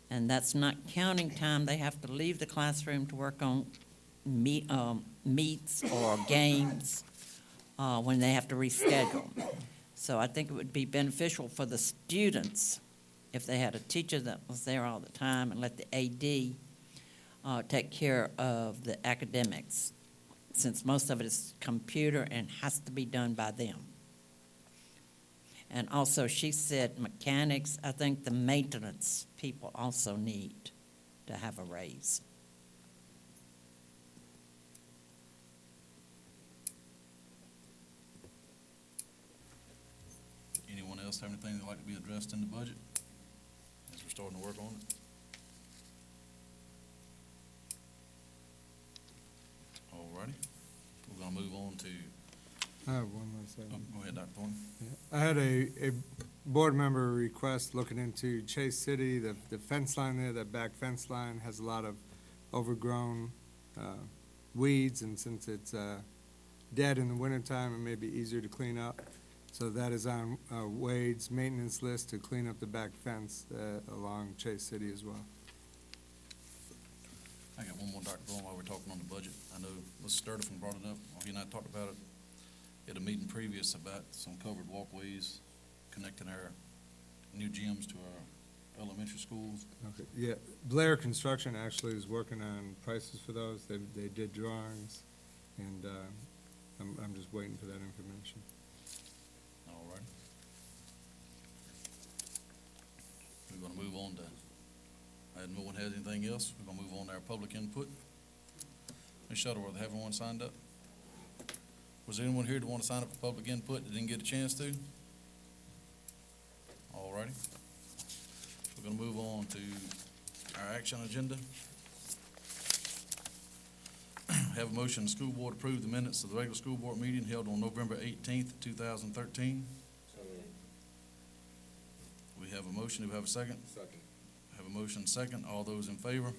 and that's not counting time they have to leave the classroom to work on meets or games when they have to reschedule. So I think it would be beneficial for the students if they had a teacher that was there all the time, and let the AD take care of the academics, since most of it is computer and has to be done by them. And also, she said mechanics. I think the maintenance people also need to have a raise. Anyone else have anything that'd like to be addressed in the budget as we're starting to work on it? Alrighty, we're gonna move on to. I have one last Oh, item. go ahead, Dr. Thornton. I had a board member request looking into Chase City, the fence line there, that back fence line has a lot of overgrown weeds, and since it's dead in the wintertime and may be easier to clean up. So that is on Wade's maintenance list to clean up the back fence along Chase City as well. I got one more, Dr. Bowen, while we're talking on the budget. I know Mr. Sturdivant brought it up, or he and I talked about it at a meeting previous about some covered walkways connecting our new gyms to our elementary schools. Okay, yeah, Blair Construction actually is working on prices for those. They did drawings, and I'm just waiting for that information. All right. We're gonna move on to, and no one has anything else, we're gonna move on to our public input. Ms. Shuttleworth, have anyone signed up? Was there anyone here that want to sign up for public input that didn't get a chance to? All righty. We're gonna move on to our action agenda. Have a motion, the school board approve the minutes of the regular school board meeting held on November 18th, 2013. We have a motion, do we have a second? Second. Have a motion, second, all those in favor?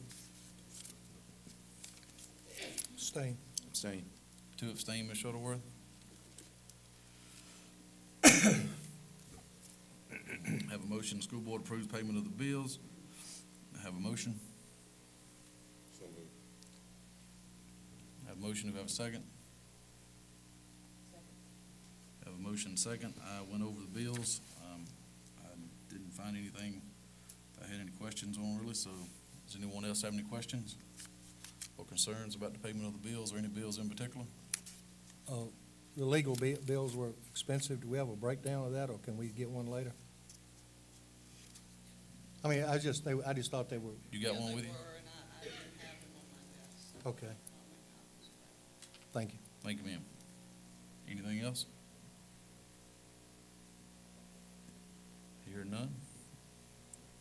Abstain. Abstain. 2 abstain, Ms. Shuttleworth. Have a motion, the school board approves payment of the bills. Have a motion. So moved. Have a motion, do we have a second? Have a motion, second. I went over the bills. I didn't find anything I had any questions on really, so does anyone else have any questions or concerns about the payment of the bills or any bills in particular? The legal bills were expensive. Do we have a breakdown of that, or can we get one later? I mean, I just thought they were. You got one with you? Okay. Thank you. Thank you, ma'am. Anything else? Hear none.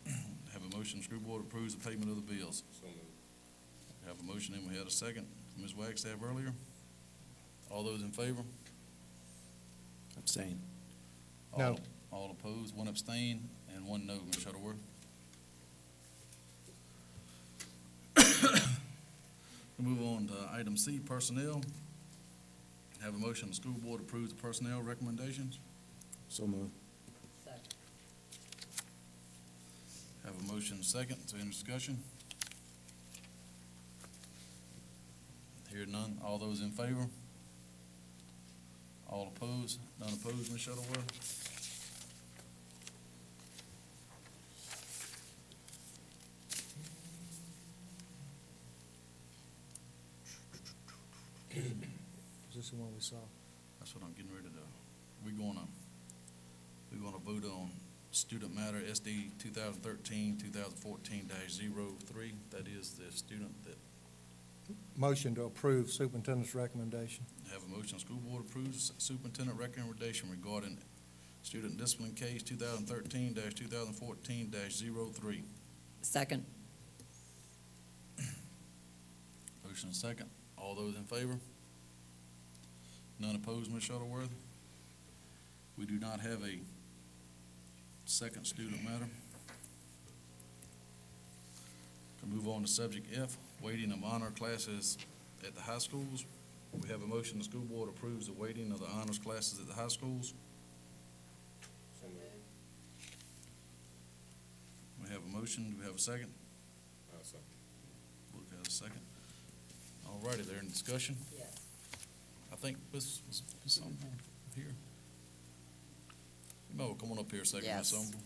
Have a motion, the school board approves the payment of the bills. So moved. Have a motion, and we had a second. Ms. Wagstaff earlier. All those in favor? Abstain. No. All opposed, 1 abstain, and 1 no, Ms. Shuttleworth. We move on to item C, personnel. Have a motion, the school board approves the personnel recommendations. So moved. Have a motion, second, so any discussion? Hear none, all those in favor? All opposed, none opposed, Ms. Shuttleworth? Is this the one we saw? That's what I'm getting ready to do. We're gonna vote on student matter SD 2013-2014-03. That is the student that Motion to approve superintendent's recommendation. have a motion, school board approves superintendent recommendation regarding student discipline case 2013-2014-03. Second. Motion second. All those in favor? None opposed, Ms. Shuttleworth? We do not have a second student matter. Can move on to subject F, weighting of honor classes at the high schools. We have a motion, the school board approves the weighting of the honors classes at the high schools. So moved. We have a motion, do we have a second? Second. Luke has a second. All righty, there in discussion? Yes. I think this was someone here. You might well come on up here a second, Ms. Yes. Sumble.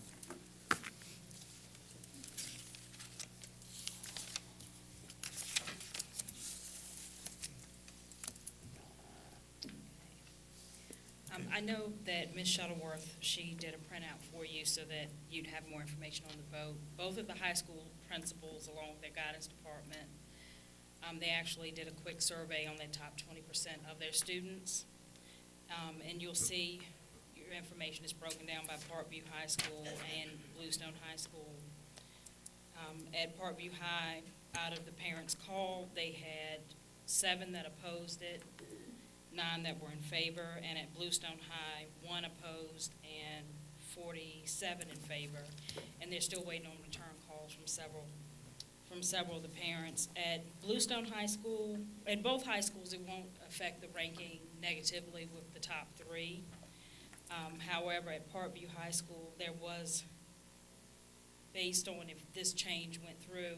I know that Ms. Shuttleworth, she did a printout for you so that you'd have more information on the vote. Both of the high school principals, along with their guidance department, they actually did a quick survey on the top 20% of their students. And you'll see your information is broken down by Parkview High School and Bluestone High School. At Parkview High, out of the parents' call, they had 7 that opposed it, 9 that were in favor, and at Bluestone High, 1 opposed and 47 in favor. And they're still waiting on return calls from several of the parents. At Bluestone High School, at both high schools, it won't affect the ranking negatively with the top three. However, at Parkview High School, there was, based on if this change went through,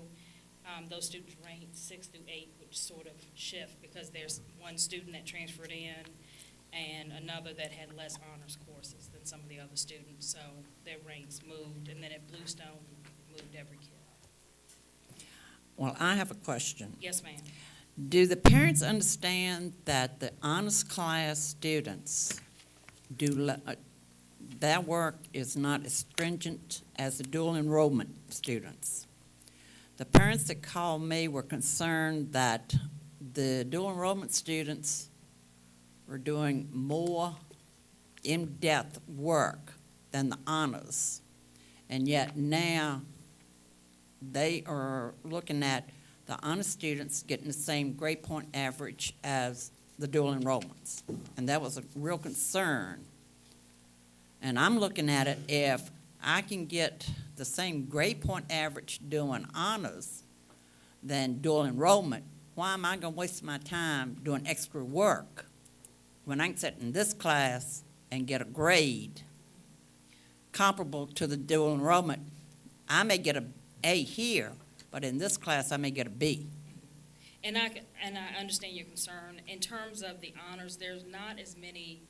those students ranked 6 through 8, which sort of shift because there's one student that transferred in and another that had less honors courses than some of the other students. So their ranks moved, and then at Bluestone, moved every kid. Well, I have a question. Yes, ma'am. Do the parents understand that the honors class students their work is not as stringent as the dual enrollment students? The parents that called me were concerned that the dual enrollment students were doing more in-depth work than the honors. And yet now they are looking at the honor students getting the same grade point average as the dual enrollments. And that was a real concern. And I'm looking at it, if I can get the same grade point average doing honors than dual enrollment, why am I going to waste my time doing extra work when I can sit in this class and get a grade comparable to the dual enrollment? I may get an A here, but in this class I may get a B. And I understand your concern. In terms of the honors, there's not as many,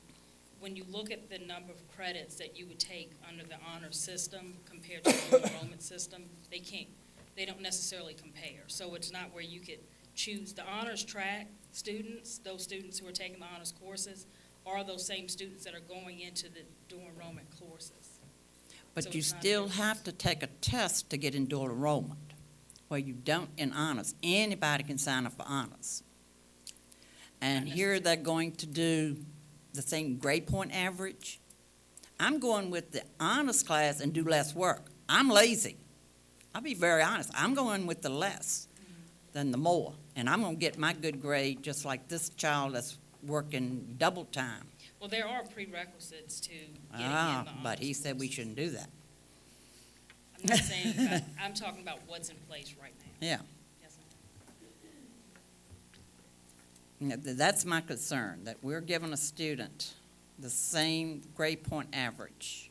when you look at the number of credits that you would take under the honor system compared to the enrollment system, they don't necessarily compare. So it's not where you could choose the honors track students, those students who are taking the honors courses, are those same students that are going into the dual enrollment courses. But So you it's not still different. have to take a test to get in dual enrollment, where you don't in honors. Anybody can sign up for honors. And here they're going to do the same grade point average. I'm going with the honors class and do less work. I'm lazy. I'll be very honest. I'm going with the less than the more. And I'm going to get my good grade just like this child that's working double time. Well, there are prerequisites to getting in the honors. But he said we shouldn't do that. I'm not saying, but I'm talking about what's in place right now. Yeah. Yes, ma'am. That's my concern, that we're giving a student the same grade point average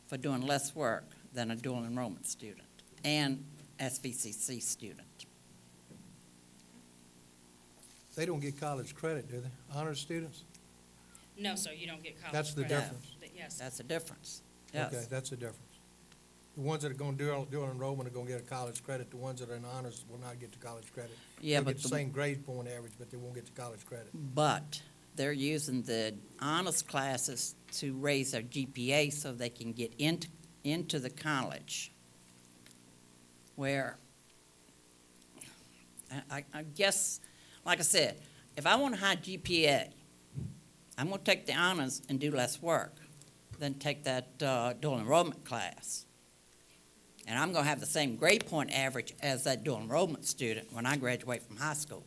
for doing less work than a dual enrollment student and SVCC student. They don't get college credit, do they? Honors students? No, sir, you don't get college That's the credit. difference. Yes. That's the difference. Yes. Okay, that's the difference. The ones that are going to do enrollment are going to get a college credit. The ones that are in honors will not get the college credit. Yeah, They'll but get the same grade point average, but they won't get the college credit. But they're using the honors classes to raise their GPA so they can get into the college, where I guess, like I said, if I want a high GPA, I'm going to take the honors and do less work than take that dual enrollment class. And I'm going to have the same grade point average as that dual enrollment student when I graduate from high school.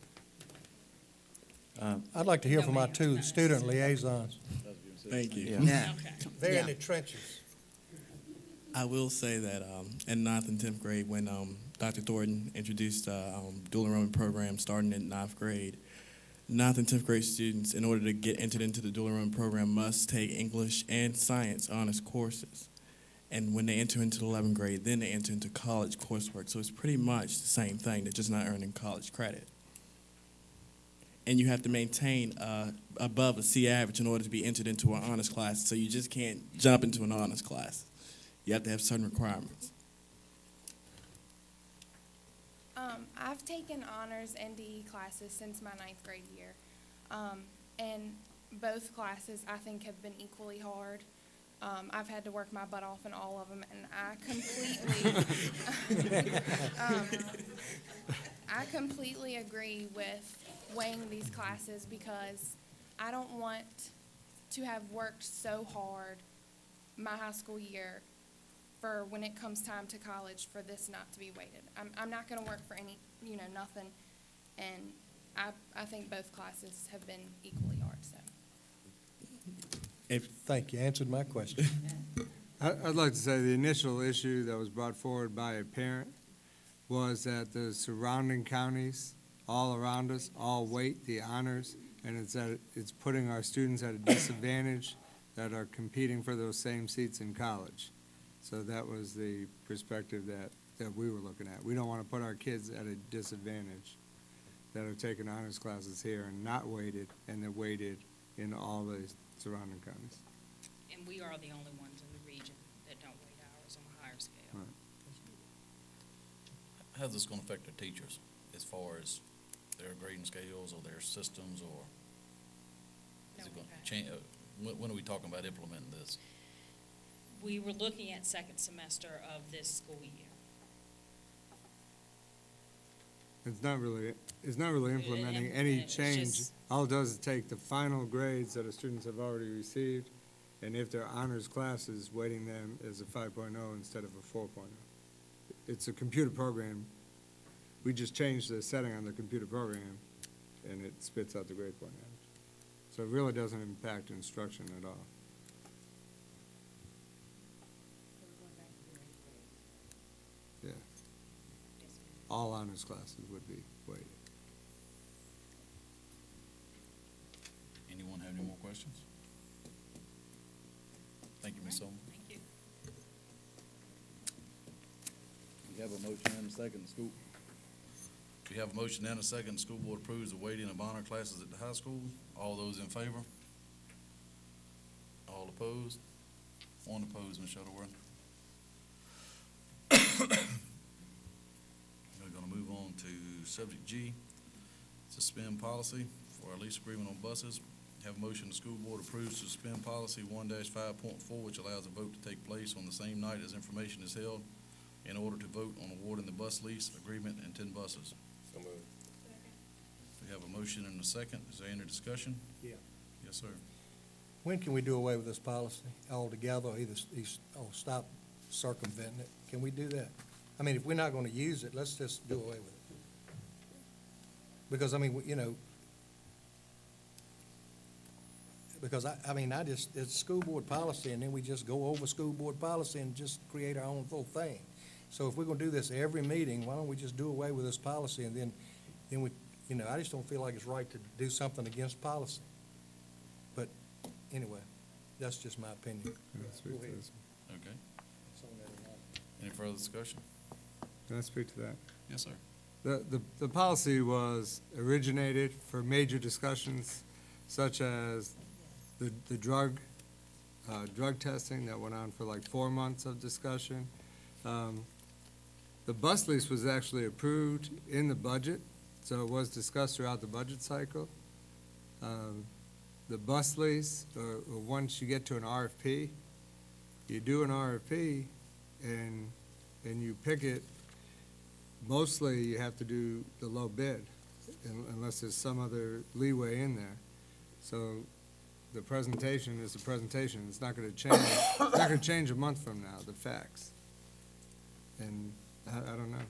I'd like to hear from our two student liaisons. Thank you. Yeah. They're in Yeah. the trenches. I will say that in 9th and 10th grade, when Dr. Thornton introduced dual enrollment program starting in 9th grade, 9th and 10th grade students, in order to get entered into the dual enrollment program, must take English and science honors courses. And when they enter into the 11th grade, then they enter into college coursework. So it's pretty much the same thing. They're just not earning college credit. And you have to maintain above a C average in order to be entered into an honors class. So you just can't jump into an honors class. You have to have certain requirements. I've taken honors NDE classes since my 9th grade year. And both classes I think have been equally hard. I've had to work my butt off in all of them, and I completely agree with weighing these classes because I don't want to have worked so hard my high school year for when it comes time to college for this not to be weighted. I'm not going to work for any, nothing, and I think both classes have been equally hard, so. Thank you, answered my question. I'd like to say the initial issue that was brought forward by a parent was that the surrounding counties all around us all weight the honors and it's putting our students at a disadvantage that are competing for those same seats in college. So that was the perspective that we were looking at. We don't want to put our kids at a disadvantage that are taking honors classes here and not weighted, and they're weighted in all the surrounding counties. And we are the only ones in the region that don't weight hours on a higher scale. Right. How's this gonna affect the teachers as far as their grading scales or their systems, or is it gonna change? When are we talking about implementing this? We were looking at second semester of this school year. It's not really implementing any change. All it does is take the final grades that the students have already received, and if they're honors classes, weighting them as a 5.0 instead of a 4.0. It's a computer program. We just changed the setting on the computer program, and it spits out the grade point average. So it really doesn't impact instruction at all. Yeah. All honors classes would be weighted. Anyone have any more questions? Thank you, Ms. Solomon. Thank you. We have a motion and a second. We have a motion and a second. School board approves the weighting of honor classes at the high school. All those in favor? All opposed? One opposed, Ms. Shuttleworth. We're gonna move on to subject G, suspend policy for our lease agreement on buses. Have a motion, the school board approves to suspend policy 1-5.4, which allows a vote to take place on the same night as information is held in order to vote on awarding the bus lease agreement and 10 buses. So moved. We have a motion and a second. Is there any discussion? Yeah. Yes, sir. When can we do away with this policy altogether, or or stop circumventing it? Can we do that? I mean, if we're not gonna use it, let's just do away with it. Because, I mean, you know, because it's school board policy, and then we just go over school board policy and just create our own little thing. So if we're gonna do this every meeting, why don't we just do away with this policy, and then we, you know, I just don't feel like it's right to do something against policy. But anyway, that's just my opinion. Can I speak to this? Okay. Any further discussion? Can I speak to that? Yes, sir. The policy was originated for major discussions such as the drug testing that went on for like 4 months of discussion. The bus lease was actually approved in the budget, so it was discussed throughout the budget cycle. The bus lease, or once you get to an RFP, you do an RFP and you pick it. Mostly you have to do the low bid unless there's some other leeway in there. So the presentation is the presentation. It's not going to change. It's not going to change a month from now, the facts. And I don't know.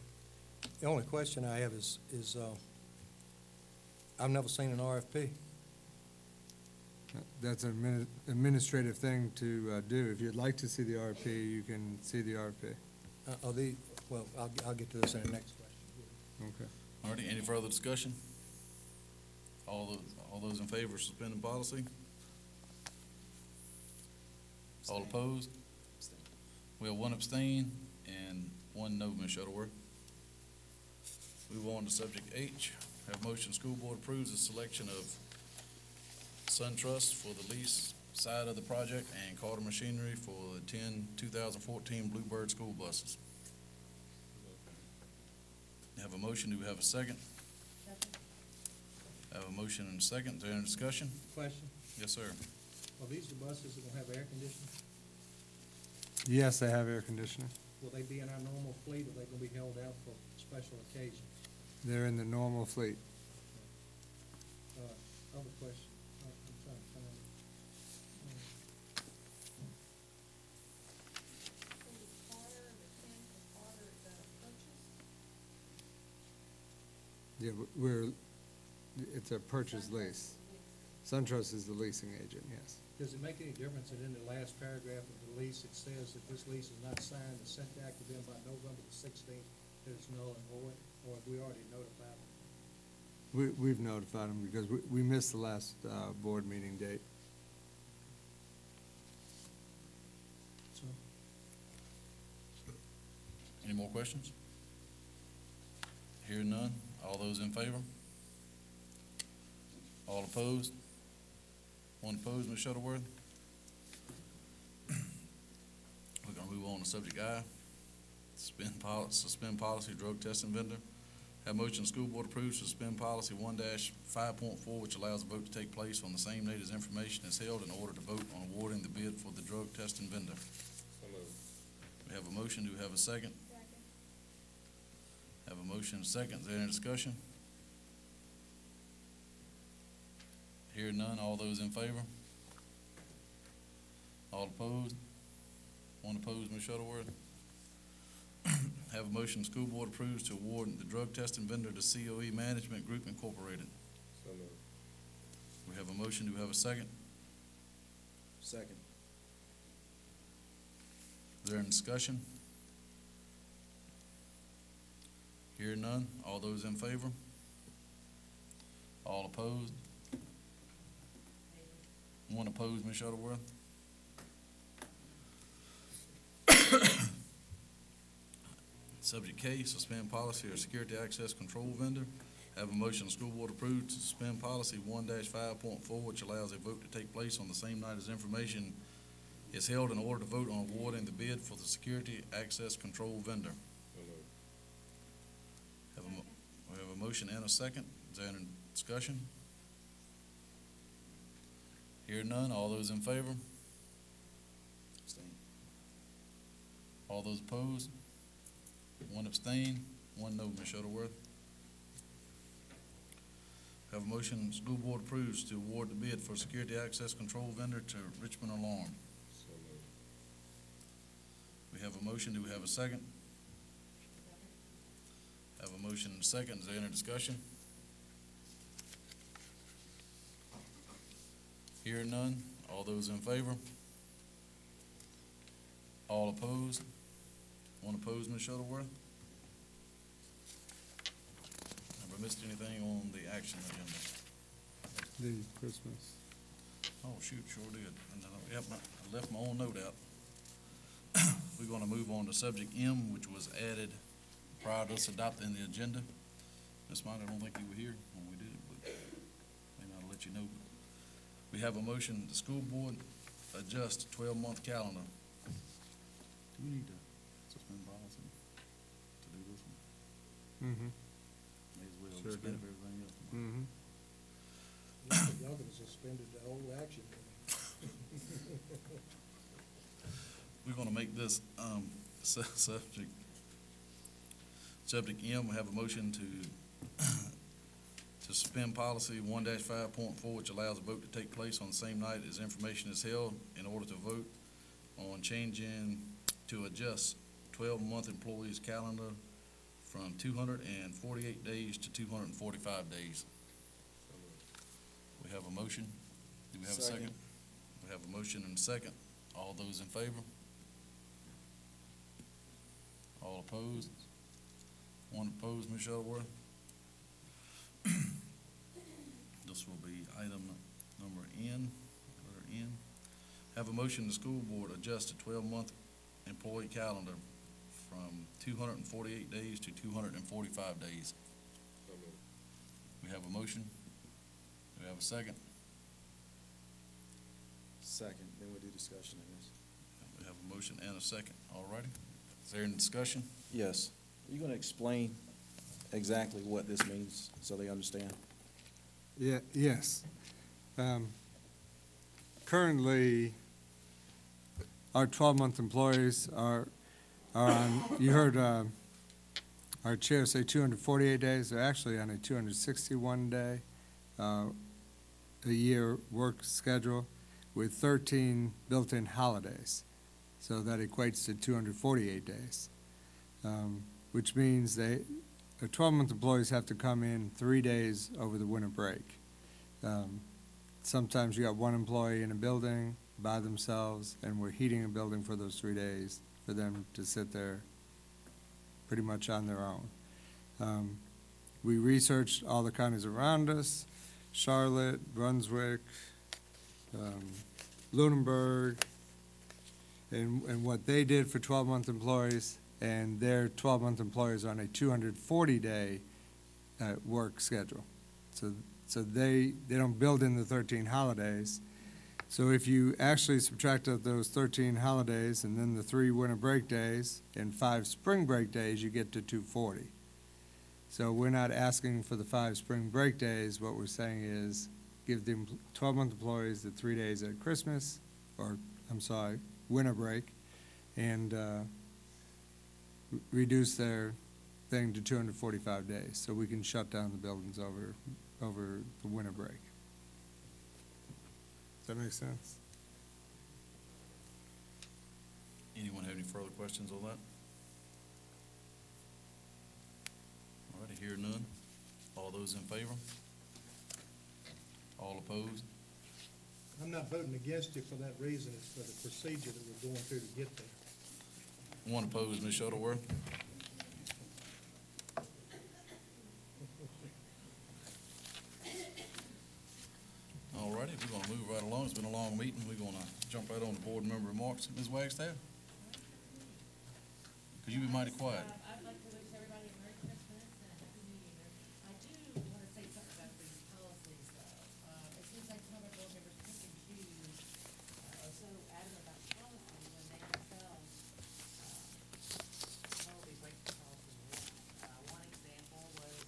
The only question I have is I've never seen an RFP. That's an administrative thing to do. If you'd like to see the RFP, you can see the RFP. Well, I'll get to this in the next question. Okay. All righty, any further discussion? All those in favor of suspending policy? All opposed? We have 1 abstain and 1 no, Ms. Shuttleworth. Move on to subject H. Have motion, school board approves the selection of SunTrust for the lease side of the project and Carter Machinery for the 2014 Bluebird school buses. Have a motion, do we have a second? Have a motion and a second, is there any discussion? Question? Yes, sir. Are these the buses that will have air conditioning? Yes, they have air conditioning. Will they be in our normal fleet, or are they gonna be held out for special occasions? They're in the normal fleet. Other question, I'm trying to find it. Yeah, it's a purchase lease. SunTrust is the leasing agent, yes. Does it make any difference that in the last paragraph of the lease, it says that this lease is not signed and sent back to them by November the 16th, that it's null and void, or have we already notified them? We've notified them because we missed the last board meeting date. Any more questions? Hearing none, all those in favor? All opposed? One opposed, Ms. Shuttleworth? We're gonna move on to subject I, suspend policy, drug testing vendor. Have motion, school board approves to suspend policy 1-5.4, which allows a vote to take place on the same date as information is held in order to vote on awarding the bid for the drug testing vendor. So moved. We have a motion, do we have a second? Have a motion and a second, is there any discussion? Hearing none, all those in favor? All opposed? One opposed, Ms. Shuttleworth? Have a motion, school board approves to award the drug testing vendor to COE Management Group Incorporated. So moved. We have a motion, do we have a second? Second. Is there any discussion? Hearing none, all those in favor? All opposed? One opposed, Ms. Shuttleworth? Subject K, suspend policy or security access control vendor. Have a motion, the school board approved to suspend policy 1-5.4, which allows a vote to take place on the same night as information is held in order to vote on awarding the bid for the security access control vendor. So moved. We have a motion and a second. Is there any discussion? Hear none, all those in favor? All those opposed? One abstain, one no, Ms. Shuttleworth. Have a motion, school board approves to award the bid for security access control vendor to Richmond Alarm. So moved. We have a motion, do we have a second? Have a motion and a second, is there any discussion? Hearing none, all those in favor? All opposed? One opposed, Ms. Shuttleworth? Have I missed anything on the action agenda? The Christmas. Oh, shoot, sure did. And I left my own note out. We're gonna move on to subject M, which was added prior to us adopting the agenda. Ms. Mott, I don't think you were here when we did it, but may not let you know. We have a motion, the school board adjust 12-month calendar. Do we need to suspend policy to do this one? Mm-hmm. May as well Sure suspend do. everything else. Mm-hmm. Y'all could have suspended the whole action. We're gonna make this, subject M, we have a motion to suspend policy 1-5.4, which allows a vote to take place on the same night as information is held in order to vote on to adjust 12-month employees' calendar from 248 days to 245 days. We have a motion. Do we have a second? Second. We have a motion and a second. All those in favor? All opposed? One opposed, Ms. Shuttleworth? This will be item number N, letter N. Have a motion, the school board adjust a 12-month employee calendar from 248 days to 245 days. So moved. We have a motion. Do we have a second? Second, then we'll do discussion on this. We have a motion and a second. All righty. Is there any discussion? Yes. Are you gonna explain exactly what this means so they understand? Yeah, yes. Currently, our 12-month employees are on, you heard our chair say 248 days. They're actually on a 261-day a year work schedule with 13 built-in holidays. So that equates to 248 days, which means the 12-month employees have to come in 3 days over the winter break. Sometimes you got one employee in a building by themselves, and we're heating a building for those 3 days for them to sit there pretty much on their own. We researched all the counties around us, Charlotte, Brunswick, Lunenburg, and what they did for 12-month employees, and their 12-month employees on a 240-day work schedule. So they don't build in the 13 holidays. So if you actually subtract out those 13 holidays and then the 3 winter break days and 5 spring break days, you get to 240. So we're not asking for the 5 spring break days. What we're saying is give the 12-month employees the 3 days at Christmas, or winter break, and reduce their thing to 245 days, so we can shut down the buildings over the winter break. Does that make sense? Anyone have any further questions on that? All right, hear none. All those in favor? All opposed? I'm not voting against you for that reason. It's for the procedure that we're going through to get there. One opposed, Ms. Shuttleworth. All righty, we're gonna move right along. It's been a long meeting. We're gonna jump right on to board member remarks. Ms. Wagstaff? Could you be mighty quiet? I'd like to wish everybody a Merry Christmas and a Happy New Year. I do want to say something about these policies, though. It seems like some of our board members pick and choose, are so adamant about policy when they themselves totally break the policy rules. One example was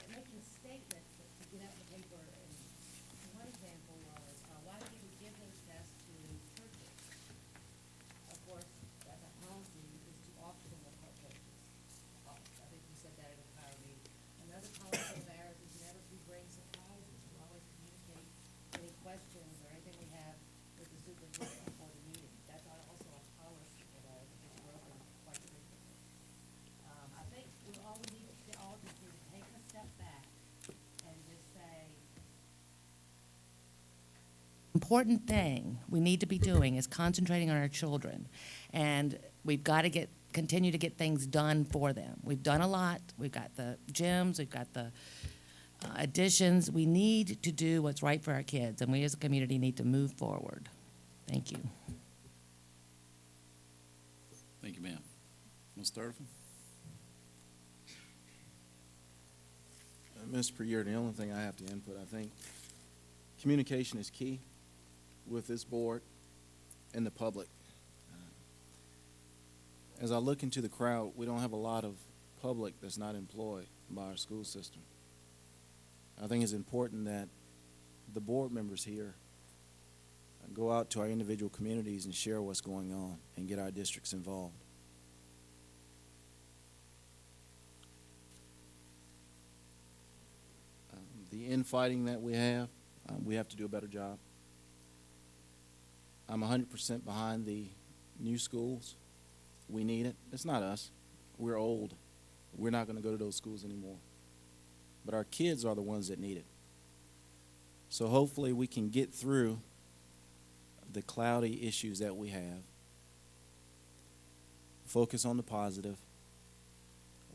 making statements to get out in the paper, and one example was, why do you give those tests to churches? Of course, that's a policy, is to auction the churches. I think you said that in a prior meeting. Another policy of ours is never to bring surprises. We always communicate any questions or anything we have with the superintendent before the meeting. That's also a policy that gets broken quite frequently. I think all we need to all just do is take a step back and just say, important thing we need to be doing is concentrating on our children, and we've got to continue to get things done for them. We've done a lot. We've got the gyms, we've got the additions. We need to do what's right for our kids, and we as a community need to move forward. Thank you. Thank you, ma'am. Ms. Sturtevant? Ms. Prieur, the only thing I have to input, I think communication is key with this board and the public. As I look into the crowd, we don't have a lot of public that's not employed by our school system. I think it's important that the board members here go out to our individual communities and share what's going on and get our districts involved. The infighting that we have to do a better job. I'm 100% behind the new schools. We need it. It's not us. We're old. We're not going to go to those schools anymore. But our kids are the ones that need it. So hopefully we can get through the cloudy issues that we have, focus on the positive,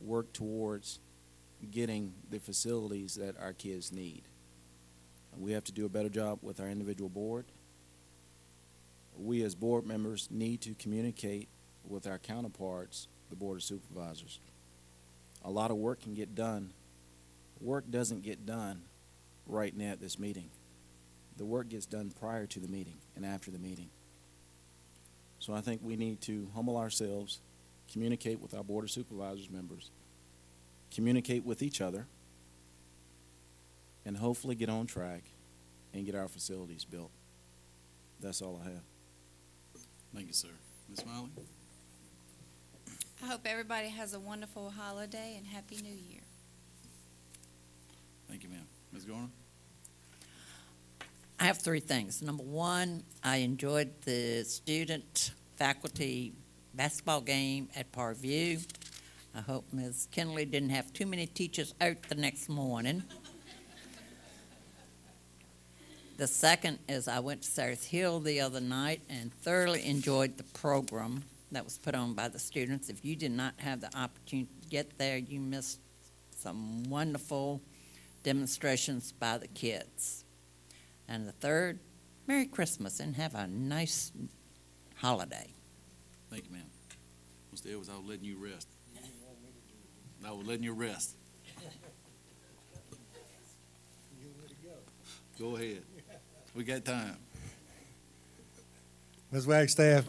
work towards getting the facilities that our kids need. We have to do a better job with our individual board. We as board members need to communicate with our counterparts, the Board of Supervisors. A lot of work can get done. Work doesn't get done right now at this meeting. The work gets done prior to the meeting and after the meeting. So I think we need to humble ourselves, communicate with our Board of Supervisors members, communicate with each other, and hopefully get on track and get our facilities built. That's all I have. Thank you, sir. Ms. Miley? I hope everybody has a wonderful holiday and Happy New Year. Thank you, ma'am. Ms. Garner? I have 3 things. Number 1, I enjoyed the student-faculty basketball game at Parkview. I hope Ms. Kinley didn't have too many teachers out the next morning. The second is I went to South Hill the other night and thoroughly enjoyed the program that was put on by the students. If you did not have the opportunity to get there, you missed some wonderful demonstrations by the kids. And the third, Merry Christmas and have a nice holiday. Thank you, ma'am. Mr. Edwards, I was letting you rest. I was letting you rest. Go ahead. We got time. Ms. Wagstaff,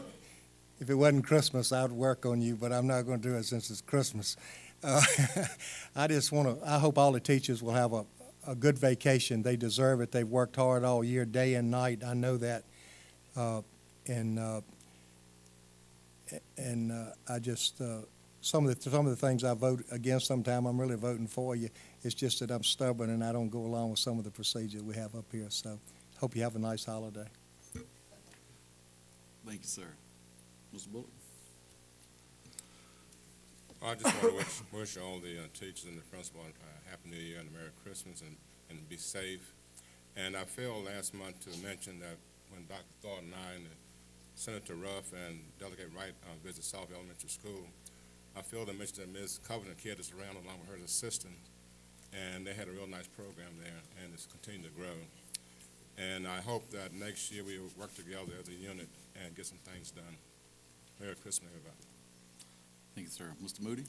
if it wasn't Christmas, I'd work on you, but I'm not going to do it since it's Christmas. I hope all the teachers will have a good vacation. They deserve it. They've worked hard all year, day and night. I know that. I just, some of the things I vote against sometime, I'm really voting for you. It's just that I'm stubborn and I don't go along with some of the procedures we have up here. So hope you have a nice holiday. Thank you, sir. Mr. Bullock? I just want to wish all the teachers and the principal a Happy New Year and a Merry Christmas and be safe. And I failed last month to mention that when Dr. Thornton and I and Senator Ruff and Delegate Wright visited South Elementary School, I failed to mention that Ms. Covenant carried us around along with her assistant, and they had a real nice program there, and it's continuing to grow. And I hope that next year we will work together as a unit and get some things done. Merry Christmas, everybody. Thank you, sir. Mr. Moody?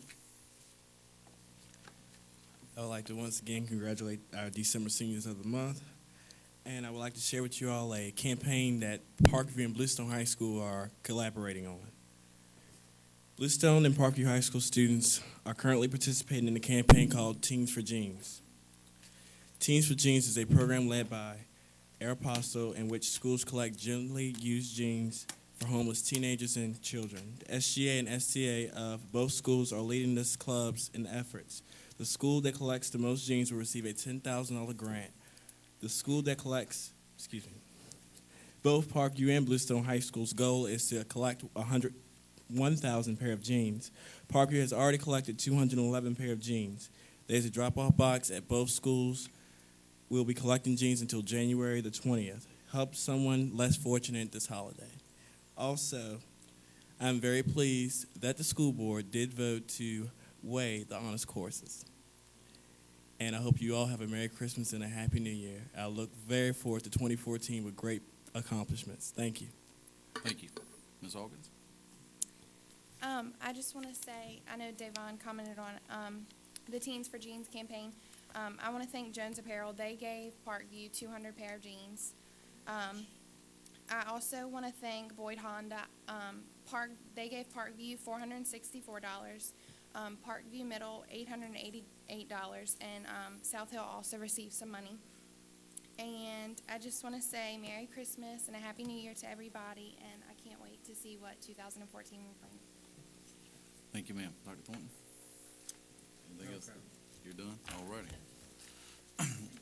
I would like to once again congratulate our December seniors of the month. And I would like to share with you all a campaign that Parkview and Bluestone High School are collaborating on. Bluestone and Parkview High School students are currently participating in a campaign called Teens for Jeans. Teens for Jeans is a program led by Aeropostale in which schools collect gently used jeans for homeless teenagers and children. The SGA and STA of both schools are leading these clubs in efforts. The school that collects the most jeans will receive a $10,000 grant. The school that collects, both Parkview and Bluestone High School's goal is to collect 1,000 pair of jeans. Parkview has already collected 211 pair of jeans. There's a drop-off box at both schools. We'll be collecting jeans until January the 20th. Help someone less fortunate this holiday. Also, I'm very pleased that the school board did vote to waive the honors courses. And I hope you all have a Merry Christmas and a Happy New Year. I look very forward to 2014 with great accomplishments. Thank you. Thank you. Ms. Hawkins? I just want to say, I know Davon commented on the Teens for Jeans campaign. I want to thank Jones Apparel. They gave Parkview 200 pair of jeans. I also want to thank Boyd Honda. They gave Parkview $464, Parkview Middle $888, and South Hill also received some money. And I just want to say Merry Christmas and a Happy New Year to everybody, and I can't wait to see what 2014 will bring. Thank you, ma'am. Dr. Thornton? Anything else? You're done? All righty.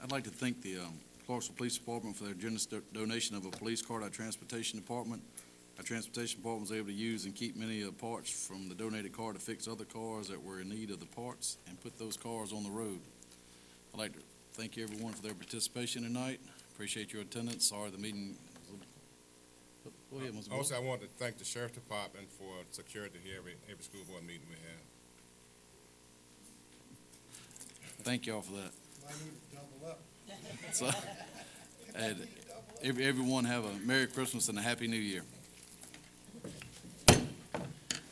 I'd like to thank the Clarksville Police Department for their generous donation of a police car to our transportation department. Our transportation department was able to use and keep many parts from the donated car to fix other cars that were in need of the parts and put those cars on the road. I'd like to thank everyone for their participation tonight. Appreciate your attendance. Sorry the meeting. Go ahead, Mr. Also, I want to thank the Sheriff Department for security here every school board meeting we have. Thank y'all for that. I need to double up. So, and everyone have a Merry Christmas and a Happy New Year.